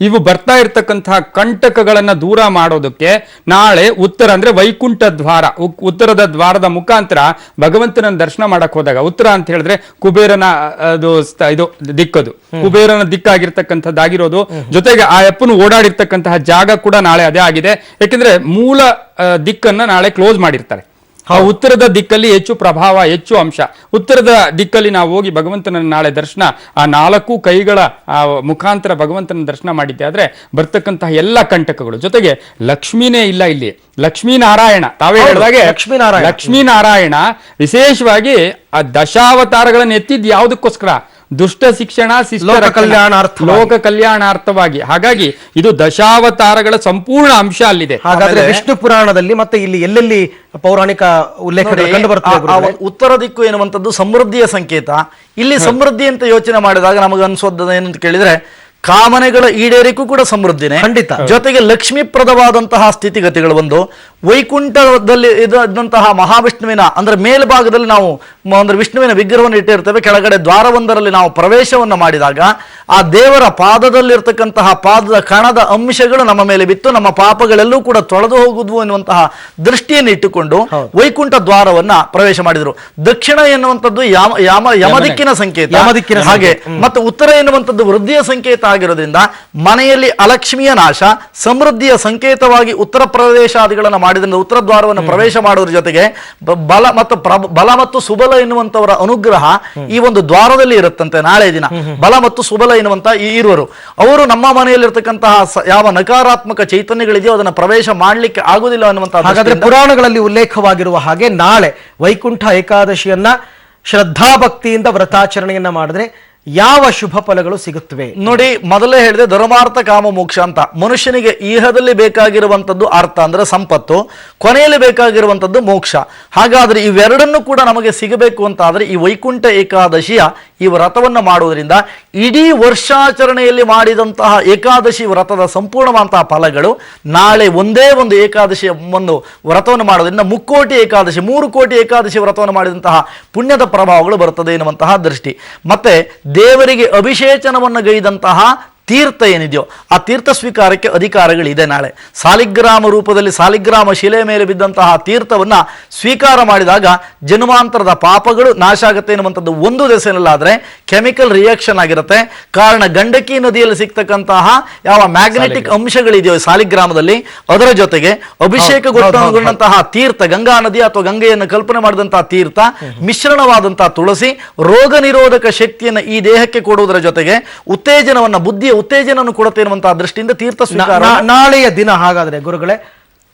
ಇವು ಬರ್ತಾ ಇರ್ತಕ್ಕಂತಹ ಕಂಟಕಗಳನ್ನ ದೂರ ಮಾಡೋದಕ್ಕೆ ನಾಳೆ ಉತ್ತರ ಅಂದ್ರೆ ವೈಕುಂಠ ದ್ವಾರ, ಉತ್ತರದ ದ್ವಾರದ ಮುಖಾಂತರ ಭಗವಂತನ ದರ್ಶನ ಮಾಡಕ್ ಹೋದಾಗ, ಉತ್ತರ ಅಂತ ಹೇಳಿದ್ರೆ ಕುಬೇರನ ಇದು ದಿಕ್ಕದು, ಕುಬೇರನ ದಿಕ್ಕಾಗಿರ್ತಕ್ಕಂಥದ್ದಾಗಿರೋದು. ಜೊತೆಗೆ ಆ ಅಪ್ಪನು ಓಡಾಡಿರ್ತಕ್ಕಂತಹ ಜಾಗ ಕೂಡ ನಾಳೆ ಅದೇ ಆಗಿದೆ. ಯಾಕೆಂದ್ರೆ ಮೂಲ ದಿಕ್ಕನ್ನ ನಾಳೆ ಕ್ಲೋಸ್ ಮಾಡಿರ್ತಾರೆ. ಆ ಉತ್ತರದ ದಿಕ್ಕಲ್ಲಿ ಹೆಚ್ಚು ಪ್ರಭಾವ, ಹೆಚ್ಚು ಅಂಶ. ಉತ್ತರದ ದಿಕ್ಕಲ್ಲಿ ನಾವು ಹೋಗಿ ಭಗವಂತನ ನಾಳೆ ದರ್ಶನ ಆ 4 ಕೈಗಳ ಮುಖಾಂತರ ಭಗವಂತನ ದರ್ಶನ ಮಾಡಿದ್ದೆ ಆದ್ರೆ ಬರ್ತಕ್ಕಂತಹ ಎಲ್ಲ ಕಂಟಕಗಳು, ಜೊತೆಗೆ ಲಕ್ಷ್ಮೀನೇ ಇಲ್ಲ ಇಲ್ಲಿ, ಲಕ್ಷ್ಮೀನಾರಾಯಣ. ತಾವೇ ಹೇಳಿದಾಗೆ ಲಕ್ಷ್ಮೀನಾರಾಯಣ ವಿಶೇಷವಾಗಿ ಆ ದಶಾವತಾರಗಳನ್ನು ಎತ್ತಿದ್ ಯಾವುದಕ್ಕೋಸ್ಕರ? ದುಷ್ಟ ಶಿಕ್ಷಣ, ಲೋಕ ಕಲ್ಯಾಣಾರ್ಥವಾಗಿ. ಹಾಗಾಗಿ ಇದು ದಶಾವತಾರಗಳ ಸಂಪೂರ್ಣ ಅಂಶ ಅಲ್ಲಿದೆ. ಹಾಗಾದ್ರೆ ವಿಷ್ಣು ಪುರಾಣದಲ್ಲಿ ಮತ್ತೆ ಇಲ್ಲಿ ಎಲ್ಲೆಲ್ಲಿ ಪೌರಾಣಿಕ ಉಲ್ಲೇಖಗಳು ಕಂಡು ಬರ್ತದೆ? ಉತ್ತರ ದಿಕ್ಕು ಎನ್ನುವಂಥದ್ದು ಸಮೃದ್ಧಿಯ ಸಂಕೇತ. ಇಲ್ಲಿ ಸಮೃದ್ಧಿ ಅಂತ ಯೋಚನೆ ಮಾಡಿದಾಗ ನಮಗೆ ಅನ್ಸೋದ ಏನಂತ ಕೇಳಿದ್ರೆ ಕಾಮನೆಗಳ ಈಡೇರಿಗೂ ಕೂಡ ಸಮೃದ್ಧಿನೇ, ಖಂಡಿತ. ಜೊತೆಗೆ ಲಕ್ಷ್ಮೀಪ್ರದವಾದಂತಹ ಸ್ಥಿತಿಗತಿಗಳು ಒಂದು. ವೈಕುಂಠದಲ್ಲಿ ಇದ್ದಂತಹ ಮಹಾವಿಷ್ಣುವಿನ ಅಂದ್ರೆ ಮೇಲ್ಭಾಗದಲ್ಲಿ ನಾವು ಅಂದ್ರೆ ವಿಷ್ಣುವಿನ ವಿಗ್ರಹವನ್ನು ಇಟ್ಟಿರ್ತೇವೆ, ಕೆಳಗಡೆ ದ್ವಾರವೊಂದರಲ್ಲಿ ನಾವು ಪ್ರವೇಶವನ್ನು ಮಾಡಿದಾಗ ಆ ದೇವರ ಪಾದದಲ್ಲಿರ್ತಕ್ಕಂತಹ ಪಾದದ ಕಣದ ಅಂಶಗಳು ನಮ್ಮ ಮೇಲೆ ಬಿತ್ತು, ನಮ್ಮ ಪಾಪಗಳೆಲ್ಲೂ ಕೂಡ ತೊಳೆದು ಹೋಗುವುದು ಎನ್ನುವಂತಹ ದೃಷ್ಟಿಯನ್ನು ಇಟ್ಟುಕೊಂಡು ವೈಕುಂಠ ದ್ವಾರವನ್ನ ಪ್ರವೇಶ ಮಾಡಿದ್ರು. ದಕ್ಷಿಣ ಎನ್ನುವಂಥದ್ದು ಯಮದಿಕ್ಕಿನ ಸಂಕೇತ, ಹಾಗೆ ಮತ್ತು ಉತ್ತರ ಎನ್ನುವಂಥದ್ದು ವೃದ್ಧಿಯ ಸಂಕೇತ ಆಗಿರೋದ್ರಿಂದ ಮನೆಯಲ್ಲಿ ಅಲಕ್ಷ್ಮಿಯ ನಾಶ, ಸಮೃದ್ಧಿಯ ಸಂಕೇತವಾಗಿ ಉತ್ತರ ಪ್ರದೇಶಾದಿಗಳನ್ನ ಮಾಡಿದ್ರಿಂದ ಉತ್ತರ ದ್ವಾರವನ್ನು ಪ್ರವೇಶ ಮಾಡೋದ್ರ ಜೊತೆಗೆ ಬಲ ಮತ್ತು ಸುಬಲ ಎನ್ನುವಂತವರ ಅನುಗ್ರಹ ಈ ಒಂದು ದ್ವಾರದಲ್ಲಿ ಇರುತ್ತಂತೆ. ನಾಳೆ ದಿನ ಬಲ ಮತ್ತು ಸುಬಲ ಎನ್ನುವಂತ ಈ ಇರುವರು ಅವರು ನಮ್ಮ ಮನೆಯಲ್ಲಿರ್ತಕ್ಕಂತಹ ಯಾವ ನಕಾರಾತ್ಮಕ ಚೈತನ್ಯಗಳಿದೆಯೋ ಅದನ್ನ ಪ್ರವೇಶ ಮಾಡ್ಲಿಕ್ಕೆ ಆಗುದಿಲ್ಲ ಅನ್ನುವಂತಹ. ಹಾಗಾದ್ರೆ ಪುರಾಣಗಳಲ್ಲಿ ಉಲ್ಲೇಖವಾಗಿರುವ ಹಾಗೆ ನಾಳೆ ವೈಕುಂಠ ಏಕಾದಶಿಯನ್ನ ಶ್ರದ್ಧಾಭಕ್ತಿಯಿಂದ ವ್ರತಾಚರಣೆಯನ್ನ ಮಾಡಿದ್ರೆ ಯಾವ ಶುಭ ಫಲಗಳು ಸಿಗುತ್ತವೆ? ನೋಡಿ, ಮೊದಲೇ ಹೇಳಿದೆ ಧರ್ಮಾರ್ಥ ಕಾಮ ಮೋಕ್ಷ ಅಂತ. ಮನುಷ್ಯನಿಗೆ ಈಹದಲ್ಲಿ ಬೇಕಾಗಿರುವಂತದ್ದು ಅರ್ಥ ಅಂದ್ರೆ ಸಂಪತ್ತು, ಕೊನೆಯಲ್ಲಿ ಬೇಕಾಗಿರುವಂತದ್ದು ಮೋಕ್ಷ. ಹಾಗಾದ್ರೆ ಇವೆರಡನ್ನು ಕೂಡ ನಮಗೆ ಸಿಗಬೇಕು ಅಂತ ಆದ್ರೆ ಈ ವೈಕುಂಠ ಏಕಾದಶಿಯ ಈ ವ್ರತವನ್ನು ಮಾಡುವುದರಿಂದ ಇಡೀ ವರ್ಷಾಚರಣೆಯಲ್ಲಿ ಮಾಡಿದಂತಹ ಏಕಾದಶಿ ವ್ರತದ ಸಂಪೂರ್ಣವಾದಂತಹ ಫಲಗಳು ನಾಳೆ ಒಂದೇ ಒಂದು ಏಕಾದಶಿಯ ಒಂದು ವ್ರತವನ್ನು ಮಾಡೋದ್ರಿಂದ 3 ಕೋಟಿ ಏಕಾದಶಿ ವ್ರತವನ್ನು ಮಾಡಿದಂತಹ ಪುಣ್ಯದ ಪ್ರಭಾವಗಳು ಬರುತ್ತದೆ ಎನ್ನುವಂತಹ ದೃಷ್ಟಿ. ಮತ್ತೆ ದೇವರಿಗೆ ಅಭಿಷೇಚನವನ್ನು ಗೈದಂತಹ ತೀರ್ಥ ಏನಿದೆಯೋ ಆ ತೀರ್ಥ ಸ್ವೀಕಾರಕ್ಕೆ ಅಧಿಕಾರಗಳಿದೆ. ನಾಳೆ ಸಾಲಿಗ್ರಾಮ ರೂಪದಲ್ಲಿ ಸಾಲಿಗ್ರಾಮ ಶಿಲೆ ಮೇಲೆ ಬಿದ್ದಂತಹ ತೀರ್ಥವನ್ನ ಸ್ವೀಕಾರ ಮಾಡಿದಾಗ ಜನ್ಮಾಂತರದ ಪಾಪಗಳು ನಾಶ ಆಗುತ್ತೆ ಎನ್ನುವಂಥದ್ದು ಒಂದು ದೆಸೆನಲ್ಲಾದ್ರೆ ಕೆಮಿಕಲ್ ರಿಯಾಕ್ಷನ್ ಆಗಿರುತ್ತೆ. ಕಾರಣ ಗಂಡಕಿ ನದಿಯಲ್ಲಿ ಸಿಗ್ತಕ್ಕಂತಹ ಯಾವ ಮ್ಯಾಗ್ನೆಟಿಕ್ ಅಂಶಗಳಿದೆಯೋ ಸಾಲಿಗ್ರಾಮದಲ್ಲಿ ಅದರ ಜೊತೆಗೆ ಅಭಿಷೇಕಗೊಂಡಂತಹ ತೀರ್ಥ ಗಂಗಾ ನದಿ ಅಥವಾ ಗಂಗೆಯನ್ನು ಕಲ್ಪನೆ ಮಾಡಿದಂತಹ ತೀರ್ಥ ಮಿಶ್ರಣವಾದಂತಹ ತುಳಸಿ ರೋಗ ನಿರೋಧಕ ಶಕ್ತಿಯನ್ನು ಈ ದೇಹಕ್ಕೆ ಕೊಡುವುದರ ಜೊತೆಗೆ ಉತ್ತೇಜನವನ್ನ ಬುದ್ಧಿಯ ಉತ್ತೇಜನವನ್ನು ಕೊಡುತ್ತೆ ಎನ್ನುವಂತಹ ದೃಷ್ಟಿಯಿಂದ ತೀರ್ಥ ಸ್ವೀಕಾರ. ನಾಳೆಯ ದಿನ ಹಾಗಾದ್ರೆ ಗುರುಗಳೇ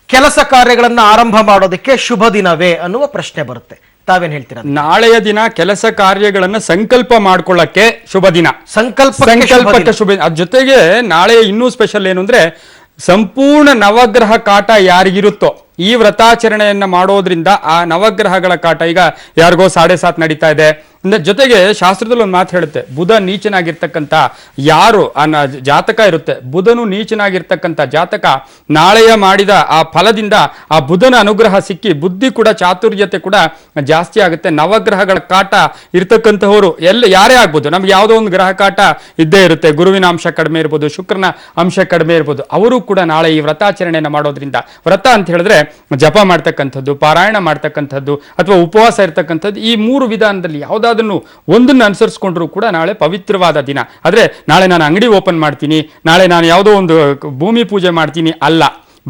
ಕೆಲಸ ಕಾರ್ಯಗಳನ್ನ ಆರಂಭ ಮಾಡೋದಕ್ಕೆ ಶುಭ ದಿನವೇ ಅನ್ನುವ ಪ್ರಶ್ನೆ ಬರುತ್ತೆ, ತಾವೇನ್ ಹೇಳ್ತೀರಾ? ನಾಳೆಯ ದಿನ ಕೆಲಸ ಕಾರ್ಯಗಳನ್ನ ಸಂಕಲ್ಪ ಮಾಡ್ಕೊಳ್ಳಕ್ಕೆ ಶುಭ ದಿನ, ಸಂಕಲ್ಪಕ್ಕೆ ಶುಭ. ಅದ್ರ ಜೊತೆಗೆ ನಾಳೆ ಇನ್ನೂ ಸ್ಪೆಷಲ್ ಏನು ಅಂದ್ರೆ ಸಂಪೂರ್ಣ ನವಗ್ರಹ ಕಾಟ ಯಾರಿಗಿರುತ್ತೋ ಈ ವ್ರತಾಚರಣೆಯನ್ನ ಮಾಡೋದ್ರಿಂದ ಆ ನವಗ್ರಹಗಳ ಕಾಟ, ಈಗ ಯಾರಿಗೋ 7.5 ನಡೀತಾ ಇದೆ, ಜೊತೆಗೆ ಶಾಸ್ತ್ರದಲ್ಲಿ ಒಂದು ಮಾತು ಹೇಳುತ್ತೆ, ಬುಧ ನೀಚನಾಗಿರ್ತಕ್ಕಂಥ ಯಾರು ಜಾತಕ ಇರುತ್ತೆ, ಬುಧನು ನೀಚನಾಗಿರ್ತಕ್ಕಂಥ ಜಾತಕ ನಾಳೆಯ ಮಾಡಿದ ಆ ಫಲದಿಂದ ಆ ಬುಧನ ಅನುಗ್ರಹ ಸಿಕ್ಕಿ ಬುದ್ಧಿ ಕೂಡ ಚಾತುರ್ಯತೆ ಕೂಡ ಜಾಸ್ತಿ ಆಗುತ್ತೆ. ನವಗ್ರಹಗಳ ಕಾಟ ಇರ್ತಕ್ಕಂಥವ್ರು ಯಾರೇ ಆಗ್ಬೋದು, ನಮ್ಗೆ ಯಾವುದೋ ಒಂದು ಗ್ರಹ ಕಾಟ ಇದ್ದೇ ಇರುತ್ತೆ, ಗುರುವಿನ ಅಂಶ ಕಡಿಮೆ ಇರ್ಬೋದು, ಶುಕ್ರನ ಅಂಶ ಕಡಿಮೆ ಇರ್ಬೋದು, ಅವರು ಕೂಡ ನಾಳೆ ಈ ವ್ರತಾಚರಣೆಯನ್ನು ಮಾಡೋದ್ರಿಂದ, ವ್ರತ ಅಂತ ಹೇಳಿದ್ರೆ ಜಪ ಮಾಡ್ತಕ್ಕಂಥದ್ದು, ಪಾರಾಯಣ ಮಾಡ್ತಕ್ಕಂಥದ್ದು ಅಥವಾ ಉಪವಾಸ ಇರ್ತಕ್ಕಂಥದ್ದು, ಈ 3 ವಿಧಾನದಲ್ಲಿ ಯಾವುದಾದನ್ನು ಒಂದನ್ನು ಅನುಸರಿಸ್ಕೊಂಡ್ರು ಕೂಡ ನಾಳೆ ಪವಿತ್ರವಾದ ದಿನ. ಆದ್ರೆ ನಾಳೆ ನಾನು ಅಂಗಡಿ ಓಪನ್ ಮಾಡ್ತೀನಿ, ನಾಳೆ ನಾನು ಯಾವುದೋ ಒಂದು ಭೂಮಿ ಪೂಜೆ ಮಾಡ್ತೀನಿ ಅಲ್ಲ,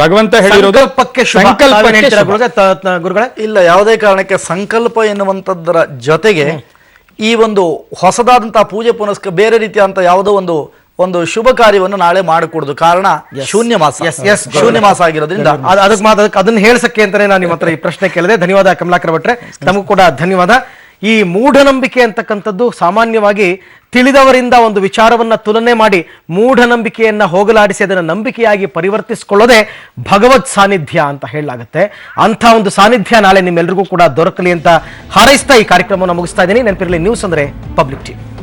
ಭಗವಂತ ಹೇಳಿರೋದು ಗುರುಗಳೇ ಇಲ್ಲ. ಯಾವುದೇ ಕಾರಣಕ್ಕೆ ಸಂಕಲ್ಪ ಎನ್ನುವಂಥದ್ದರ ಜೊತೆಗೆ ಈ ಒಂದು ಹೊಸದಾದಂತಹ ಪೂಜೆ ಪುನಸ್ಕ ಬೇರೆ ರೀತಿಯಾದಂತ ಯಾವುದೋ ಒಂದು ಶುಭ ಕಾರ್ಯವನ್ನು ನಾಳೆ ಮಾಡಿಕೊಡುದು. ಕಾರಣ ಶೂನ್ಯ ಮಾಸ ಆಗಿರೋದ್ರಿಂದ ಅದನ್ನ ಹೇಳ್ಸಕ್ಕೆ ಅಂತಾನೆ ನಾನು ನಿಮ್ಮ ಹತ್ರ ಈ ಪ್ರಶ್ನೆ ಕೇಳಿದೆ. ಧನ್ಯವಾದ ಕಮಲಾಕರ ಭಟ್ರೆ, ನಮಗೂ ಕೂಡ ಧನ್ಯವಾದ. ಈ ಮೂಢನಂಬಿಕೆ ಅಂತಕ್ಕಂಥದ್ದು ಸಾಮಾನ್ಯವಾಗಿ ತಿಳಿದವರಿಂದ ಒಂದು ವಿಚಾರವನ್ನ ತುಲನೆ ಮಾಡಿ ಮೂಢನಂಬಿಕೆಯನ್ನ ಹೋಗಲಾಡಿಸಿ ಅದನ್ನ ನಂಬಿಕೆಯಾಗಿ ಪರಿವರ್ತಿಸಿಕೊಳ್ಳೋದೇ ಭಗವತ್ ಸಾನ್ನಿಧ್ಯ ಅಂತ ಹೇಳಲಾಗುತ್ತೆ. ಅಂಥ ಒಂದು ಸಾನ್ನಿಧ್ಯ ನಾಳೆ ನಿಮ್ಮೆಲ್ಲರಿಗೂ ಕೂಡ ದೊರಕಲಿ ಅಂತ ಹಾರೈಸ್ತಾ ಈ ಕಾರ್ಯಕ್ರಮವನ್ನು ಮುಗಿಸ್ತಾ ಇದ್ದೀನಿ. ನೆನಪಿರಲಿ, ನ್ಯೂಸ್ ಅಂದ್ರೆ ಪಬ್ಲಿಕ್ ಟಿವಿ.